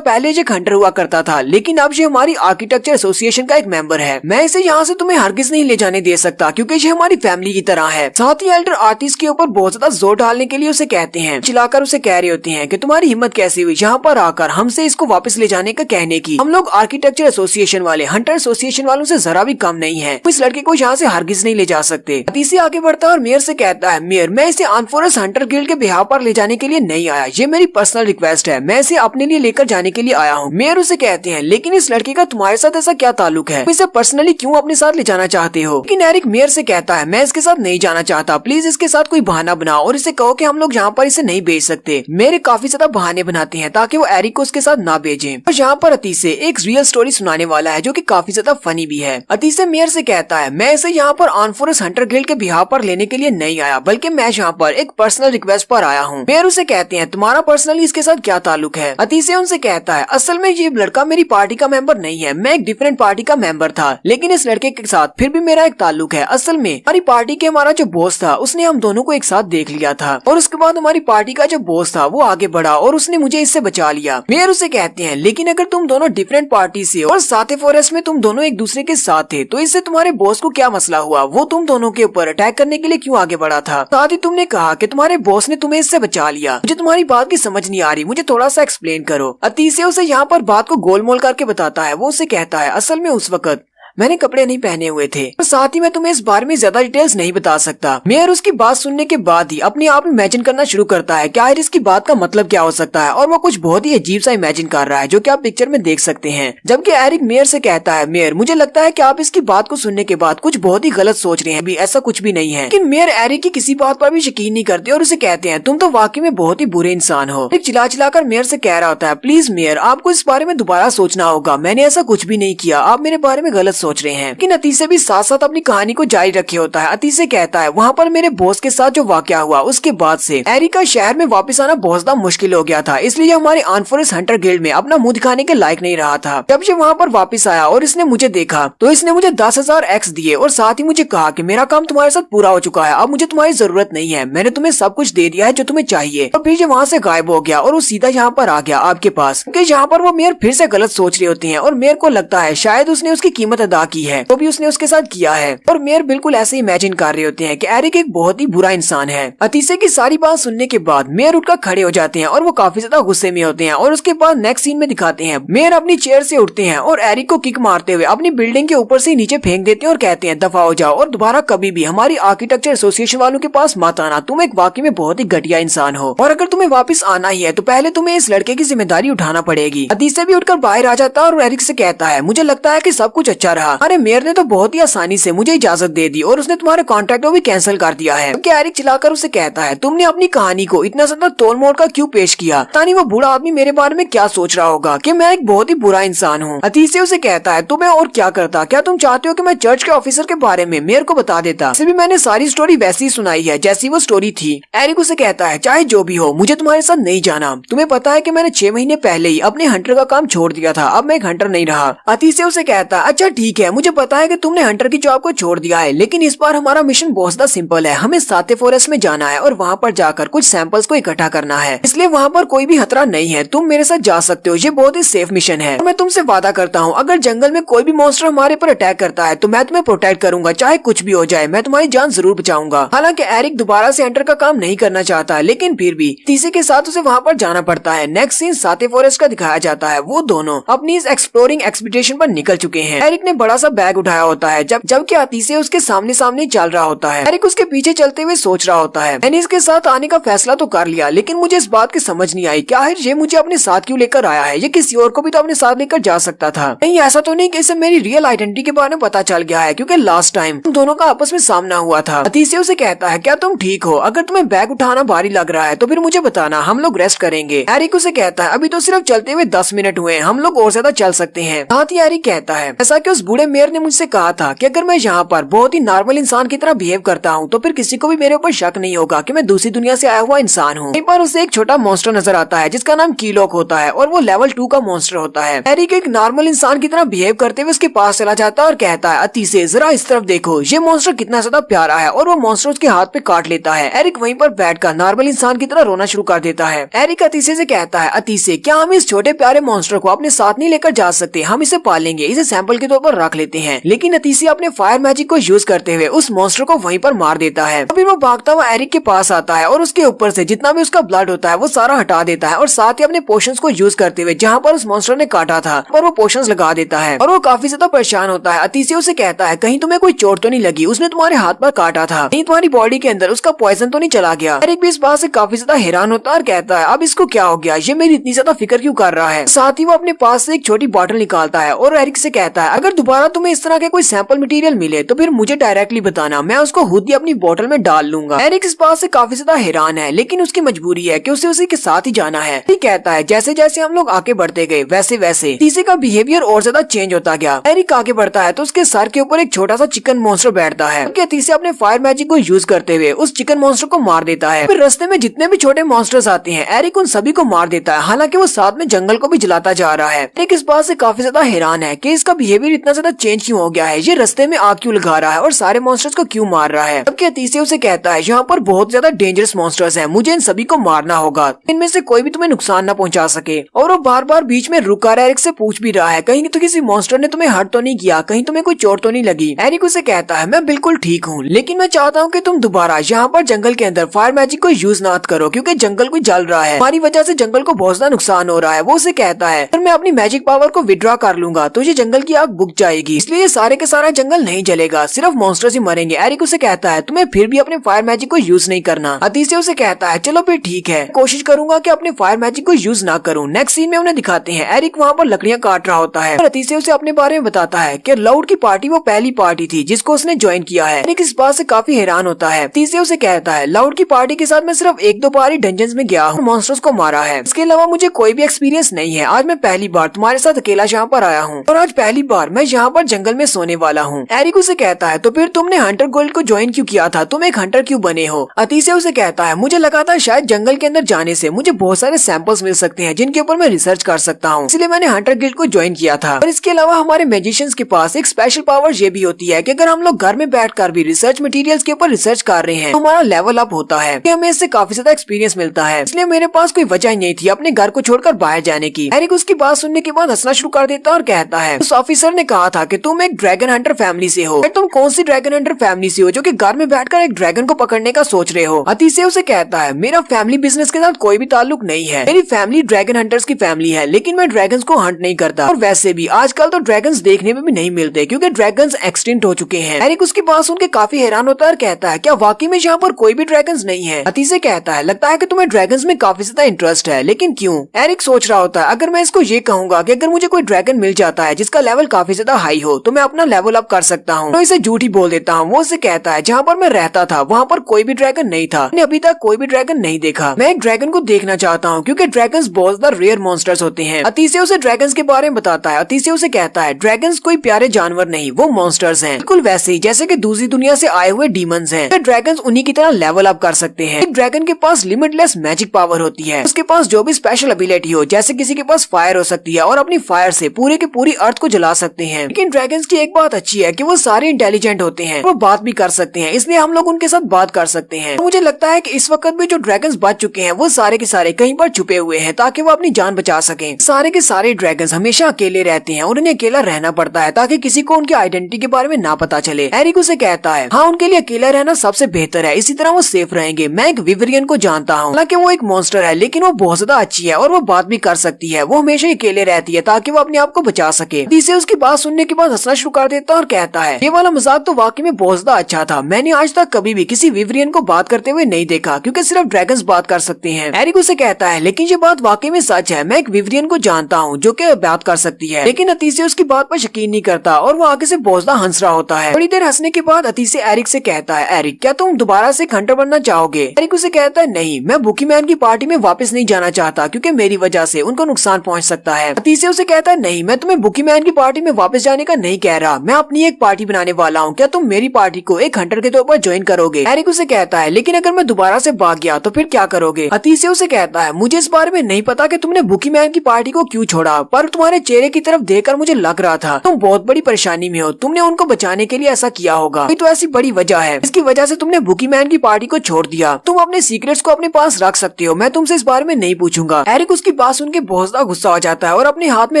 पहले ये हंटर हुआ करता था, लेकिन अब ये हमारी आर्किटेक्चर एसोसिएशन का एक मेंबर है। मैं इसे यहाँ से तुम्हें हरगिज नहीं ले जाने दे सकता, क्योंकि ये हमारी फैमिली की तरह है। साथ ही एल्डर आर्टिस्ट के ऊपर बहुत ज्यादा जोर डालने के लिए उसे कहते हैं, चिल्लाकर उसे कह रहे होते हैं कि तुम्हारी हिम्मत कैसी हुई यहाँ पर आकर हमसे इसको वापस ले जाने का कहने की। हम लोग आर्किटेक्चर एसोसिएशन वाले हंटर एसोसिएशन वालों से जरा भी कम नहीं है, इस लड़के को यहाँ से हरगिज नहीं ले जा सकते। अतीसे आगे बढ़ता है और मेयर से कहता है मेयर मैं इसे आर्मफोर्स हंटर गिल्ड के बिहाव पर ले जाने के लिए नहीं आया, ये मेरी पर्सनल रिक्वेस्ट है, मैं इसे अपने लिए लेकर जाने के लिए आया हूँ। मेयर उसे कहते हैं लेकिन इस लड़के का तुम्हारे साथ ऐसा क्या ताल्लुक है, इसे पर्सनली क्यों अपने साथ ले जाना चाहते हो। लेकिन एरिक मेयर से कहता है मैं इसके साथ नहीं जाना चाहता, प्लीज इसके साथ कोई बहाना बनाओ और इसे कहो कि हम लोग यहाँ पर इसे नहीं भेज सकते। मेरे काफी ज्यादा बहाने बनाते हैं ताकि वो एरिक को उसके साथ ना भेजें। और यहाँ पर अतीसे एक रियल स्टोरी सुनाने वाला है जो कि काफी ज्यादा फनी भी है। अतीसे मेयर से कहता है मैं इसे यहाँ पर आर्मफोर्स हंटर गिल्ड के बिहाव पर लेने के लिए नहीं आया, बल्कि मैं यहाँ पर एक पर्सनल रिक्वेस्ट पर आया हूँ। मेयर उसे कहते हैं तुम्हारा पर्सनली इसके साथ क्या ताल्लुक है। अतीसे उनसे कहता है असल में ये लड़का मेरी पार्टी का मेंबर नहीं है, मैं एक डिफरेंट पार्टी का मेंबर था, लेकिन इस लड़के के साथ फिर भी मेरा एक ताल्लुक है। असल में हमारी पार्टी के हमारा जो बॉस था उसने हम दोनों को एक साथ देख लिया था, और उसके बाद हमारी पार्टी का जो बॉस था वो आगे बढ़ा और उसने मुझे इससे बचा लिया। मेयर उसे कहते हैं लेकिन अगर तुम दोनों डिफरेंट पार्टी से और साथे फॉरेस्ट में तुम दोनों एक दूसरे के साथ थे, तो इससे तुम्हारे बॉस को क्या मसला हुआ, वो तुम दोनों के ऊपर अटैक करने के लिए क्यों आगे बढ़ा था। साथ ही तुमने कहा कि तुम्हारे बॉस ने तुम्हें इससे बचा लिया। मुझे तुम्हारी बात की समझ नहीं आ रही, मुझे थोड़ा सा एक्सप्लेन करो। अतीसे उसे यहाँ पर बात को गोलमोल करके बताता है। वो उसे कहता है असल में उस वक्त मैंने कपड़े नहीं पहने हुए थे, और साथ ही मैं तुम्हें इस बारे में ज्यादा डिटेल्स नहीं बता सकता। मेयर उसकी बात सुनने के बाद ही अपने आप इमेजिन करना शुरू करता है कि आखिर इसकी बात का मतलब क्या हो सकता है, और वो कुछ बहुत ही अजीब सा इमेजिन कर रहा है जो कि आप पिक्चर में देख सकते हैं। जबकि एरिक मेयर से कहता है मेयर मुझे लगता है कि आप इसकी बात को सुनने के बाद कुछ बहुत ही गलत सोच रहे हैं, अभी ऐसा कुछ भी नहीं है। लेकिन मेयर एरिक की किसी बात पर भी यकीन नहीं करते और उसे कहते हैं तुम तो वाकई में बहुत ही बुरे इंसान हो। एक चिल्ला चिल्लाकर मेयर से कह रहा होता है प्लीज मेयर आपको इस बारे में दोबारा सोचना होगा, मैंने ऐसा कुछ भी नहीं किया, आप मेरे बारे में गलत सोच रहे हैं। लेकिन अतीसे भी साथ साथ अपनी कहानी को जारी रखे होता है। अतीसे कहता है वहाँ पर मेरे बॉस के साथ जो वाकया हुआ उसके बाद से एरिक का शहर में वापस आना बहुत ज्यादा मुश्किल हो गया था, इसलिए हमारे आर्मफोर्स हंटर गिल्ड में अपना मुंह दिखाने के लायक नहीं रहा था। जब ये वहाँ पर वापस आया और इसने मुझे देखा तो इसने मुझे 10,000 एक्स दिए और साथ ही मुझे कहा कि मेरा काम तुम्हारे साथ पूरा हो चुका है, अब मुझे तुम्हारी जरूरत नहीं है, मैंने तुम्हें सब कुछ दे दिया है जो तुम्हें चाहिए। और फिर ये वहाँ से गायब हो गया और वो सीधा यहाँ पर आ गया आपके पास, क्योंकि यहाँ पर वो मेयर फिर से गलत सोच रहे होते हैं और मेयर को लगता है शायद उसने उसकी कीमत अदा की है, तो भी उसने उसके साथ किया है। और मेयर बिल्कुल ऐसे इमेजिन कर रहे होते हैं कि एरिक एक बहुत ही बुरा इंसान है। अतीसे की सारी बात सुनने के बाद मेयर उठकर खड़े हो जाते हैं और वो काफी ज्यादा गुस्से में होते हैं। और उसके बाद नेक्स्ट सीन में दिखाते हैं मेयर अपनी चेयर से उठते हैं और एरिक को किक मारते हुए अपनी बिल्डिंग के ऊपर से नीचे फेंक देते हैं और कहते हैं दफा हो जाओ और दोबारा कभी भी हमारी आर्किटेक्चर एसोसिएशन वालों के पास मत आना, तुम एक वाकई में बहुत ही घटिया इंसान हो, और अगर तुम्हें वापस आना ही है तो पहले तुम्हें इस लड़के की जिम्मेदारी उठाना पड़ेगी। अतीसे भी उठकर बाहर आ जाता है और एरिक से कहता है मुझे लगता है कि सब कुछ अच्छा रहा, अरे मेयर ने तो बहुत ही आसानी से मुझे इजाजत दे दी और उसने तुम्हारे कॉन्ट्रैक्ट को भी कैंसिल कर दिया है। एरिक चिल्लाकर उसे कहता है तुमने अपनी कहानी को इतना ज्यादा तोड़ मोड़ का क्यों पेश किया, ताकि वो बूढ़ा आदमी मेरे बारे में क्या सोच रहा होगा कि मैं एक बहुत ही बुरा इंसान हूँ। अतीसे उसे कहता है तुम्हें और क्या करता, क्या तुम चाहते हो कि मैं चर्च के ऑफिसर के बारे में मेयर को बता देता, भी मैंने सारी स्टोरी वैसी ही सुनाई है जैसी वो स्टोरी थी। एरिक उसे कहता है चाहे जो भी हो मुझे तुम्हारे साथ नहीं जाना, तुम्हें पता है कि मैंने 6 महीने पहले ही अपने हंटर का काम छोड़ दिया था, अब मैं एक हंटर नहीं रहा। अतीसे उसे कहता है अच्छा ठीक है, मुझे पता है कि तुमने हंटर की जॉब को छोड़ दिया है, लेकिन इस बार हमारा मिशन बहुत ज्यादा सिंपल है, हमें साथे फॉरेस्ट में जाना है और वहाँ पर जाकर कुछ सैंपल्स को इकट्ठा करना है, इसलिए वहाँ पर कोई भी खतरा नहीं है, तुम मेरे साथ जा सकते हो, ये बहुत ही सेफ मिशन है। मैं तुमसे वादा करता हूँ अगर जंगल में कोई भी मॉन्स्टर हमारे पर अटैक करता है तो मैं तुम्हें प्रोटेक्ट करूंगा, चाहे कुछ भी हो जाए, मैं तुम्हारी जान जरूर बचाऊंगा। हालांकि एरिक दोबारा से हंटर का काम नहीं करना चाहता, लेकिन फिर भी तीसरे के साथ उसे वहाँ पर जाना पड़ता है। नेक्स्ट सीन साथे फॉरेस्ट का दिखाया जाता है, वो दोनों अपनी इस एक्सप्लोरिंग एक्सपीडिशन पर निकल चुके हैं। एरिक ने बड़ा सा बैग उठाया होता है जबकि अतीसे उसके सामने सामने चल रहा होता है। एरिक उसके पीछे चलते हुए सोच रहा होता है, मैंने इसके साथ आने का फैसला तो कर लिया, लेकिन मुझे इस बात की समझ नहीं आई कि आखिर ये मुझे अपने साथ क्यों लेकर आया है। ये किसी और को भी तो अपने साथ लेकर जा सकता था। नहीं, ऐसा तो नहीं कि इसे मेरी रियल आइडेंटिटी के बारे में पता चल गया है, क्योंकि लास्ट टाइम तुम दोनों का आपस में सामना हुआ था। अतीसे उसे कहता है, क्या तुम ठीक हो? अगर तुम्हें बैग उठाना भारी लग रहा है तो फिर मुझे बताना, हम लोग रेस्ट करेंगे। एरिक उसे कहता है, अभी तो सिर्फ चलते हुए 10 मिनट हुए, हम लोग और ज्यादा चल सकते हैं। साथ ही एरिक कहता है, ऐसा कि उस बूढ़े मेयर ने मुझसे कहा था कि अगर मैं यहाँ पर बहुत ही नॉर्मल इंसान की तरह बिहेव करता हूँ तो फिर किसी को भी मेरे ऊपर शक नहीं होगा कि मैं दूसरी दुनिया से आया हुआ इंसान हूँ। पर उसे एक छोटा मॉन्स्टर नजर आता है जिसका नाम कीलॉक होता है और वो लेवल 2 का मॉन्स्टर होता है। एरिक एक नॉर्मल इंसान की तरह बिहेव करते हुए उसके पास चला जाता है और कहता है, अतीसे जरा इस तरफ देखो, ये मॉन्स्टर कितना ज्यादा प्यारा है, और वो मॉन्स्टर उसके हाथ पे काट लेता है। एरिक वहीं पर बैठकर नॉर्मल इंसान की तरह रोना शुरू कर देता है। एरिक अतीसे से कहता है, अतीसे क्या हम इस छोटे प्यारे मॉन्स्टर को अपने साथ नहीं लेकर जा सकते? हम इसे पालेंगे, इसे सैंपल के तौर पर रख लेते हैं। लेकिन अतीसे अपने फायर मैजिक को यूज करते हुए उस मॉन्स्टर को वहीं पर मार देता है। फिर वो भागता हुआ एरिक के पास आता है और उसके ऊपर से जितना भी उसका ब्लड होता है वो सारा हटा देता है और साथ ही अपने पोशंस को यूज करते हुए जहाँ पर उस मॉन्स्टर ने काटा था पर वो पोशंस लगा देता है और वो काफी ज्यादा परेशान होता है। अतीसे उसे कहता है, कहीं तुम्हें कोई चोट तो नहीं लगी? उसने तुम्हारे हाथ पर काटा था, कहीं तुम्हारी बॉडी के अंदर उसका पॉइजन तो नहीं चला गया? एरिक भी इस बात से काफी ज्यादा हैरान होता है और कहता है, अब इसको क्या हो गया? ये मेरी इतनी ज्यादा फिक्र क्यों कर रहा है? साथ ही वो अपने पास से एक छोटी बॉटल निकालता है और एरिक से कहता है, अगर दोबारा तुम्हें इस तरह के कोई सैंपल मटेरियल मिले तो फिर मुझे डायरेक्टली बताना, मैं उसको खुद ही अपनी बोतल में डाल लूंगा। एरिक इस बात से काफी ज्यादा हैरान है, लेकिन उसकी मजबूरी है कि उसे उसी के साथ ही जाना है। कहता है, जैसे जैसे हम लोग आगे बढ़ते गए वैसे वैसे अतीसे का बिहेवियर और ज्यादा चेंज होता गया। एरिक आगे बढ़ता है तो उसके सर के ऊपर एक छोटा सा चिकन मॉन्स्टर बैठता है। अतीसे अपने फायर मैजिक को यूज करते हुए उस चिकन मॉन्स्टर को मार देता है। फिर रास्ते में जितने भी छोटे मॉन्स्टर्स आते हैं एरिक उन सभी को मार देता है, हालांकि वो साथ में जंगल को भी जलाता जा रहा है। एरिक इस बात से काफी ज्यादा हैरान है कि इसका बिहेवियर इतना ज्यादा चेंज क्यों हो गया है, ये रास्ते में आग क्यों लगा रहा है और सारे मॉन्स्टर्स को क्यों मार रहा है। जबकि अतीसे उसे कहता है, यहाँ पर बहुत ज्यादा डेंजरस मॉन्स्टर्स हैं, मुझे इन सभी को मारना होगा, इनमें से कोई भी तुम्हें नुकसान न पहुंचा सके। और वो बार बार बीच में रुककर एरिक से पूछ भी रहा है, कहीं तो किसी मॉन्स्टर ने तुम्हें हर्ट तो नहीं किया, कहीं तुम्हें कोई चोट तो नहीं लगी? एरिक उसे कहता है, मैं बिल्कुल ठीक हूँ, लेकिन मैं चाहता हूँ कि तुम दोबारा यहाँ पर जंगल के अंदर फायर मैजिक को यूज ना करो, क्योंकि जंगल को जल रहा है, हमारी वजह से जंगल को बहुत ज्यादा नुकसान हो रहा है। वो उसे कहता है, अगर मैं अपनी मैजिक पावर को विड्रॉ कर लूंगा तो ये जंगल की आग बुझ जाएगी, इसलिए ये सारे के सारा जंगल नहीं जलेगा, सिर्फ मॉन्स्टर्स ही मरेंगे। एरिक उसे कहता है, तुम्हें फिर भी अपने फायर मैजिक को यूज नहीं करना। अतीसे उसे कहता है, चलो फिर ठीक है, कोशिश करूंगा कि अपने फायर मैजिक को यूज ना करूं। नेक्स्ट सीन में उन्हें दिखाते हैं एरिक वहाँ पर लकड़ियाँ काट रहा होता है और अतीसे उसे अपने बारे में बताता है कि लाउड की पार्टी वो पहली पार्टी थी जिसको उसने ज्वाइन किया है। एरिक इस बात से काफी हैरान होता है। अतीसे उसे कहता है, लाउड की पार्टी के साथ मैं सिर्फ 1-2 बार ही डंजन्स में गया हूँ, मॉन्स्टर्स को मारा है, इसके अलावा मुझे कोई भी एक्सपीरियंस नहीं है। आज मैं पहली बार तुम्हारे साथ अकेला यहाँ पर आया हूँ और आज पहली बार मैं यहाँ पर जंगल में सोने वाला हूँ। एरिक उसे कहता है, तो फिर तुमने हंटर गोल्ड को ज्वाइन क्यों किया था? तुम एक हंटर क्यों बने हो? अतीसे उसे कहता है, मुझे लगा था शायद जंगल के अंदर जाने से मुझे बहुत सारे सैंपल्स मिल सकते हैं जिनके ऊपर मैं रिसर्च कर सकता हूँ, इसलिए मैंने हंटर गिल्ड को ज्वाइन किया था। और इसके अलावा हमारे मैजिशियंस के पास एक स्पेशल पावर ये भी होती है कि अगर हम लोग घर में बैठकर भी रिसर्च मटेरियल्स के ऊपर रिसर्च कर रहे हैं तो हमारा लेवल अप होता है, कि हमें इससे काफी ज्यादा एक्सपीरियंस मिलता है, इसलिए मेरे पास कोई वजह ही नहीं थी अपने घर को छोड़कर बाहर जाने की। एरिक उसकी बात सुनने के बाद हंसना शुरू कर देता और कहता है, उस ऑफिसर ने कहा था कि तुम एक ड्रैगन हंटर फैमिली से हो, तुम कौन सी ड्रैगन हंटर फैमिली से हो जो कि घर में बैठकर एक ड्रैगन को पकड़ने का सोच रहे हो? अतीसे उसे कहता है, मेरा फैमिली बिजनेस के साथ कोई भी ताल्लुक नहीं है, मेरी फैमिली ड्रैगन हंटर्स की फैमिली है, लेकिन मैं ड्रैगन्स को हंट नहीं करता, और वैसे भी आजकल तो ड्रैगन्स देखने में भी नहीं मिलते क्योंकि ड्रैगन्स एक्सटिंक्ट हो चुके हैं। एरिक उसकी बात सुन के काफी हैरान होता है और कहता है, क्या वाकई में यहाँ पर कोई भी ड्रैगन्स नहीं है? अतीसे कहता है, लगता है कि तुम्हें ड्रैगन्स में काफी ज्यादा इंटरेस्ट है, लेकिन क्यों? एरिक सोच रहा होता है, अगर मैं इसको ये कहूंगा कि अगर मुझे कोई ड्रैगन मिल जाता है जिसका लेवल काफी ज्यादा हाई हो तो मैं अपना लेवल अप कर सकता हूँ, तो इसे झूठ ही बोल देता हूँ। वो उसे कहता है, जहाँ पर मैं रहता था वहाँ पर कोई भी ड्रैगन नहीं था, मैंने अभी तक कोई भी ड्रैगन नहीं देखा, मैं एक ड्रैगन को देखना चाहता हूँ क्योंकि ड्रैगन्स बहुत ज्यादा रेयर मॉन्स्टर्स होते हैं। अतीसे उसे ड्रैगन्स के बारे में बताता है। अतीसे उसे कहता है, ड्रैगन्स कोई प्यारे जानवर नहीं, वो मॉन्स्टर्स हैं, बिल्कुल वैसे ही जैसे कि दूसरी दुनिया से आए हुए डीमंस हैं। ड्रैगन्स उन्हीं की तरह लेवल अप कर सकते हैं। एक ड्रैगन के पास लिमिटलेस मैजिक पावर होती है, उसके पास जो भी स्पेशल एबिलिटी हो, जैसे किसी के पास फायर हो सकती है और अपनी फायर से पूरे की पूरी अर्थ को जला सकते हैं। लेकिन ड्रैगन्स की एक बात अच्छी है कि वो सारे इंटेलिजेंट होते हैं, वो बात भी कर सकते हैं, इसलिए हम लोग उनके साथ बात कर सकते हैं। मुझे लगता है कि इस वक्त भी जो ड्रैगन्स बच चुके हैं वो सारे के सारे कहीं पर छुपे हुए हैं ताकि वो अपनी जान बचा सकें। सारे के सारे ड्रैगन्स हमेशा अकेले रहते हैं और उन्हें अकेला रहना पड़ता है ताकि किसी को उनकी आइडेंटिटी के बारे में ना पता चले। एरिक उसे कहता है, हाँ उनके लिए अकेला रहना सबसे बेहतर है, इसी तरह वो सेफ रहेंगे। मैं एक विवरियन को जानता हूँ, हालांकि वो एक मॉन्स्टर है लेकिन वो बहुत ज्यादा अच्छी है और वो बात भी कर सकती है, वो हमेशा अकेले रहती है ताकि वो अपने आप को बचा सके। इसे उसकी बात सुनने के बाद हंसना शुरू कर देता है और कहता है ये वाला मजाक तो वाकई में बहुत ज्यादा अच्छा था। मैंने आज तक कभी भी किसी विवरियन को बात करते हुए नहीं देखा क्योंकि सिर्फ ड्रैगन्स बात कर सकते हैं। एरिक उसे कहता है लेकिन ये बात वाकई में सच है, मैं एक विवरियन को जानता हूँ जो कि बात कर सकती है। लेकिन अतीसे उसकी बात पर यकीन नहीं करता और वो आगे से बहुत ज्यादा हंस रहा होता है। थोड़ी देर हंसने के बाद अतीसे एरिक से कहता है एरिक क्या तुम दोबारा से हंटर बनना चाहोगे? एरिक उसे कहता है नहीं, मैं बुकी मैन की पार्टी में वापस नहीं जाना चाहता क्योंकि मेरी वजह से उनको नुकसान पहुंच सकता है। अतीसे उसे कहता है नहीं, मैं तुम्हें बुकी मैन की पार्टी में वापस जाने का नहीं कह रहा, मैं अपनी एक पार्टी बनाने वाला हूँ। क्या तुम मेरी पार्टी को एक हंटर के तौर पर ज्वाइन करोगे? एरिक उसे कहता है लेकिन अगर मैं दोबारा से भाग गया तो फिर क्या करोगे? अतीसे उसे कहता है मुझे इस बारे में नहीं पता कि तुमने बुकी मैन की पार्टी को क्यों छोड़ा, पर तुम्हारे चेहरे की तरफ देखकर मुझे लग रहा था तुम बहुत बड़ी परेशानी में हो। तुमने उनको बचाने के लिए ऐसा किया होगा, कोई तो ऐसी बड़ी वजह है इसकी वजह से तुमने बुकी मैन की पार्टी को छोड़ दिया। तुम अपने सीक्रेट्स को अपने पास रख सकते हो, मैं तुमसे इस बारे में नहीं पूछूंगा। एरिक उसकी बात सुन के बहुत ज्यादा गुस्सा हो जाता है और अपने हाथ में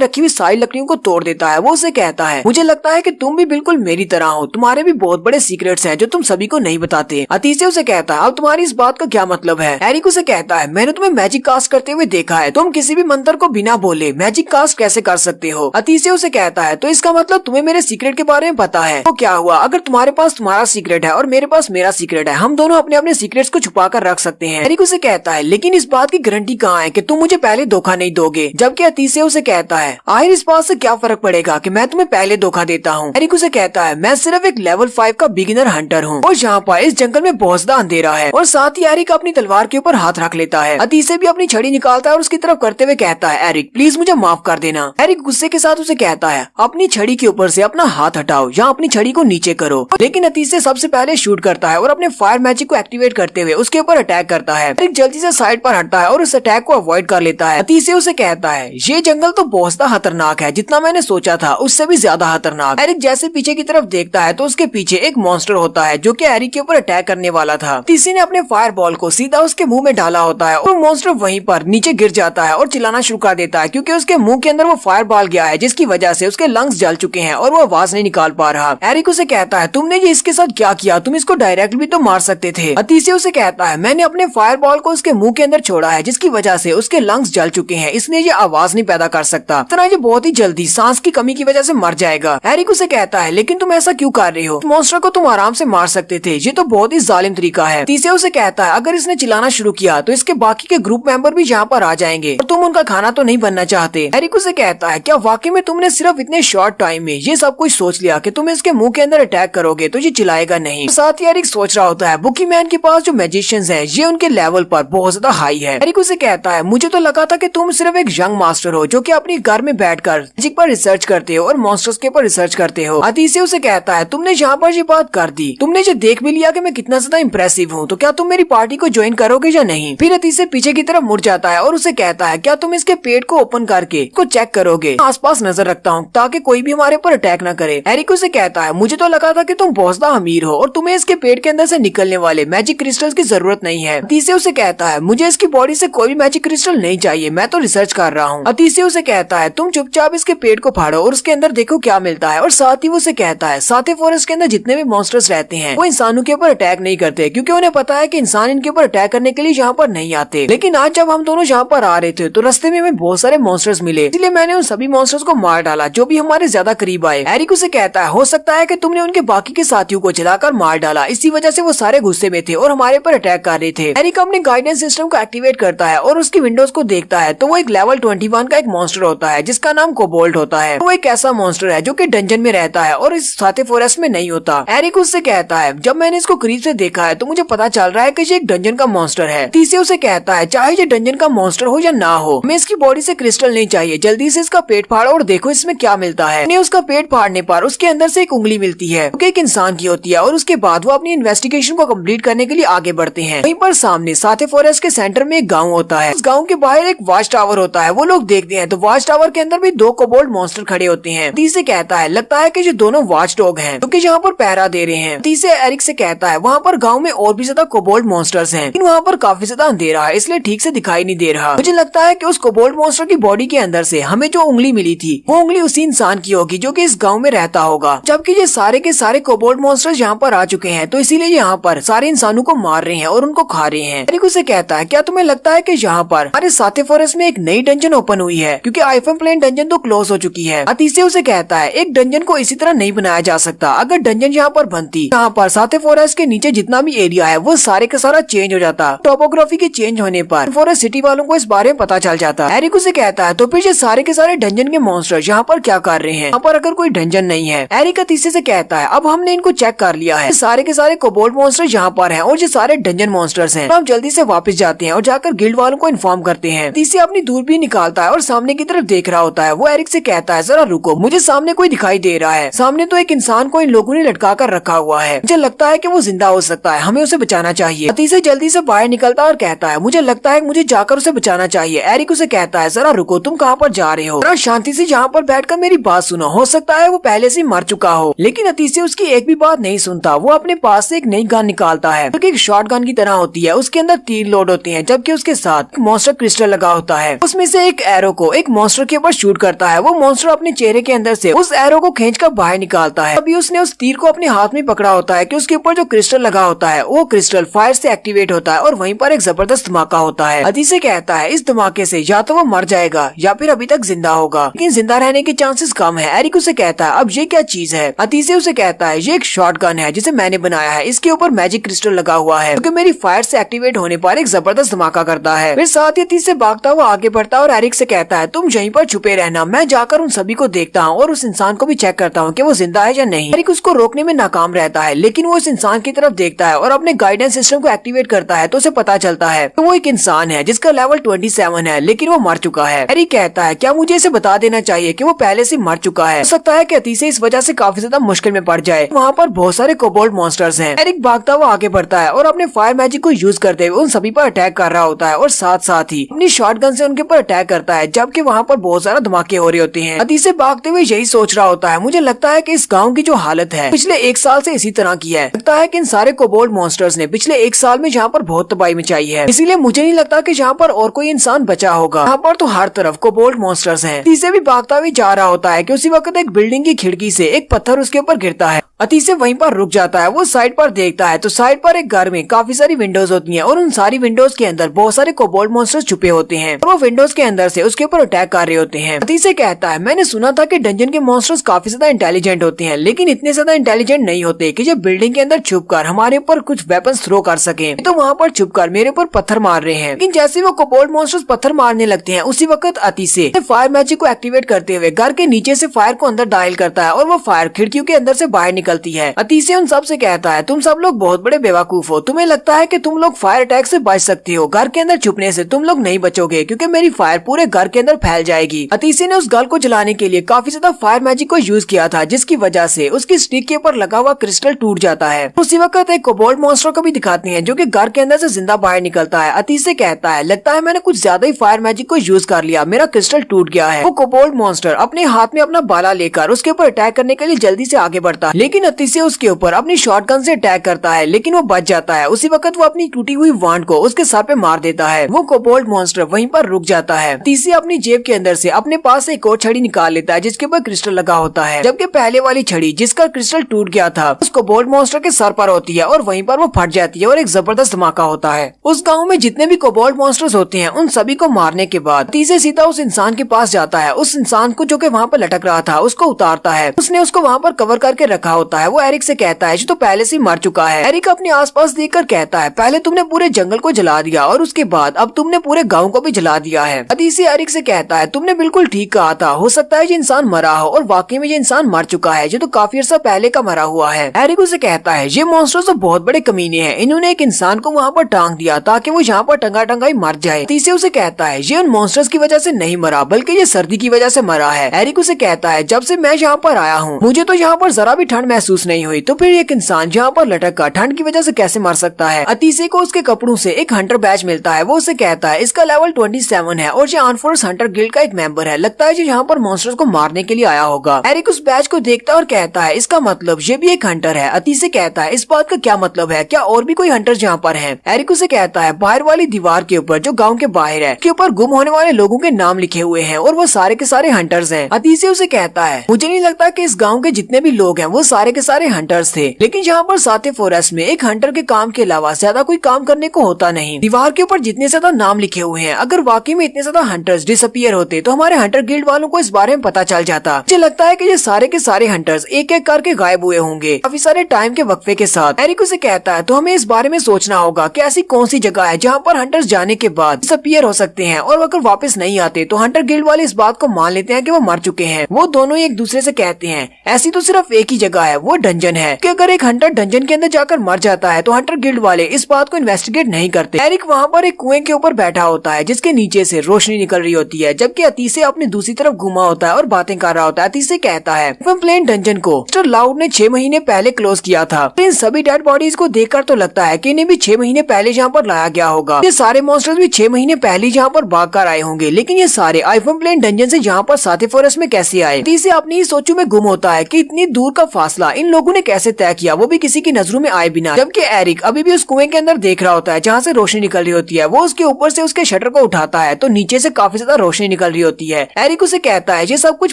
रखी हुई सारी लकड़ियों को तोड़ देता है। वो उसे कहता है मुझे लगता है कि तुम भी बिल्कुल मेरी तरह हो, तुम्हारे भी बहुत बड़े सीक्रेट्स हैं जो तुम सभी को नहीं बताते। अतीसे उसे कहता है अब तुम्हारी इस बात का क्या मतलब है? एरिक उसे कहता है मैंने तुम्हें मैजिक कास्ट करते हुए देखा है, तुम किसी भी मंत्र को बिना बोले मैजिक कास्ट कैसे कर सकते हो? अतीसे उसे कहता है तो इसका मतलब तुम्हें मेरे सीक्रेट के बारे में पता है। तो क्या हुआ अगर तुम्हारे पास तुम्हारा सीक्रेट है और मेरे पास मेरा सीक्रेट है, हम दोनों अपने अपने सीक्रेट्स को छुपा कर रख सकते हैं। एरिक उसे कहता है लेकिन इस बात की गारंटी कहाँ है कि तुम मुझे पहले धोखा नहीं दोगे? जबकि अतीसे उसे कहता है आखिर इस बात से क्या फर्क पड़ेगा कि मैं तुम्हें पहले धोखा देता हूँ? एरिक उसे कहता है मैं सिर्फ एक लेवल 5 का बिगिनर हंटर हूँ और यहाँ पर इस जंगल में बहुत ज्यादा अंधेरा है। और साथ ही एरिक अपनी तलवार के ऊपर हाथ रख लेता है। अतीसे भी अपनी छड़ी निकालता है और उसकी तरफ करते हुए कहता है एरिक प्लीज मुझे माफ कर देना। एरिक गुस्से के साथ उसे कहता है अपनी छड़ी के ऊपर से अपना हाथ हटाओ या अपनी छड़ी को नीचे करो। लेकिन अतीसे सबसे पहले शूट करता है और अपने फायर मैजिक को एक्टिवेट करते हुए उसके ऊपर अटैक करता है। एरिक जल्दी से साइड पर हटता है और उस अटैक को अवॉइड कर लेता है। अतीसे उसे कहता है ये जंगल तो बहुत ज्यादा खतरनाक है, जितना मैंने सोचा था उससे भी ज्यादा खतरनाक। एरिक जैसे पीछे की तरफ देखता है तो उसके पीछे एक मॉन्स्टर होता है जो कि एरिक के ऊपर अटैक करने वाला था। अतीसे ने अपने फायर बॉल को सीधा उसके मुंह में डाला होता है और मॉन्स्टर वहीं पर नीचे गिर जाता है और चिल्लाना शुरू कर देता है क्योंकि उसके मुंह के अंदर वो फायर बॉल गया है जिसकी वजह से उसके लंग्स जल चुके हैं और वो आवाज नहीं निकाल पा रहा। एरिक उसे कहता है तुमने ये इसके साथ क्या किया, तुम इसको डायरेक्ट भी तो मार सकते थे। अतीसे उसे कहता है मैंने अपने फायर बॉल को उसके मुंह के अंदर छोड़ा है जिसकी वजह से उसके लंग्स जल चुके हैं, इसलिए ये आवाज नहीं पैदा कर सकता, तरह ये बहुत ही जल्दी सांस की कमी की वजह से मर जाएगा। एरिक उसे कहता है लेकिन तुम ऐसा क्यों कर रहे हो, मॉन्स्टर को तुम आराम से मार सकते थे, ये तो बहुत ही जालिम तरीका है। अतीसे उसे कहता है अगर इसने चिल्लाना शुरू किया तो इसके बाकी के ग्रुप मेंबर भी यहाँ पर आ जाएंगे और तुम उनका खाना तो नहीं बनना चाहते। एरिक उसे कहता है क्या वाकई में तुमने सिर्फ इतने शॉर्ट टाइम में ये सब कुछ सोच लिया कि तुम इसके मुंह के अंदर अटैक करोगे तो ये चिल्लाएगा नहीं? साथ ही एरिक सोच रहा होता है बुकी मैन के पास जो मैजिशियंस हैं ये उनके लेवल पर बहुत ज्यादा हाई है। एरिक उसे कहता है मुझे तो लगा था कि तुम सिर्फ एक यंग मास्टर हो जो कि अपने घर में बैठकर मैजिक पर रिसर्च करते हो और मॉन्स्टर्स के ऊपर रिसर्च करते हो। अतीसे उसे कहता है तुमने यहाँ पर ये बात कर दी, तुमने ये देख भी लिया कि मैं कितना ज्यादा इम्प्रेसिव हूँ, तो क्या तुम मेरी पार्टी को ज्वाइन करोगे या नहीं? फिर अतीसे पीछे की तरफ मुड़ जाता है और उसे कहता है क्या तुम इसके पेट को ओपन करके इसको चेक करोगे? आसपास नजर रखता हूँ ताकि कोई भी हमारे ऊपर अटैक न करे। एरिक उसे कहता है मुझे तो लगा था कि तुम बहुत ज्यादा अमीर हो और तुम्हें इसके पेट के अंदर से निकलने वाले मैजिक क्रिस्टल्स की जरूरत नहीं है। अतीसे उसे कहता है मुझे इसकी बॉडी से कोई भी मैजिक क्रिस्टल नहीं चाहिए, मैं तो रिसर्च कर रहा हूँ। अतीसे उसे कहता है तुम चुपचाप इसके पेट को फाड़ो और उसके अंदर देखो क्या मिलता है। और साथ ही वो उसे कहता है साथे फॉरेस्ट के अंदर जितने भी मॉन्स्टर्स रहते हैं वो इंसानों के ऊपर अटैक नहीं करते क्योंकि उन्हें पता है कि इंसान इनके ऊपर अटैक करने के लिए यहाँ पर नहीं आते। लेकिन आज जब हम दोनों यहाँ पर आ रहे थे तो रास्ते में हमें बहुत सारे मॉन्स्टर्स मिले, इसलिए मैंने उन सभी मॉन्स्टर्स को मार डाला जो भी हमारे ज्यादा करीब आए। एरिक उसे कहता है हो सकता है कि तुमने उनके बाकी के साथियों को जलाकर मार डाला, इसी वजह से वो सारे गुस्से में थे और हमारे पर अटैक कर रहे थे। एरिक अपने गाइडेंस सिस्टम को एक्टिवेट करता है और उसकी विंडोज को देखता है तो वो एक लेवल 21 का एक मॉन्स्टर होता है जिसका नाम कोबोल्ट होता है। वो एक ऐसा मॉन्स्टर है जो कि डंजन में रहता है और इस साथे फॉरेस्ट में नहीं होता। एरिक उससे कहता है जब मैंने इसको करीब से देखा है तो मुझे पता चल रहा है कि ये एक डंजन का मॉन्स्टर है। तीसरे उसे कहता है चाहे ये डंजन का मॉन्स्टर हो या ना हो, हमें इसकी बॉडी से क्रिस्टल नहीं चाहिए, जल्दी से इसका पेट फाड़ो और देखो इसमें क्या मिलता है। ने उसका पेट फाड़ने पर उसके अंदर से एक उंगली मिलती है जो एक इंसान की होती है और उसके बाद वो अपनी इन्वेस्टिगेशन को कंप्लीट करने के लिए आगे बढ़ते हैं। वहीं पर सामने साथे फॉरेस्ट के सेंटर में एक गाँव होता है। इस गाँव के बाहर एक वॉच टावर होता है। वो लोग देखते हैं तो वॉच टावर के अंदर भी 2 कोबोल्ट मॉन्स्टर खड़े होते हैं। तीसरे कहता है लगता है कि ये दोनों वॉच डॉग हैं जो कि यहाँ पर पहरा दे रहे हैं। तीसरे एरिक से कहता है वहाँ पर गाँव में और भी ज्यादा कोबोल्ट मॉन्स्टर्स हैं, लेकिन वहाँ पर काफी ज्यादा अंधेरा है इसलिए ठीक से दिखाई नहीं दे रहा। मुझे लगता है कि उस कोबोल्ट मॉन्स्टर की बॉडी के अंदर से हमें जो उंगली मिली थी वो उंगली उसी इंसान की होगी जो कि इस गांव में रहता होगा। जबकि ये सारे के सारे कोबोल्ट मॉन्स्टर्स यहाँ पर आ चुके हैं तो इसीलिए यहाँ पर सारे इंसानों को मार रहे हैं और उनको खा रहे हैं। एरिक उसे कहता है क्या तुम्हें लगता है कि यहाँ पर हमारे साथे फॉरेस्ट में एक नई डंजन ओपन हुई है क्योंकि आइफन प्लेन डंजन तो क्लोज हो चुकी है। अतीसे उसे कहता है एक डंजन को इसी तरह नहीं बनाया जा सकता। अगर डंजन यहाँ पर बनती, यहाँ पर साथे फॉरेस्ट के नीचे जितना भी एरिया है वो सारे का सारा चेंज हो जाता। टोपोग्राफी के चेंज होने पर फॉरेस्ट सिटी वालों को इस बारे में पता चल जाता। एरिक उसे कहता है तो फिर ये सारे के सारे डंजन के मॉन्स्टर यहाँ पर क्या कर रहे हैं, यहाँ पर अगर कोई डंजन नहीं है। एरिक अतीसे से कहता है अब हमने इनको चेक कर लिया है, सारे के सारे कोबोल्ड मॉन्स्टर यहाँ पर हैं और ये सारे डंजन मॉन्स्टर्स हैं। तो हम जल्दी से वापस जाते हैं और जाकर गिल्ड वालों को इन्फॉर्म करते हैं। अतीसे अपनी दूरबीन निकालता है और सामने की तरफ देख रहा होता है। वो एरिक से कहता है जरा रुको, मुझे सामने कोई दिखाई दे रहा है। सामने तो एक इंसान को इन लोगों ने लटका कर रखा हुआ है, मुझे लगता है कि वो जिंदा हो सकता है, हमें उसे बचाना चाहिए। अतीसे जल्दी से बाहर निकलता है और कहता है मुझे लगता है मुझे जाकर उसे बचाना चाहिए। एरिक उसे कहता है जरा रुको, तुम कहाँ पर जा रहे हो, जरा शांति से यहाँ पर बैठकर मेरी बात सुनो, हो सकता है वो पहले से मर चुका हो। लेकिन अतीसे उसकी एक भी बात नहीं सुनता। वो अपने पास से एक नई गन निकालता है जो कि एक शॉर्ट गन की तरह होती है। उसके अंदर 3 लोड होते हैं जबकि उसके साथ मॉन्स्टर क्रिस्टल लगा होता है। उसमें से एक एरो को एक मॉन्स्टर के ऊपर शूट करता है। वो मॉन्स्टर अपने चेहरे के अंदर से उस एरो को खींचकर बाहर निकालता है। अभी उसने उस तीर को अपने हाथ में पकड़ा होता है कि उसके ऊपर जो क्रिस्टल लगा होता है वो क्रिस्टल फायर से एक्टिवेट होता है और वहीं पर एक जबरदस्त धमाका होता है। अतीसे कहता है इस धमाके से या तो वो मर जाएगा या फिर अभी तक जिंदा होगा, लेकिन जिंदा रहने के चांसेस कम है। एरिक उसे कहता है अब ये क्या चीज है। अतीसे उसे कहता है ये एक शॉर्ट गन है जिसे मैंने बनाया है, इसके ऊपर मैजिक क्रिस्टल लगा हुआ है क्योंकि मेरी फायर से एक्टिवेट होने पर एक जबरदस्त धमाका करता है। फिर साथ ही अतीसे भागता हुआ आगे बढ़ता है और एरिक से कहता है तुम यहीं पर छुपे रहना, मैं जाकर उन सभी को देखता हूँ और उस इंसान को भी चेक करता हूँ कि वो जिंदा है या नहीं। एरिक उसको रोकने में नाकाम रहता है, लेकिन वो उस इंसान की तरफ देखता है और अपने गाइडेंस सिस्टम को एक्टिवेट करता है तो उसे पता चलता है कि वो एक इंसान है जिसका लेवल 27 है, लेकिन वो मर चुका है। एरिक कहता है क्या मुझे इसे बता देना चाहिए कि वो पहले से मर चुका है, हो सकता है कि अतीसे इस वजह से काफी ज्यादा मुश्किल में पड़ जाए। वहाँ पर बहुत सारे कोबोल्ड मॉन्स्टर्स हैं। एरिक भागता हुआ आगे बढ़ता है और अपने फायर मैजिक को यूज करते हुए उन सभी पर अटैक कर रहा होता है और साथ साथ ही अपनी शॉटगन से उनके ऊपर अटैक करता है, जबकि वहाँ पर बहुत सारा धमाके हो रहे होते हैं। अतीसे भागते हुए यही सोच रहा होता है मुझे लगता है कि इस गाँव की जो हालत है पिछले 1 साल से इसी तरह की है। लगता है कि इन सारे कोबोल्ड मॉन्स्टर्स ने पिछले 1 साल में यहाँ पर बहुत तबाही मचाई है, इसीलिए मुझे नहीं लगता कि यहाँ पर और कोई इंसान बचा होगा। यहाँ पर तो हर तरफ कोबोल्ड मॉन्स्टर्स हैं। अतीसे भी भागता हुआ जा रहा होता है कि उसी वक्त एक बिल्डिंग की खिड़की से एक पत्थर उसके ऊपर गिरता है। अतीसे वहीं पर रुक जाता है। वो साइड पर देखता है तो साइड पर एक घर में काफी सारी विंडोज होती हैं और उन सारी विंडोज के अंदर बहुत सारे कोबोल्ड मॉन्स्टर्स छुपे होते हैं और वो विंडोज के अंदर से उसके ऊपर अटैक कर रहे होते हैं। अतीसे कहता है मैंने सुना था कि डंजन के मॉन्स्टर्स काफी ज्यादा इंटेलिजेंट होते हैं, लेकिन इतने ज्यादा इंटेलिजेंट नहीं होते कि ये बिल्डिंग के अंदर छुपकर हमारे ऊपर कुछ वेपन्स थ्रो कर सके। तो वहाँ पर छुपकर मेरे ऊपर पत्थर मार रहे हैं। लेकिन जैसे वो कोबोल्ड मॉन्स्टर्स पत्थर मारने लगते हैं उसी वक्त अतीसे फायर मैजिक को एक्टिवेट करते हुए घर के नीचे से फायर को अंदर डायल करता है और वो फायर खिड़कियों के अंदर से बाहर निकलती है। अतीसे उन सब से कहता है तुम सब लोग बहुत बड़े बेवकूफ हो, तुम्हें लगता है कि तुम लोग फायर अटैक से बच सकते हो, घर के अंदर छुपने से तुम लोग नहीं बचोगे क्योंकि मेरी फायर पूरे घर के अंदर फैल जाएगी। अतीसे ने उस घर को जलाने के लिए काफी ज्यादा फायर मैजिक को यूज किया था, जिसकी वजह से उसकी स्टिक के ऊपर लगा हुआ क्रिस्टल टूट जाता है। उसी वक्त एक कोबोल्ड मॉन्स्टर को भी दिखाते हैं जो कि घर के अंदर से जिंदा बाहर निकलता है। अतीसे कहता है लगता है मैंने कुछ ज्यादा ही फायर मैजिक को यूज कर लिया, मेरा क्रिस्टल टूट गया है। वो कोबोल्ड मॉन्स्टर अपने हाथ में अपना बाला लेकर उसके ऊपर अटैक करने के लिए जल्दी से आगे बढ़ता है, लेकिन अतीसे उसके ऊपर अपनी शॉटगन से अटैक करता है, लेकिन वो बच जाता है। उसी वक्त वो अपनी टूटी हुई वांड को उसके सर पे मार देता है। वो कोबोल्ड मॉन्स्टर वहीं पर रुक जाता है। अतीसे अपनी जेब के अंदर से अपने पास एक और छड़ी निकाल लेता है जिसके ऊपर क्रिस्टल लगा होता है, जबकि पहले वाली छड़ी जिसका क्रिस्टल टूट गया था उस कोबोल्ड मॉन्स्टर के सर पर होती है और वहीं पर वो फट जाती है और एक जबरदस्त धमाका होता है। उस गाँव में जितने भी कोबोल्ड मॉन्स्टर्स होते हैं उन सभी को मारने के बाद अतीसे सीधा उस इंसान के पास जाता है। उस इंसान को जो कि वहाँ पर लटक रहा था उसको उतारता है। उसने उसको वहाँ पर कवर करके रखा होता है। वो एरिक से कहता है जो तो पहले से मर चुका है। एरिक अपने आसपास देखकर कहता है पहले तुमने पूरे जंगल को जला दिया और उसके बाद अब तुमने पूरे गाँव को भी जला दिया है। अतीसे एरिक से कहता है तुमने बिल्कुल ठीक कहा था, हो सकता है ये इंसान मरा हो और वाकई में ये इंसान मर चुका है जो तो काफी अर्सा पहले का मरा हुआ है। एरिक उसे कहता है ये मॉन्स्टर्स तो बहुत बड़े कमीने हैं, इन्होंने एक इंसान को वहाँ पर टांग दिया ताकि वो यहाँ पर टंगा टंगा ही मर जाए। अतीसे उसे कहता है ये उन मॉन्स्टर्स की वजह से नहीं मरा बल्कि ये सर्दी की वजह से मरा है। एरिक उसे कहता है जब से मैं यहाँ पर आया हूँ मुझे तो यहाँ पर जरा भी ठंड महसूस नहीं हुई, तो फिर एक इंसान यहाँ पर लटक कर ठंड की वजह से कैसे मर सकता है। अतीसे को उसके कपड़ों से एक हंटर बैच मिलता है। वो उसे कहता है इसका लेवल 27 है और ये आर्म फोर्स हंटर गिल्ड का एक मेंबर है, लगता है ये यहाँ पर मॉन्स्टर्स को मारने के लिए आया होगा। एरिक उस बैच को देखता है और कहता है इसका मतलब ये भी एक हंटर है। अतीसे कहता है इस बात का क्या मतलब है, क्या और भी कोई हंटर यहाँ पर है। एरिक उसे कहता है बाहर वाली दीवार के ऊपर जो गाँव के बाहर है के ऊपर गुम होने वाले लोगों के नाम लिखे हुए हैं और वो सारे के सारे हंटर्स हैं। अतीसे उसे कहता है मुझे नहीं लगता कि इस गाँव के जितने भी लोग हैं वो सारे सारे के सारे हंटर्स थे, लेकिन यहाँ पर साथे फॉरेस्ट में एक हंटर के काम के अलावा ज्यादा कोई काम करने को होता नहीं। दीवार के ऊपर जितने ज्यादा नाम लिखे हुए हैं, अगर वाकई में इतने ज्यादा हंटर्स डिसअपियर होते तो हमारे हंटर गिल्ड वालों को इस बारे में पता चल जाता। मुझे लगता है कि ये सारे के सारे हंटर्स एक एक करके गायब हुए होंगे काफी सारे टाइम के वक्फे के साथ। एरिक उसे कहता है तो हमें इस बारे में सोचना होगा कि ऐसी कौन सी जगह है जहाँ पर हंटर्स जाने के बाद डिसअपियर हो सकते हैं, और अगर वापस नहीं आते तो हंटर गिल्ड वाले इस बात को मान लेते हैं कि वो मर चुके हैं। वो दोनों एक दूसरे से कहते हैं ऐसी तो सिर्फ एक ही जगह है, वो डंजन है, कि अगर एक हंटर डंजन के अंदर जाकर मर जाता है तो हंटर गिल्ड वाले इस बात को इन्वेस्टिगेट नहीं करते। एरिक वहाँ पर एक कुएं के ऊपर बैठा होता है जिसके नीचे से रोशनी निकल रही होती है, जबकि अतीसे अपनी दूसरी तरफ घुमा होता है और बातें कर रहा होता है। अतीसे कहता है प्लेन डंजन को मिस्टर लाउड ने 6 महीने पहले क्लोज किया था। इन सभी डेड बॉडीज को देखकर तो लगता है कि इन्हें भी 6 महीने पहले जहाँ पर लाया गया होगा। ये सारे मॉन्स्टर्स भी 6 महीने पहले जहाँ पर भाग कर आए होंगे, लेकिन ये सारे आइफन प्लेन डंजन से जहाँ पर साथे फॉरेस्ट में कैसे आए। अतीसे अपनी ही सोचों में गुम होता है कि इतनी दूर का फासला इन लोगों ने कैसे तय किया, वो भी किसी की नजरों में आए बिना। जबकि एरिक अभी भी उस कुएं के अंदर देख रहा होता है जहाँ से रोशनी निकल रही होती है। वो उसके ऊपर से उसके शटर को उठाता है तो नीचे से काफी ज्यादा रोशनी निकल रही होती है। एरिक उसे कहता है ये सब कुछ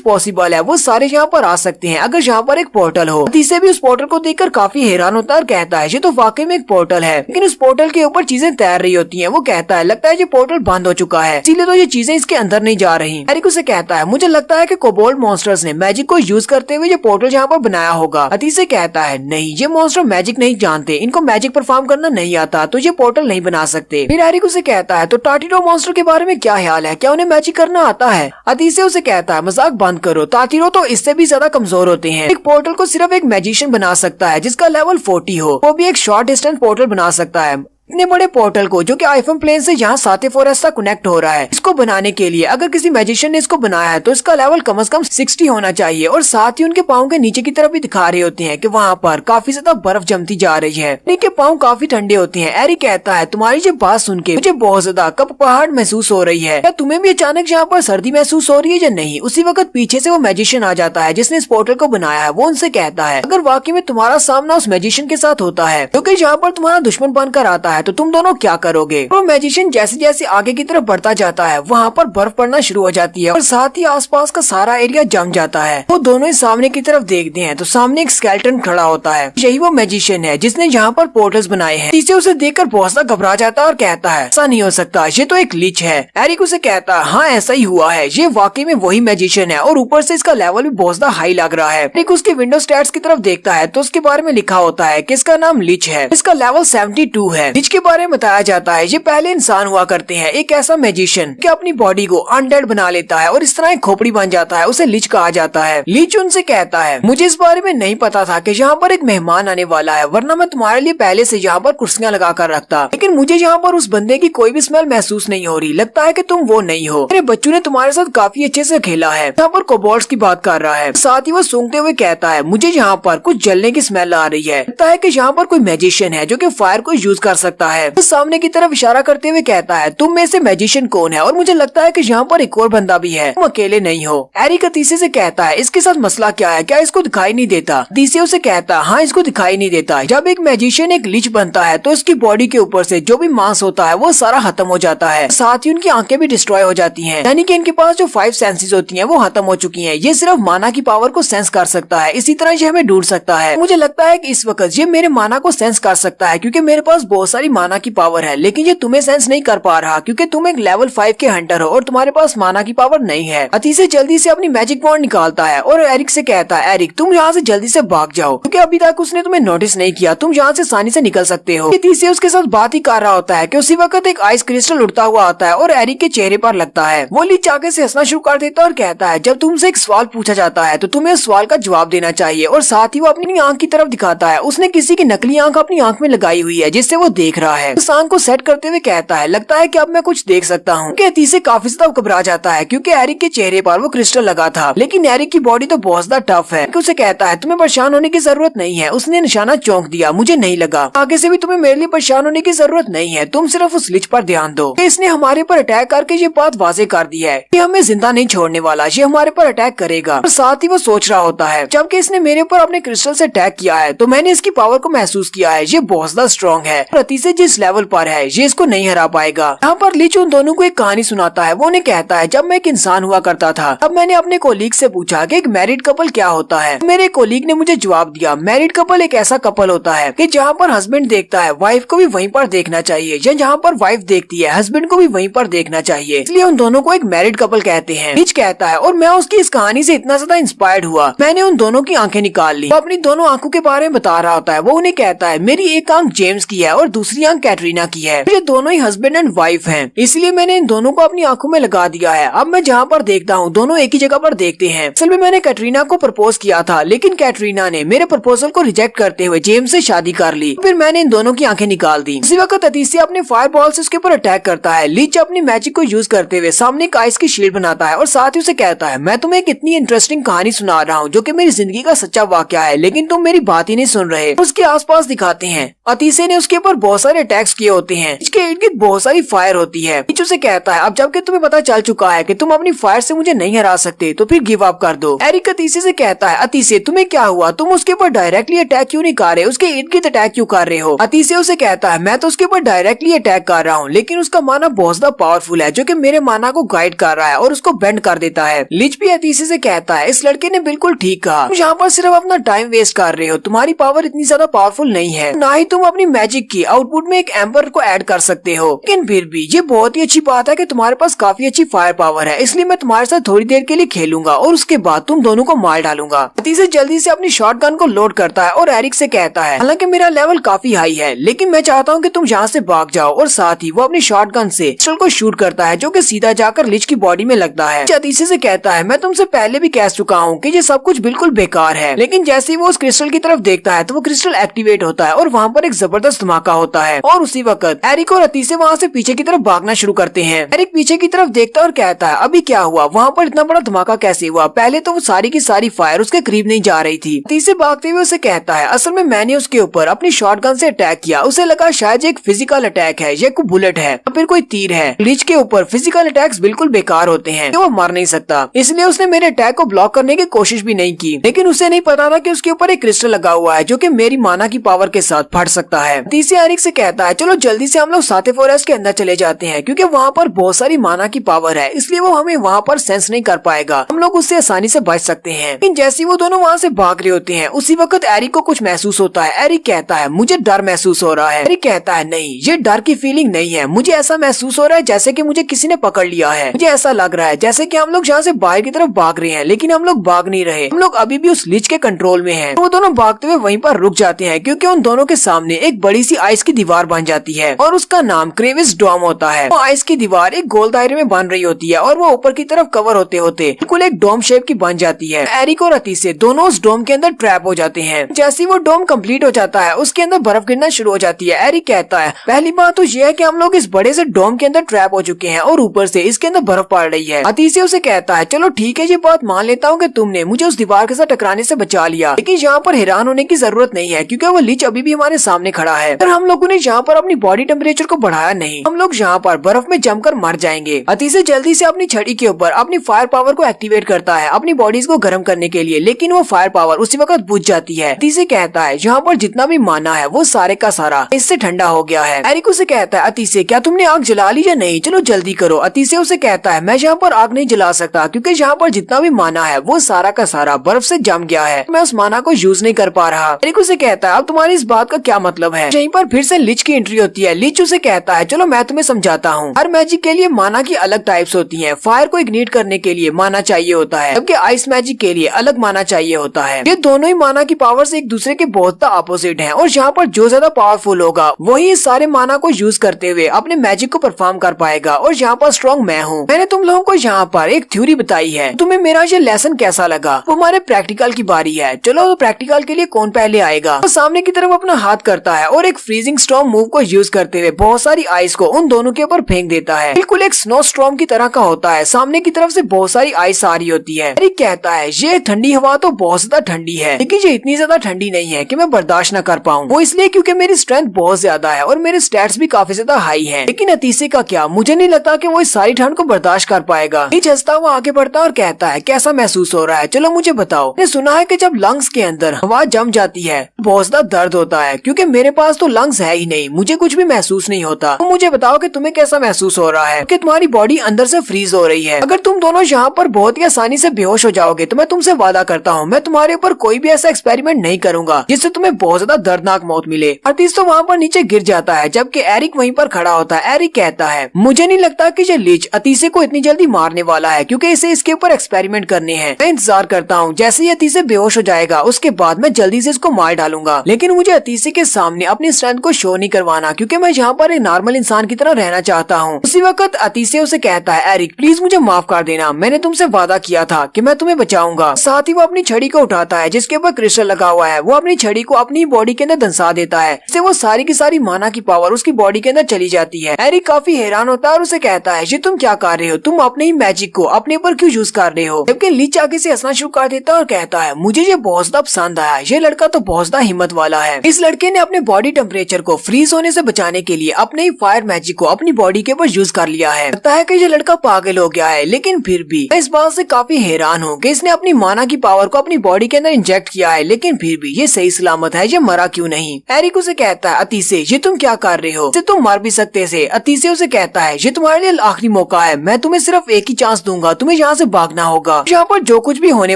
पॉसिबल है, वो सारे यहाँ पर आ सकते हैं अगर यहाँ पर एक पोर्टल हो। अतीसे भी उस पोर्टल को देखकर काफी हैरान होता है और कहता है ये तो वाकई में एक पोर्टल है, लेकिन उस पोर्टल के ऊपर चीजें तैर रही होती है। वो कहता है लगता है ये पोर्टल बंद हो चुका है, इसीलिए तो ये चीजें इसके अंदर नहीं जा रही। एरिक उसे कहता है मुझे लगता है कि कोबोल्ड मॉन्स्टर्स ने मैजिक को यूज करते हुए ये पोर्टल यहाँ पर बनाया होगा। अतीसे कहता है नहीं, ये मॉन्स्टर मैजिक नहीं जानते, इनको मैजिक परफॉर्म करना नहीं आता, तो ये पोर्टल नहीं बना सकते। फिर एरिक उसे कहता है तो टार्टिरो मॉन्स्टर के बारे में क्या ख्याल है, क्या उन्हें मैजिक करना आता है। अतीसे उसे कहता है मजाक बंद करो, टार्टिरो तो इससे भी ज्यादा कमजोर होते हैं। एक पोर्टल को सिर्फ एक मैजिशियन बना सकता है जिसका लेवल 40 हो, वो भी एक शॉर्ट डिस्टेंस पोर्टल बना सकता है। इतने बड़े पोर्टल को जो कि आइफन प्लेन से यहाँ साथे फॉरेस्ट तक कनेक्ट हो रहा है, इसको बनाने के लिए अगर किसी मैजिशियन ने इसको बनाया है तो इसका लेवल कम से कम 60 होना चाहिए। और साथ ही उनके पाँव के नीचे की तरफ भी दिखा रहे होते हैं कि वहाँ पर काफी ज्यादा बर्फ जमती जा रही है, इनके पाँव काफी ठंडे होते हैं। एरिक कहता है तुम्हारी ये बात सुन के मुझे बहुत ज्यादा कपकपाहट महसूस हो रही है, क्या तुम्हें भी अचानक यहाँ पर सर्दी महसूस हो रही है या नहीं। उसी वक्त पीछे से वो मैजिशियन आ जाता है जिसने इस पोर्टल को बनाया है। वो उनसे कहता है अगर वाकई में तुम्हारा सामना उस मैजिशियन के साथ होता है जो कि यहाँ पर तुम्हारा दुश्मन बनकर आता है तो तुम दोनों क्या करोगे। वो मैजिशियन जैसे जैसे आगे की तरफ बढ़ता जाता है वहाँ पर बर्फ पड़ना शुरू हो जाती है और साथ ही आसपास का सारा एरिया जम जाता है। वो दोनों ही सामने की तरफ देखते हैं तो सामने एक स्केलेटन खड़ा होता है। यही वो मैजिशियन है जिसने यहाँ पर पोर्टल्स बनाए हैं। तीसरे उसे देखकर बहुत सा घबरा जाता है और कहता है ऐसा नहीं हो सकता, ये तो एक लीच है। एरिक उसे कहता है हाँ ऐसा ही हुआ है, ये वाकई में वही मैजिशियन है और ऊपर से इसका लेवल भी बहुत ज्यादा हाई लग रहा है। एरिक उसके विंडो स्टैट्स की तरफ देखता है तो उसके बारे में लिखा होता है कि इसका नाम लीच है, इसका लेवल 72 है। लीच के बारे में बताया जाता है ये पहले इंसान हुआ करते हैं, एक ऐसा मैजिशियन कि अपनी बॉडी को अनडेड बना लेता है और इस तरह एक खोपड़ी बन जाता है, उसे लीच कहा जाता है। लीच उनसे कहता है मुझे इस बारे में नहीं पता था कि यहाँ पर एक मेहमान आने वाला है, वरना मैं तुम्हारे लिए पहले से यहाँ पर कुर्सियाँ लगा कर रखता, लेकिन मुझे यहाँ पर उस बंदे की कोई भी स्मेल महसूस नहीं हो रही, लगता है कि तुम वो नहीं हो। मेरे बच्चों ने तुम्हारे साथ काफी अच्छे से खेला है। यहाँ पर कोबोल्ड्स की बात कर रहा है, साथ ही वो सूंघते हुए कहता है मुझे यहाँ पर कुछ जलने की स्मेल आ रही है, लगता है कि यहाँ पर कोई मैजिशियन है जो कि फायर को यूज कर सकता है। तो सामने की तरफ इशारा करते हुए कहता है तुम में से मैजिशियन कौन है, और मुझे लगता है कि यहाँ पर एक और बंदा भी है, तुम अकेले नहीं हो। एरिक अतीसे से कहता है इसके साथ मसला क्या है, क्या इसको दिखाई नहीं देता। अतीसे उसे कहता है हाँ इसको दिखाई नहीं देता। जब एक मैजिशियन एक लीच बनता है तो उसकी बॉडी के ऊपर से जो भी मांस होता है वो सारा खत्म हो जाता है, साथ ही उनकी आंखें भी डिस्ट्रॉय हो जाती हैं, यानी कि इनके पास जो 5 सेंसेस होती हैं वो खत्म हो चुकी हैं। ये सिर्फ माना की पावर को सेंस कर सकता है, इसी तरह ये हमें ढूंढ सकता है। मुझे लगता है कि इस वक्त ये मेरे माना को सेंस कर सकता है क्योंकि मेरे पास बहुत सारी माना की पावर है, लेकिन ये तुम्हें सेंस नहीं कर पा रहा क्योंकि तुम एक लेवल 5 के हंटर हो और तुम्हारे पास माना की पावर नहीं है। अतीसे जल्दी से अपनी मैजिक वॉन्ड निकालता है और एरिक से कहता है एरिक तुम यहाँ से जल्दी से भाग जाओ क्योंकि अभी तक उसने तुम्हें नोटिस नहीं किया, तुम यहाँ से आसानी से निकल सकते हो। अतीसे उसके साथ बात ही कर रहा होता है कि उसी वक्त एक आइस क्रिस्टल उड़ता हुआ आता है और एरिक के चेहरे पर लगता है। वो लीच आगे से हंसना शुरू कर देता है और कहता है जब तुमसे एक सवाल पूछा जाता है तो तुम्हें उस सवाल का जवाब देना चाहिए। और साथ ही वो अपनी आंख की तरफ दिखाता है, उसने किसी की नकली आंख अपनी आंख में लगाई हुई है जिससे वो देख रहा है। उस आंख को सेट करते हुए कहता है लगता है कि अब मैं कुछ देख सकता हूँ। अतीसे काफी ज्यादा घबरा जाता है क्योंकि एरिक के चेहरे पर वो क्रिस्टल लगा था, लेकिन एरिक की बॉडी तो बहुत ज्यादा टफ है। उसे कहता है तुम्हें परेशान होने की जरूरत नहीं है, उसने निशाना चौंक दिया, मुझे नहीं लगा। आगे से भी तुम्हें मेरे लिए परेशान होने की जरूरत नहीं है, तुम सिर्फ उस लीच पर ध्यान दो। इसने हमारे पर अटैक करके ये बात वाजे कर दी है कि हमें जिंदा नहीं छोड़ने वाला, ये हमारे पर अटैक करेगा। और साथ ही वो सोच रहा होता है जबकि इसने मेरे ऊपर अपने क्रिस्टल से अटैक किया है तो मैंने इसकी पावर को महसूस किया है, ये बहुत ज्यादा स्ट्रॉन्ग है। अतीसे जिस लेवल पर है ये इसको नहीं हरा पाएगा। यहाँ पर लीच उन दोनों को एक कहानी सुनाता है। वो उन्हें कहता है, जब मैं एक इंसान हुआ करता था तब मैंने अपने कोलीग से पूछा कि एक मैरिड कपल क्या होता है। मेरे कोलीग ने मुझे जवाब दिया, मैरिड कपल एक ऐसा कपल होता है कि जहाँ पर हस्बैंड देखता है वाइफ को भी वहीं पर देखना चाहिए, या जहाँ पर वाइफ देखती है हस्बैंड को भी वहीं पर देखना चाहिए, इसलिए उन दोनों को एक मैरिड कपल कहते हैं। लीच कहता है, और मैं उसकी इस कहानी से इतना ज्यादा इंस्पायर्ड हुआ मैंने उन दोनों की आंखें निकाल ली। वो अपनी दोनों आंखों के बारे में बता रहा होता है। वो उन्हें कहता है, मेरी एक आंख जेम्स की है और दूसरी आंख कैटरीना की है। ये दोनों ही हस्बैंड एंड वाइफ हैं, इसलिए मैंने इन दोनों को अपनी आंखों में लगा दिया है। अब मैं जहाँ पर देखता हूँ दोनों एक ही जगह पर देखते हैं। असल में मैंने कैटरीना को प्रपोज किया था, लेकिन कैटरीना ने मेरे प्रपोजल को रिजेक्ट करते हुए जेम्स से शादी कर ली। फिर मैंने इन दोनों की आंखें निकाल दी। इसी वक्त अतीसे अपने फायर बॉल से उसके ऊपर अटैक करता है। लीच अपनी मैजिक को यूज करते हुए सामने एक आइस की शील्ड बनाता है और साथ ही उसे कहता है, मैं तुम्हें एक इतनी इंटरेस्टिंग कहानी सुना रहा हूँ जो कि मेरी जिंदगी का सच्चा वाकया है, लेकिन तुम मेरी बात ही नहीं सुन रहे। उसके आसपास दिखाते हैं अतीसे ने उसके ऊपर बहुत सारे अटैक्स किए होते हैं। इसके इर्द गिर्द बहुत सारी फायर होती है। लीच उसे कहता है, अब जबकि तुम्हें पता चल चुका है कि तुम अपनी फायर से मुझे नहीं हरा सकते तो फिर गिव अप कर दो। एरिक अतीसे से कहता है, अतीसे तुम्हें क्या हुआ, तुम उसके ऊपर डायरेक्टली अटैक क्यों नहीं कर रहे, उसके इर्द गिर्द अटैक क्यों कर रहे हो। अतीसे उसे कहता है, मैं तो उसके ऊपर डायरेक्टली अटैक कर रहा हूँ, लेकिन उसका माना बहुत ज्यादा पावरफुल है जो कि मेरे माना को गाइड कर रहा है और उसको बेंड कर देता है। लीच भी अतीसे से कहता है, इस लड़के ने बिल्कुल ठीक कहा, तुम यहाँ पर सिर्फ अपना टाइम वेस्ट कर रहे हो, तुम्हारी पावर इतनी ज्यादा पावरफुल नहीं है, ना ही तुम अपनी मैजिक की आउटपुट में एक एम्बर को ऐड कर सकते हो। लेकिन फिर भी ये बहुत ही अच्छी बात है कि तुम्हारे पास काफी अच्छी फायर पावर है, इसलिए मैं तुम्हारे साथ थोड़ी देर के लिए खेलूंगा और उसके बाद तुम दोनों को मार डालूंगा। अतीसे जल्दी से अपनी शॉटगन को लोड करता है और एरिक से कहता है, हालांकि मेरा लेवल काफी हाई है, लेकिन मैं चाहता हूँ कि तुम यहाँ से भाग जाओ। और साथ ही वो अपनी शॉटगन से क्रिस्टल को शूट करता है जो कि सीधा जाकर लीच की बॉडी में लगता है। अतीसे से कहता है, मैं तुमसे पहले भी कह चुका हूँ कि ये सब कुछ बिल्कुल बेकार है, लेकिन जैसे ही वो उस क्रिस्टल की तरफ देखता है तो वो क्रिस्टल एक्टिवेट होता है और वहाँ पर एक जबरदस्त धमाका होता है। और उसी वक्त एरिक और अतीसे वहाँ से पीछे की तरफ भागना शुरू करते हैं। एरिक पीछे की तरफ देखता है और कहता है, अभी क्या हुआ, वहाँ पर इतना बड़ा धमाका कैसे हुआ, पहले तो वो सारी की सारी फायर उसके करीब नहीं जा रही थी। अतीसे भागते हुए उसे कहता है, असल में मैंने उसके ऊपर अपनी शॉटगन से अटैक किया, उसे लगा शायद एक फिजिकल अटैक है, ये कोई बुलेट है या फिर कोई तीर है। लीच के ऊपर फिजिकल अटैक्स बिल्कुल बेकार होते हैं, वो मार नहीं सकता, इसलिए उसने मेरे अटैक को ब्लॉक करने की कोशिश भी नहीं की। लेकिन उसे नहीं पता था कि उसके ऊपर एक क्रिस्टल लगा हुआ है जो कि मेरी माना की पावर के साथ फट सकता है। अतीसे एरिक से कहता है, चलो जल्दी से हम लोग साथे फॉरेस्ट के अंदर चले जाते हैं, क्योंकि वहाँ पर बहुत सारी माना की पावर है, इसलिए वो हमें वहाँ पर सेंस नहीं कर पाएगा, हम लोग उससे आसानी से बच सकते हैं। लेकिन जैसे वो दोनों वहाँ से भाग रहे होते हैं उसी वक्त एरिक को कुछ महसूस होता है। एरिक कहता है, मुझे डर महसूस हो रहा है। एरिक कहता है, नहीं, ये डर की फीलिंग नहीं है, मुझे ऐसा महसूस हो रहा है जैसे कि मुझे किसी ने पकड़ लिया है। मुझे ऐसा लग रहा है जैसे कि हम लोग यहाँ से बाहर की तरफ भाग रहे हैं, लेकिन हम लोग भाग नहीं रहे, हम लोग अभी भी उस लीच के कंट्रोल में हैं। वो दोनों भागते हुए वहीं पर रुक जाते हैं, क्योंकि उन दोनों के सामने एक बड़ी सी आइस की दीवार बन जाती है और उसका नाम क्रेविस डोम होता है। वो आइस की दीवार एक गोल दायरे में बन रही होती है और वो ऊपर की तरफ कवर होते होते बिल्कुल एक डोम शेप की बन जाती है। एरिक और अतीसे दोनों उस डोम के अंदर ट्रैप हो जाते हैं। जैसे वो डोम कंप्लीट हो जाता है उसके अंदर बर्फ गिरना शुरू हो जाती है। एरिक कहता है, पहली बात तो यह है कि हम लोग इस बड़े से डोम के अंदर ट्रैप हो चुके हैं और ऊपर से इसके अंदर बर्फ पड़ रही है। अतीसे उसे कहता है, चलो ठीक है, ये बात मान लेता हूँ कि तुमने मुझे उस दीवार के साथ टकराने से बचा लिया, लेकिन यहाँ पर हैरान होने की जरूरत नहीं है, क्योंकि वो लीच अभी भी हमारे सामने खड़ा है और हम लोगों ने यहाँ पर अपनी बॉडी टेम्परेचर को बढ़ाया नहीं, हम लोग यहाँ पर बर्फ में जमकर मर जाएंगे। अतीसे जल्दी से अपनी छड़ी के ऊपर अपनी फायर पावर को एक्टिवेट करता है अपनी बॉडीज को गर्म करने के लिए, लेकिन वो फायर पावर उसी वक्त बुझ जाती है। अतीसे कहता है, यहाँ पर जितना भी माना है वो सारे का सारा इससे ठंडा हो गया है। एरिक उसे कहता है, अतीसे क्या तुमने आग जला ली या नहीं, चलो जल्दी करो। अतीसे उसे कहता है, मैं यहाँ पर आग नहीं जला सकता, क्योंकि यहाँ पर जितना भी माना है वो सारा का सारा बर्फ से जम गया है, मैं उस माना को यूज नहीं कर पा रहा। एरिक उसे कहता है, अब तुम्हारी इस बात का क्या मतलब है। यहीं पर फिर से लीच की एंट्री होती है। लीच उसे कहता है, चलो मैं तुम्हें समझाता हूँ, हर मैजिक के लिए माना की अलग टाइप्स होती है। फायर को इग्निट करने के लिए माना चाहिए होता है, जबकि आइस मैजिक के लिए अलग माना चाहिए होता है। ये दोनों ही माना की पावर से एक दूसरे के बहुत अपोजिट है, और यहाँ पर जो ज्यादा पावरफुल होगा वही इस सारे माना को यूज करते हुए अपने मैजिक को परफॉर्म कर पाएगा। और यहाँ पर स्ट्रॉन्ग मैं हूँ। मैंने तुम लोगों को यहाँ पर एक थ्योरी बताई है, तुम्हें मेरा ये लेसन कैसा लगा। वो हमारे प्रैक्टिकल की बारी है, चलो तो प्रैक्टिकल के लिए कौन पहले आएगा। वो सामने की तरफ अपना हाथ करता है और एक फ्रीजिंग स्टॉर्म मूव को यूज करते हुए बहुत सारी आइस को उन दोनों के ऊपर फेंक देता है। बिल्कुल एक स्नो स्टॉर्म की तरह का होता है, सामने की तरफ से बहुत सारी आइस आ रही होती है। एरिक कहता है, ये ठंडी हवा तो बहुत ज्यादा ठंडी है, लेकिन ये इतनी ज्यादा ठंडी नहीं है कि मैं बर्दाश्त न कर पाऊँ। वो इसलिए क्योंकि मेरी स्ट्रेंथ बहुत ज्यादा है और मेरे स्टैट्स भी काफी ज्यादा हाई है। लेकिन अतीसे का क्या, मुझे नहीं लगता कि वो इस सारी ठंड को बर्दाश्त कर पाएगा। लीच हंसता हुआ आगे बढ़ता है और कहता है, कैसा महसूस हो रहा है, चलो मुझे बताओ। मैंने सुना है कि जब लंग्स के अंदर हवा जम जाती है बहुत ज्यादा दर्द होता है, क्योंकि मेरे पास तो लंग्स है है ही नहीं, मुझे कुछ भी महसूस नहीं होता। तो मुझे बताओ कि तुम्हें कैसा महसूस हो रहा है, कि तुम्हारी बॉडी अंदर से फ्रीज हो रही है। अगर तुम दोनों यहाँ पर बहुत ही आसानी से बेहोश हो जाओगे तो मैं तुमसे वादा करता हूँ मैं तुम्हारे ऊपर कोई भी ऐसा एक्सपेरिमेंट नहीं करूंगा जिससे तुम्हें बहुत ज्यादा दर्दनाक मौत मिले। अतीस तो वहाँ पर नीचे गिर जाता है जबकि एरिक वहीं पर खड़ा होता है। एरिक कहता है मुझे नहीं लगता कि ये लीच अतीसे को इतनी जल्दी मारने वाला है क्योंकि इसे इसके ऊपर एक्सपेरिमेंट करने हैं। मैं इंतजार करता हूँ जैसे ही अतीसे बेहोश हो जाएगा उसके बाद मैं जल्दी से इसको मार डालूंगा। लेकिन मुझे अतीसे के सामने अपनी स्ट्रेंथ को शो नहीं करवाना क्योंकि मैं यहाँ पर एक नॉर्मल इंसान की तरह रहना चाहता हूँ। उसी वक्त अतीसे उसे कहता है एरिक प्लीज मुझे माफ कर देना, मैंने तुमसे वादा किया था कि मैं तुम्हें बचाऊंगा। साथ ही वो अपनी छड़ी को उठाता है जिसके ऊपर क्रिस्टल लगा हुआ है। वो अपनी छड़ी को अपनी बॉडी के अंदर दंसा देता है जिससे वो सारी की सारी माना की पावर उसकी बॉडी के अंदर चली जाती है। एरिक काफी हैरान होता है और उसे कहता है ये तुम क्या कर रहे हो, तुम अपने ही मैजिक को अपने ऊपर क्यों यूज कर रहे हो। जबकि लीच आगे से हंसना शुरू कर देता है और कहता है मुझे ये बहुत ज्यादा पसंद आया, ये लड़का तो बहुत ज्यादा हिम्मत वाला है। इस लड़के ने अपने बॉडी टेम्परेचर को फ्रीज होने से बचाने के लिए अपने ही फायर मैजिक को अपनी बॉडी के ऊपर यूज कर लिया है। लगता है कि ये लड़का पागल हो गया है, लेकिन फिर भी मैं इस बात से काफी हैरान हूँ कि इसने अपनी माना की पावर को अपनी बॉडी के अंदर इंजेक्ट किया है, लेकिन फिर भी ये सही सलामत है, ये मरा क्यों नहीं। एरिक उसे कहता है अतीसे ये तुम क्या कर रहे हो, इसे तुम मर भी सकते थे। अतीसे उसे कहता है ये तुम्हारे लिए आखिरी मौका है, मैं तुम्हें सिर्फ एक ही चांस दूंगा, तुम्हें यहाँ से भागना होगा। यहाँ पर जो कुछ भी होने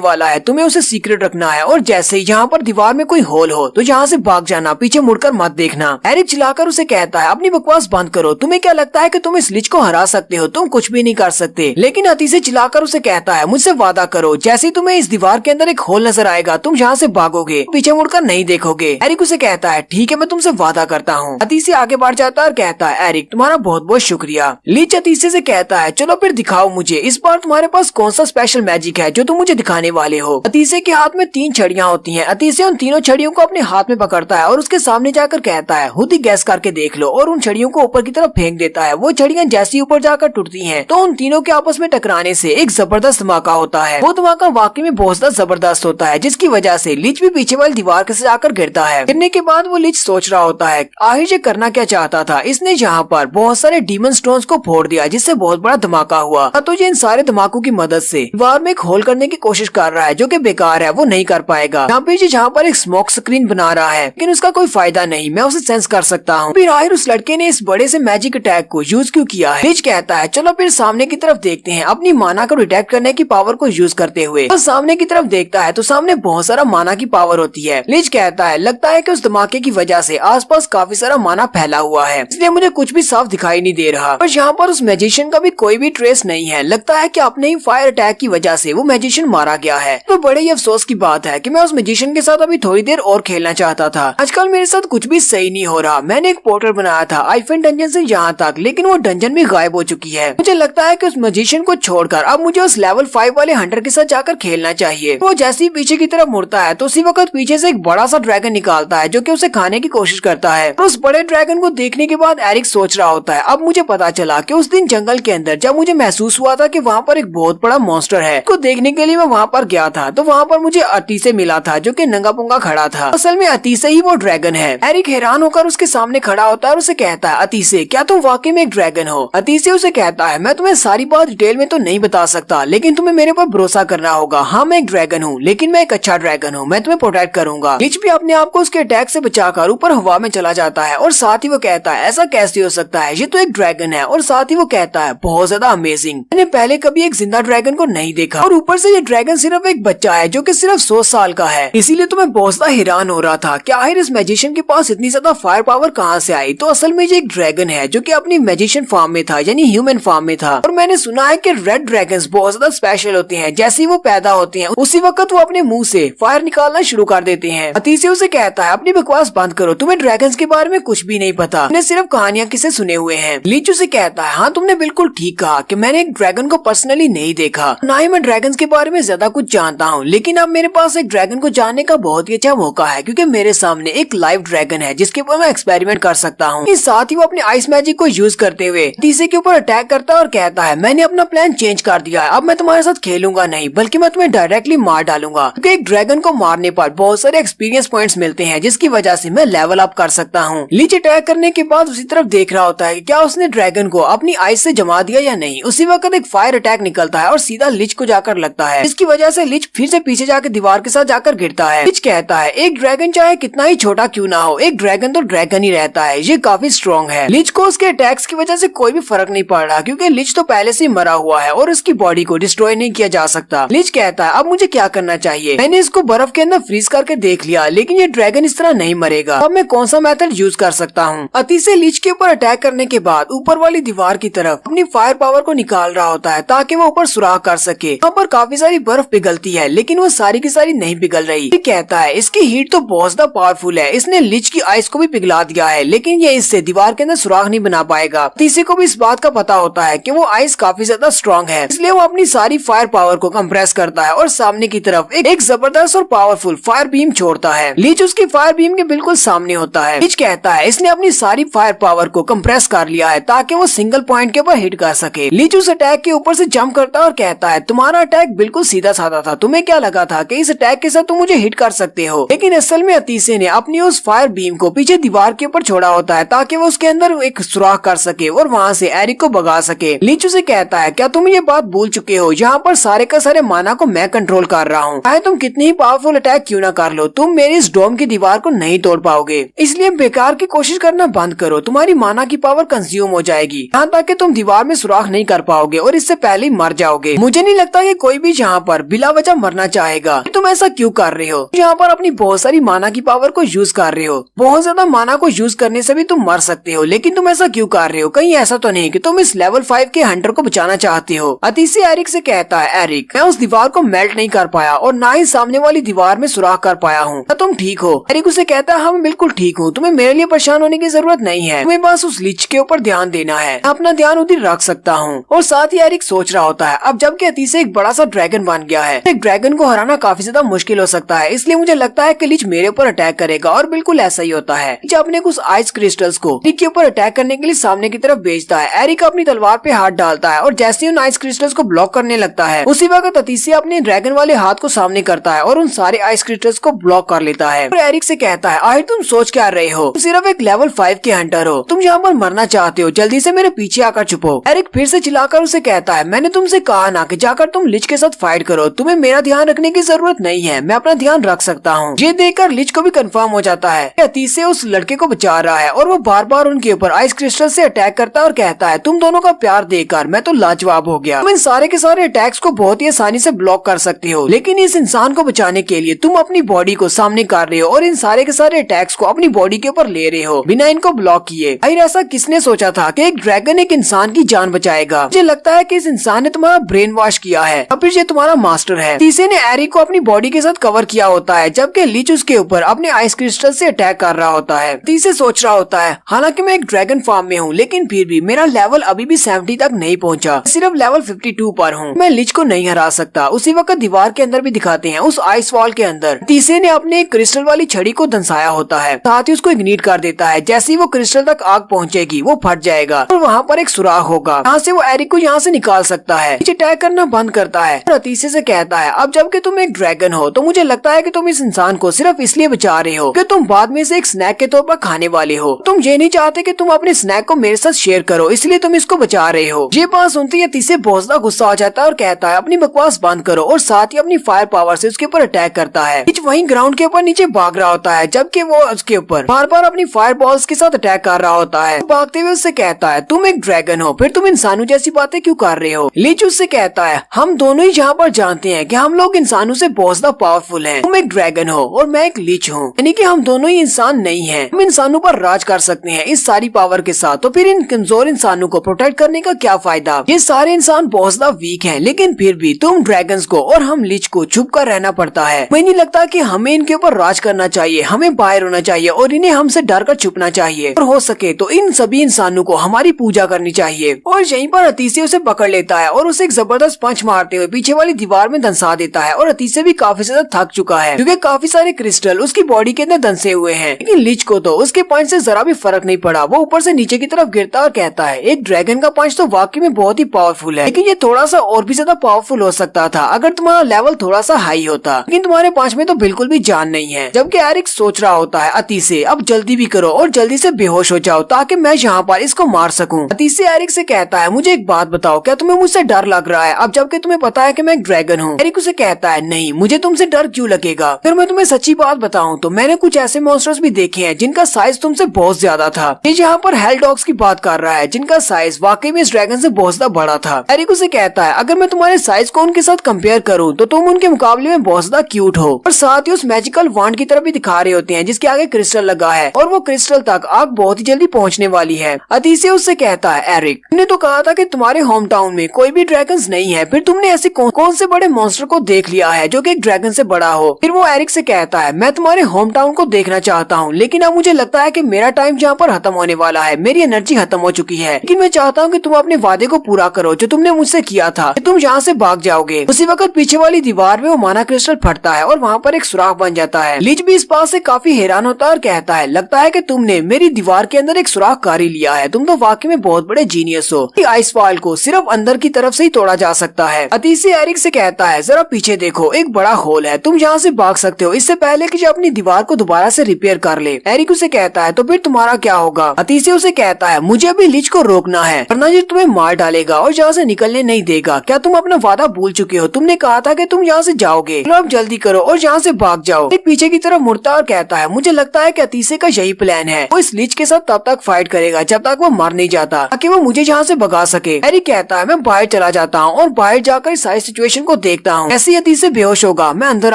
वाला है तुम्हें उसे सीक्रेट रखना है और जैसे ही यहाँ पर दीवार में कोई होल हो तो यहाँ से भाग जाना, पीछे मुड़कर मत देखना। एरिक चिल्लाकर उसे कहता है अपनी बकवास बंद करो, तुम्हें क्या लगता है कि तुम इस लीच को हरा सकते हो, तुम कुछ भी नहीं कर सकते। लेकिन अतीसे चिल्लाकर उसे कहता है मुझसे वादा करो जैसे ही तुम्हें इस दीवार के अंदर एक होल नजर आएगा तुम यहाँ से भागोगे, पीछे मुड़कर नहीं देखोगे। एरिक उसे कहता है ठीक है मैं तुमसे वादा करता हूँ। अतीसे आगे बढ़ जाता है और कहता है एरिक तुम्हारा बहुत बहुत शुक्रिया। लीच अतीसे से कहता है चलो फिर दिखाओ मुझे इस बार तुम्हारे पास कौन सा स्पेशल मैजिक है जो तुम मुझे दिखाने वाले हो। अतीसे के हाथ में 3 छड़ियाँ होती हैं। अतीसे उन तीनों छड़ियों को अपने हाथ में पकड़ता है और उसके सामने जाकर कहता है खुद ही गैस करके देख लो, और उन छड़ियों को ऊपर की तरफ फेंक देता है। वो छड़ियाँ जैसी ऊपर जाकर टूटती हैं तो उन तीनों के आपस में टकराने से एक जबरदस्त धमाका होता है। वो धमाका वाकई में बहुत ज्यादा जबरदस्त होता है जिसकी वजह से लीच भी पीछे वाली दीवार से जाकर गिरता है। गिरने के बाद वो लीच सोच रहा होता है आखिर ये करना क्या चाहता था। इसने यहाँ पर बहुत सारे डीमन स्टोन्स को फोड़ दिया जिससे बहुत बड़ा धमाका हुआ। तो ये इन सारे धमाकों की मदद से दीवार में एक होल करने की कोशिश कर रहा है जो कि बेकार है, वो नहीं कर पाएगा। यहाँ पे जहाँ पर एक स्मोक स्क्रीन बना रहा है लेकिन उसका कोई फायदा नहीं, मैं उसे सेंस कर सकता हूँ। फिर आखिर उस लड़के ने इस बड़े से मैजिक अटैक को यूज क्यों किया है। लीच कहता है चलो फिर सामने की तरफ देखते हैं अपनी माना को डिटेक्ट करने की पावर को यूज करते हुए। तो सामने की तरफ देखता है तो सामने बहुत सारा माना की पावर होती है। लीच कहता है लगता है कि उस धमाके की वजह से आसपास काफी सारा माना फैला हुआ है, इसलिए मुझे कुछ भी साफ दिखाई नहीं दे रहा। पर यहाँ पर उस मैजिशियन का भी कोई भी ट्रेस नहीं है। लगता है कि अपने ही फायर अटैक की वजह से वो मैजिशियन मारा गया है। तो बड़े ही अफसोस की बात है कि मैं उस मैजिशियन के साथ अभी थोड़ी देर और खेलना चाहता था। आजकल मेरे साथ कुछ भी सही नहीं हो रहा। मैंने एक पोर्टल बनाया था आइफन डंजन से यहाँ तक, लेकिन वो डंजन भी गायब हो चुकी है। मुझे लगता है कि उस मैजिशियन को छोड़कर अब मुझे उस लेवल 5 वाले हंटर के साथ जाकर खेलना चाहिए। वो जैसे ही पीछे की तरफ मुड़ता है तो उसी वक्त पीछे से एक बड़ा सा ड्रैगन निकालता है जो कि उसे खाने की कोशिश करता है। तो उस बड़े ड्रैगन को देखने के बाद एरिक सोच रहा होता है अब मुझे पता चला कि उस दिन जंगल के अंदर जब मुझे महसूस हुआ था कि वहाँ पर एक बहुत बड़ा मॉन्स्टर है, को देखने के लिए मैं वहाँ पर गया था तो वहाँ पर मुझे अतीसे मिला था जो कि नंगा पुंगा खड़ा था। असल में अतीसे ही वो ड्रैगन है। एरिक हैरान होकर उसके सामने खड़ा होता है और उसे कहता है अतीसे क्या तुम वाकई में एक ड्रैगन हो। अतीसे उसे कहता है मैं तुम्हें सारी बात डिटेल में तो नहीं बता सकता लेकिन तुम्हें मेरे पर भरोसा करना होगा। हाँ मैं एक ड्रैगन हूँ लेकिन मैं एक अच्छा ड्रैगन हूँ, मैं तुम्हें प्रोटेक्ट करूंगा। लीच भी अपने आप को उसके अटैक से बचाकर ऊपर हवा में चला जाता है और साथ ही वो कहता है ऐसा कैसे हो सकता है, ये तो एक ड्रैगन है। और साथ ही वो कहता है बहुत ज्यादा अमेजिंग, मैंने पहले कभी एक जिंदा ड्रैगन को नहीं देखा और ऊपर से ये ड्रैगन सिर्फ एक बच्चा है जो कि सिर्फ 100 साल का है। इसीलिए तो मैं बहुत ज्यादा हैरान हो रहा था कि आखिर इस मैजिशियन के पास इतनी ज्यादा फायर पावर कहाँ से आई। तो असल में ये एक ड्रैगन है जो कि अपनी मैजिशियन फॉर्म में था यानी ह्यूमन फॉर्म में था। और मैंने सुना है कि रेड ड्रैगन्स बहुत ज्यादा स्पेशल होते हैं, जैसे ही वो पैदा होते हैं उसी वक्त वो अपने मुंह से फायर निकालना शुरू कर देते हैं। अतीसे उसे कहता है अपनी बकवास बंद करो, तुम्हें ड्रैगन्स के बारे में कुछ भी नहीं पता, तुमने सिर्फ कहानियां किसे सुने हुए हैं। लीच उसे कहता है हाँ तुमने बिल्कुल ठीक कहा कि मैंने एक ड्रैगन को पर्सनली नहीं देखा, ना ही मैं ड्रैगन्स के बारे में ज्यादा कुछ जानता हूँ, लेकिन अब मेरे पास एक ड्रैगन को जानने का बहुत ही अच्छा मौका है क्योंकि मेरे सामने एक लाइव ड्रैगन है जिसके ऊपर मैं एक्सपेरिमेंट कर सकता हूँ। इस साथ ही वो अपने आइस मैजिक को यूज करते हुए अतीसे के ऊपर अटैक करता है और कहता है मैंने अपना प्लान चेंज कर दिया है, अब मैं तुम्हारे साथ खेलूंगा नहीं बल्कि मैं तुम्हें डायरेक्टली मार डालूंगा क्योंकि एक ड्रैगन को मारने पर बहुत सारे एक्सपीरियंस पॉइंट्स मिलते हैं जिसकी वजह से मैं लेवल अप कर सकता हूँ। लीच अटैक करने के बाद उसी तरफ देख रहा होता है कि क्या उसने ड्रैगन को अपनी आइस से जमा दिया या नहीं। उसी वक्त एक फायर अटैक निकलता है और सीधा लीच को जाकर लगता है, इसकी वजह से लीच फिर से पीछे जाकर दीवार के साथ जाकर गिरता है। लीच कहता है एक ड्रैगन चाहे कितना ही छोटा क्यों ना हो, एक ड्रैगन तो ड्रैगन ही रहता है, ये काफी स्ट्रॉन्ग है। लिच को उसके अटैक्स की वजह से कोई भी फर्क नहीं पड़ रहा, क्योंकि लिच तो पहले से ही मरा हुआ है और उसकी बॉडी को डिस्ट्रॉय नहीं किया जा सकता। लिच कहता है अब मुझे क्या करना चाहिए। मैंने इसको बर्फ के अंदर फ्रीज करके देख लिया, लेकिन ये ड्रैगन इस तरह नहीं मरेगा। अब मैं कौन सा मेथड यूज कर सकता हूँ। अतीसे लिच के ऊपर अटैक करने के बाद ऊपर वाली दीवार की तरफ अपनी फायर पावर को निकाल रहा होता है ताकि वो ऊपर सुराख कर सके। यहाँ पर काफी सारी बर्फ पिघलती है, लेकिन वो सारी की सारी नहीं पिघल रही। ये कहता है इसकी हीट तो बहुत ज्यादा पावरफुल है, इसने लिच की आइस को भी पिघला दिया है, लेकिन ये इससे दीवार के अंदर सुराख नहीं बना पाएगा। तीसरे को भी इस बात का पता होता है कि वो आइस काफी ज्यादा स्ट्रॉन्ग है, इसलिए वो अपनी सारी फायर पावर को कंप्रेस करता है और सामने की तरफ एक जबरदस्त और पावरफुल फायर बीम छोड़ता है। लिच उसकी फायर बीम के बिल्कुल सामने होता है। लिच कहता है इसने अपनी सारी फायर पावर को कंप्रेस कर लिया है ताकि वो सिंगल पॉइंट के ऊपर हिट कर सके। लिच उस अटैक के ऊपर से जंप करता है और कहता है तुम्हारा अटैक बिल्कुल सीधा साधा था, तुम्हें क्या लगा था कि इस अटैक के साथ तुम मुझे हिट कर सकते हो, लेकिन असल में अतीसे ने अपनी उस फायर बीम को पीछे दीवार के ऊपर छोड़ा होता है ताकि वो उसके अंदर एक सुराख कर सके और वहाँ से एरिक को भगा सके। लिच उसे कहता है क्या तुम ये बात भूल चुके हो, यहाँ पर सारे का सारे माना को मैं कंट्रोल कर रहा हूँ, चाहे तुम कितनी ही पावरफुल अटैक क्यों ना कर लो, तुम मेरी इस डोम की दीवार को नहीं तोड़ पाओगे, इसलिए बेकार की कोशिश करना बंद करो, तुम्हारी माना की पावर कंज्यूम हो जाएगी, यहाँ तक कि तुम दीवार में सुराख नहीं कर पाओगे और इससे पहले ही मर जाओगे। मुझे नहीं लगता कि कोई भी यहाँ पर बिला वजह मरना चाहेगा, तुम ऐसा क्यों कर रहे हो, यहाँ पर अपनी बहुत सारी माना की पावर को यूज कर रहे हो, बहुत ज्यादा माना को यूज करने से भी तुम मर सकते हो, लेकिन तुम ऐसा क्यों कर रहे हो, कहीं ऐसा तो नहीं कि तुम इस लेवल 5 के हंटर को बचाना चाहते हो। अतीसे एरिक से कहता है एरिक मैं उस दीवार को मेल्ट नहीं कर पाया और ना ही सामने वाली दीवार में सुराख कर पाया हूँ, क्या तुम ठीक हो। एरिक उसे कहता है हाँ मैं बिल्कुल ठीक हूँ, तुम्हें मेरे लिए परेशान होने की जरूरत नहीं है, तुम्हें बस उस लिच के ऊपर ध्यान देना है, अपना ध्यान उधर रख सकता हूँ। और साथ ही एरिक सोच रहा होता है अब जबकि अतीसे एक बड़ा सा ड्रैगन बन गया है, एक ड्रैगन को हराना काफी ज्यादा मुश्किल हो सकता है, इसलिए मुझे लगता है कि लिच मेरे ऊपर अटैक करेगा और बिल्कुल ऐसा ही होता है। लिच अपने कुछ आइस क्रिस्टल्स को एरिक के ऊपर अटैक करने के लिए सामने की तरफ भेजता है। एरिक अपनी तलवार पे हाथ डालता है और जैसे ही उन आइस क्रिस्टल्स को ब्लॉक करने लगता है, उसी वक्त अतीसे अपने ड्रैगन वाले हाथ को सामने करता है और उन सारे आइस क्रिस्टल्स को ब्लॉक कर लेता है। और एरिक से कहता है आखिर तुम सोच क्या रहे हो, तुम सिर्फ एक लेवल 5 के हंटर हो, तुम यहाँ पर मरना चाहते हो, जल्दी से मेरे पीछे आकर छुपो। एरिक फिर से चिल्लाकर उसे कहता है मैंने तुमसे कहा ना कि जाकर तुम लिच के साथ फाइट करो, तुम्हें मेरा ध्यान रखने की जरूरत नहीं है, मैं अपना ध्यान रख सकता हूँ। ये देखकर लिच को भी कंफर्म हो जाता है कि अतीसे उस लड़के को बचा रहा है और वो बार बार उनके ऊपर आइस क्रिस्टल से अटैक करता है और कहता है तुम दोनों का प्यार देखकर मैं तो लाजवाब हो गया, तुम इन सारे के सारे अटैक्स को बहुत ही आसानी से ब्लॉक कर सकते हो, लेकिन इस इंसान को बचाने के लिए तुम अपनी बॉडी को सामने कर रहे हो और इन सारे के सारे अटैक्स को अपनी बॉडी के ऊपर ले रहे हो बिना इनको ब्लॉक किए। आखिर ऐसा किसने सोचा था कि एक ड्रैगन एक इंसान की जान बचाएगा। मुझे लगता है कि इस इंसान ने तुम्हारा ब्रेन वॉश किया है, अब फिर ये तुम्हारा मास्टर है। तीसरे ने एरिक को अपनी बॉडी के साथ कवर किया होता है, जबकि लिच उसके ऊपर अपने आइस क्रिस्टल से अटैक कर रहा होता है। तीसरे सोच रहा होता है हालांकि मैं एक ड्रैगन फार्म में हूँ, लेकिन फिर भी मेरा लेवल अभी भी 70 तक नहीं पहुँचा, सिर्फ लेवल 52 पर हूँ, मैं लिच को नहीं हरा सकता। उसी वक्त दीवार के अंदर भी दिखाते हैं, उस आइस वॉल के अंदर तीसरे ने अपने एक क्रिस्टल वाली छड़ी को दंसाया होता है, साथ ही उसको इग्निट कर देता है। जैसे ही वो क्रिस्टल तक आग पहुंचेगी वो फट जाएगा और वहाँ पर एक सुराख होगा, यहाँ से वो एरिक को यहाँ से निकाल सकता है। नीचे अटैक करना बंद करता है और अतीसे से कहता है अब जबकि तुम एक ड्रैगन हो तो मुझे लगता है कि तुम इस इंसान को सिर्फ इसलिए बचा रहे हो कि तुम बाद में से एक स्नैक के तौर पर खाने वाले हो, तुम ये नहीं चाहते कि तुम अपने स्नैक को मेरे साथ शेयर करो, इसलिए तुम इसको बचा रहे हो। ये बात सुनते ही अतीसे बहुत ज्यादा गुस्सा हो जाता है और कहता है अपनी बकवास बंद करो और साथ ही अपनी फायर पावर से उसके ऊपर अटैक करता है। लिच वहीं ग्राउंड के ऊपर नीचे भाग रहा होता है, जबकि वो उसके ऊपर बार बार अपनी फायर बॉल्स के साथ अटैक कर रहा होता है। भागते हुए उससे कहता है तुम एक ड्रैगन हो, फिर तुम इंसानों जैसी बातें क्यों कर रहे हो। लिच उससे कहता है हम दोनों ही यहाँ पर जानते हैं कि हम लोग इंसानों से बहुत ज्यादा पावरफुल हैं, तुम एक ड्रैगन हो और मैं एक लिच हूँ, यानी कि हम दोनों ही इंसान नहीं हैं, हम इंसानों पर राज कर सकते हैं इस सारी पावर के साथ, तो फिर इन कमजोर इंसानों को प्रोटेक्ट करने का क्या फायदा। ये सारे इंसान बहुत ज्यादा वीक हैं, लेकिन फिर भी तुम ड्रैगन्स को और हम लिच को छुप कर रहना पड़ता है। मुझे नहीं लगता कि हमें इनके ऊपर राज करना चाहिए, हमें बाहर होना चाहिए और इन्हें हमसे डर कर छुपना चाहिए, और हो सके तो इन सभी इंसानों को हमारी पूजा करनी चाहिए। और यहीं पर अतीसे उसे पकड़ लेता है और उसे एक जबरदस्त पंच मारते हुए पीछे वाली दीवार में दंसा देता है। और अतीसे भी काफी ज्यादा थक चुका है क्योंकि काफी सारे क्रिस्टल उसकी बॉडी के अंदर दंसे हुए हैं, लेकिन लिच को तो उसके पंच से जरा भी फर्क नहीं पड़ा। वो ऊपर से नीचे की तरफ गिरता और कहता है एक ड्रैगन का पंच तो वाकई में बहुत ही पावरफुल है, लेकिन ये थोड़ा सा और भी ज्यादा पावरफुल हो सकता था अगर तुम्हारा लेवल थोड़ा सा हाई होता, लेकिन तुम्हारे पंच में तो बिल्कुल भी जान नहीं है। जबकि एरिक सोच रहा होता है अतीसे अब जल्दी भी करो और जल्दी से बेहोश हो जाओ ताकि मैं यहाँ पर इसको मार सकूं। अतीसे एरिक से कहता है मुझे एक बात बताओ, क्या तुम्हें मुझसे डर लग रहा है अब जबकि तुम्हें पता है कि मैं एक ड्रैगन हूँ। एरिक उसे कहता है नहीं, मुझे तुमसे डर क्यों लगेगा। फिर मैं तुम्हें सच्ची बात बताऊं तो मैंने कुछ ऐसे मॉन्स्टर्स भी देखे हैं हैं जिनका साइज तुमसे बहुत ज्यादा था। ये यहाँ पर हेल डॉग्स की बात कर रहा है जिनका साइज वाकई में इस ड्रैगन से बहुत ज्यादा बड़ा था। एरिक उसे कहता है अगर मैं तुम्हारे साइज को उनके साथ कंपेयर करूँ तो तुम उनके मुकाबले में बहुत ज्यादा क्यूट हो। और साथ ही उस मैजिकल वांड की तरफ भी दिखा रहे होते हैं जिसके आगे क्रिस्टल लगा है और वो क्रिस्टल तक आग बहुत ही जल्दी पहुँचने वाली है। अतीसे उससे कहता है एरिक तुमने तो कहा था कि तुम्हारे होम टाउन में कोई भी ड्रैगन्स नहीं है, फिर तुमने ऐसे कौन से बड़े मॉन्स्टर को देख लिया है जो कि एक ड्रैगन से बड़ा हो। फिर वो एरिक से कहता है मैं तुम्हारे होम टाउन को देखना चाहता हूँ लेकिन अब मुझे लगता है कि मेरा टाइम जहाँ पर खत्म होने वाला है, मेरी एनर्जी खत्म हो चुकी है, लेकिन मैं चाहता हूँ कि तुम अपने वादे को पूरा करो जो तुमने मुझसे किया था कि तुम यहाँ से भाग जाओगे। उसी वक्त पीछे वाली दीवार में वो माना क्रिस्टल फटता है और वहाँ पर एक सुराख बन जाता है। लिच भी इस बात से काफी हैरान होता है और कहता है लगता है कि तुमने मेरी दीवार के अंदर एक सुराख कार ही लिया है, तुम तो वाकई में बहुत बड़े जीनियस हो। आइस वॉल को सिर्फ अंदर की तरफ से ही तोड़ा जा सकता है। अतीसी एरिक से कहता है जरा पीछे देखो, एक बड़ा होल है, तुम यहाँ से भाग सकते हो इससे पहले कि जो अपनी दीवार को दोबारा से रिपेयर कर ले। एरिक उसे कहता है तो फिर तुम्हारा क्या होगा। अतीसी उसे कहता है मुझे अभी लिच को रोकना है वरना ये तुम्हें मार डालेगा और यहाँ से निकलने नहीं देगा। क्या तुम अपना वादा भूल चुके हो? तुमने कहा था कि तुम यहाँ से जाओगे, तो अब जल्दी करो और यहाँ से भाग जाओ। एक पीछे की तरफ मुड़ता और कहता है मुझे लगता है कि अतीसे का यही प्लान है, वो इस लिच के साथ तब तक फाइट करेगा जब तक वो मर नहीं जाता ताकि वो मुझे यहाँ से भगा सके। एरिक कहता है मैं बाहर चला जाता हूँ और बाहर जाकर इस सारी सिचुएशन को देखता हूँ, ऐसे ही अतीसे बेहोश होगा मैं अंदर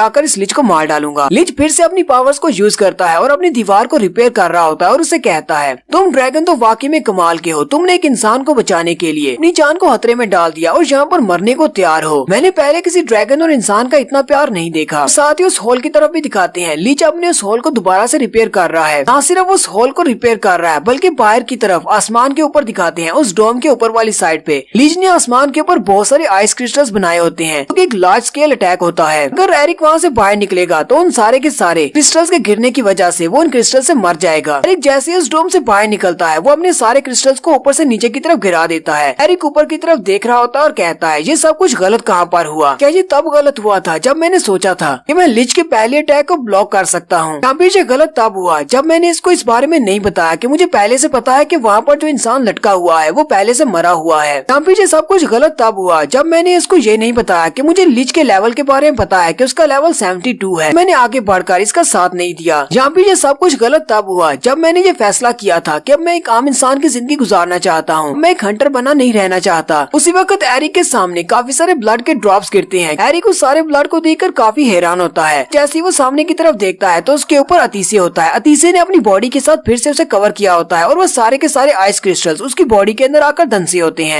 आकर इस लिच को मार डालूंगा। लिच फिर से अपनी पावर्स को यूज करता है और अपनी दीवार को रिपेयर कर रहा होता है और उसे कहता है तुम ड्रैगन तो वाकई में कमाल के हो, तुमने एक इंसान को बचाने के लिए अपनी जान को खतरे में डाल दिया और यहाँ पर मरने को तैयार हो। मैंने पहले किसी ड्रैगन और इंसान का इतना प्यार नहीं देखा। साथ ही उस होल की तरफ भी दिखाते हैं लिच अपने उस होल को दोबारा से रिपेयर कर रहा है। न सिर्फ उस होल को रिपेयर कर रहा है बल्कि बाहर की तरफ आसमान के ऊपर दिखाते हैं उस डोम के ऊपर वाली साइड पे लिच ने आसमान के ऊपर बहुत सारे आइस क्रिस्टल्स बनाए होते हैं क्योंकि एक लार्ज स्केल अटैक होता है। अगर एरिक वहाँ से बाहर निकलेगा तो उन सारे के सारे क्रिस्टल्स के गिरने की वजह से वो उन क्रिस्टल से मर जाएगा। एरिक जैसे उस डोम से बाहर निकलता है वो अपने सारे क्रिस्टल्स को ऊपर से नीचे की तरफ गिरा देता है। एरिक ऊपर की तरफ देख रहा होता है और कहता है ये सब कुछ गलत कहाँ पर हुआ? क्या ये तब गलत हुआ था जब मैंने सोचा था कि मैं लिच के पहले अटैक को ब्लॉक कर सकता हूँ? या फिर ये गलत तब हुआ जब मैंने इसको इस बारे में नहीं बताया कि मुझे पहले से पता है कि वहाँ पर जो इंसान लटका हुआ है वो पहले से मरा हुआ है? या फिर ये सब कुछ गलत तब हुआ जब मैंने इसको ये नहीं बताया कि मुझे लिच के लेवल के बारे में पता है कि उसका लेवल 72 है, मैंने आगे बढ़कर इसका साथ नहीं दिया? यहाँ पे ये सब कुछ गलत तब हुआ जब मैंने ये फैसला किया था कि अब मैं एक आम इंसान की जिंदगी गुजारना चाहता हूँ, मैं एक हंटर बना नहीं रहना चाहता। उसी वक्त एरिक के सामने काफी सारे ब्लड के ड्रॉप्स गिरते हैं। एरिक उस सारे ब्लड को देखकर काफी हैरान होता है। जैसे ही वो सामने की तरफ देखता है तो उसके ऊपर अतीसे होता है। अतीसे ने अपनी बॉडी के साथ फिर से उसे कवर किया होता है और वो सारे के सारे आइस क्रिस्टल्स उसकी बॉडी के अंदर आकर धंसे होते हैं।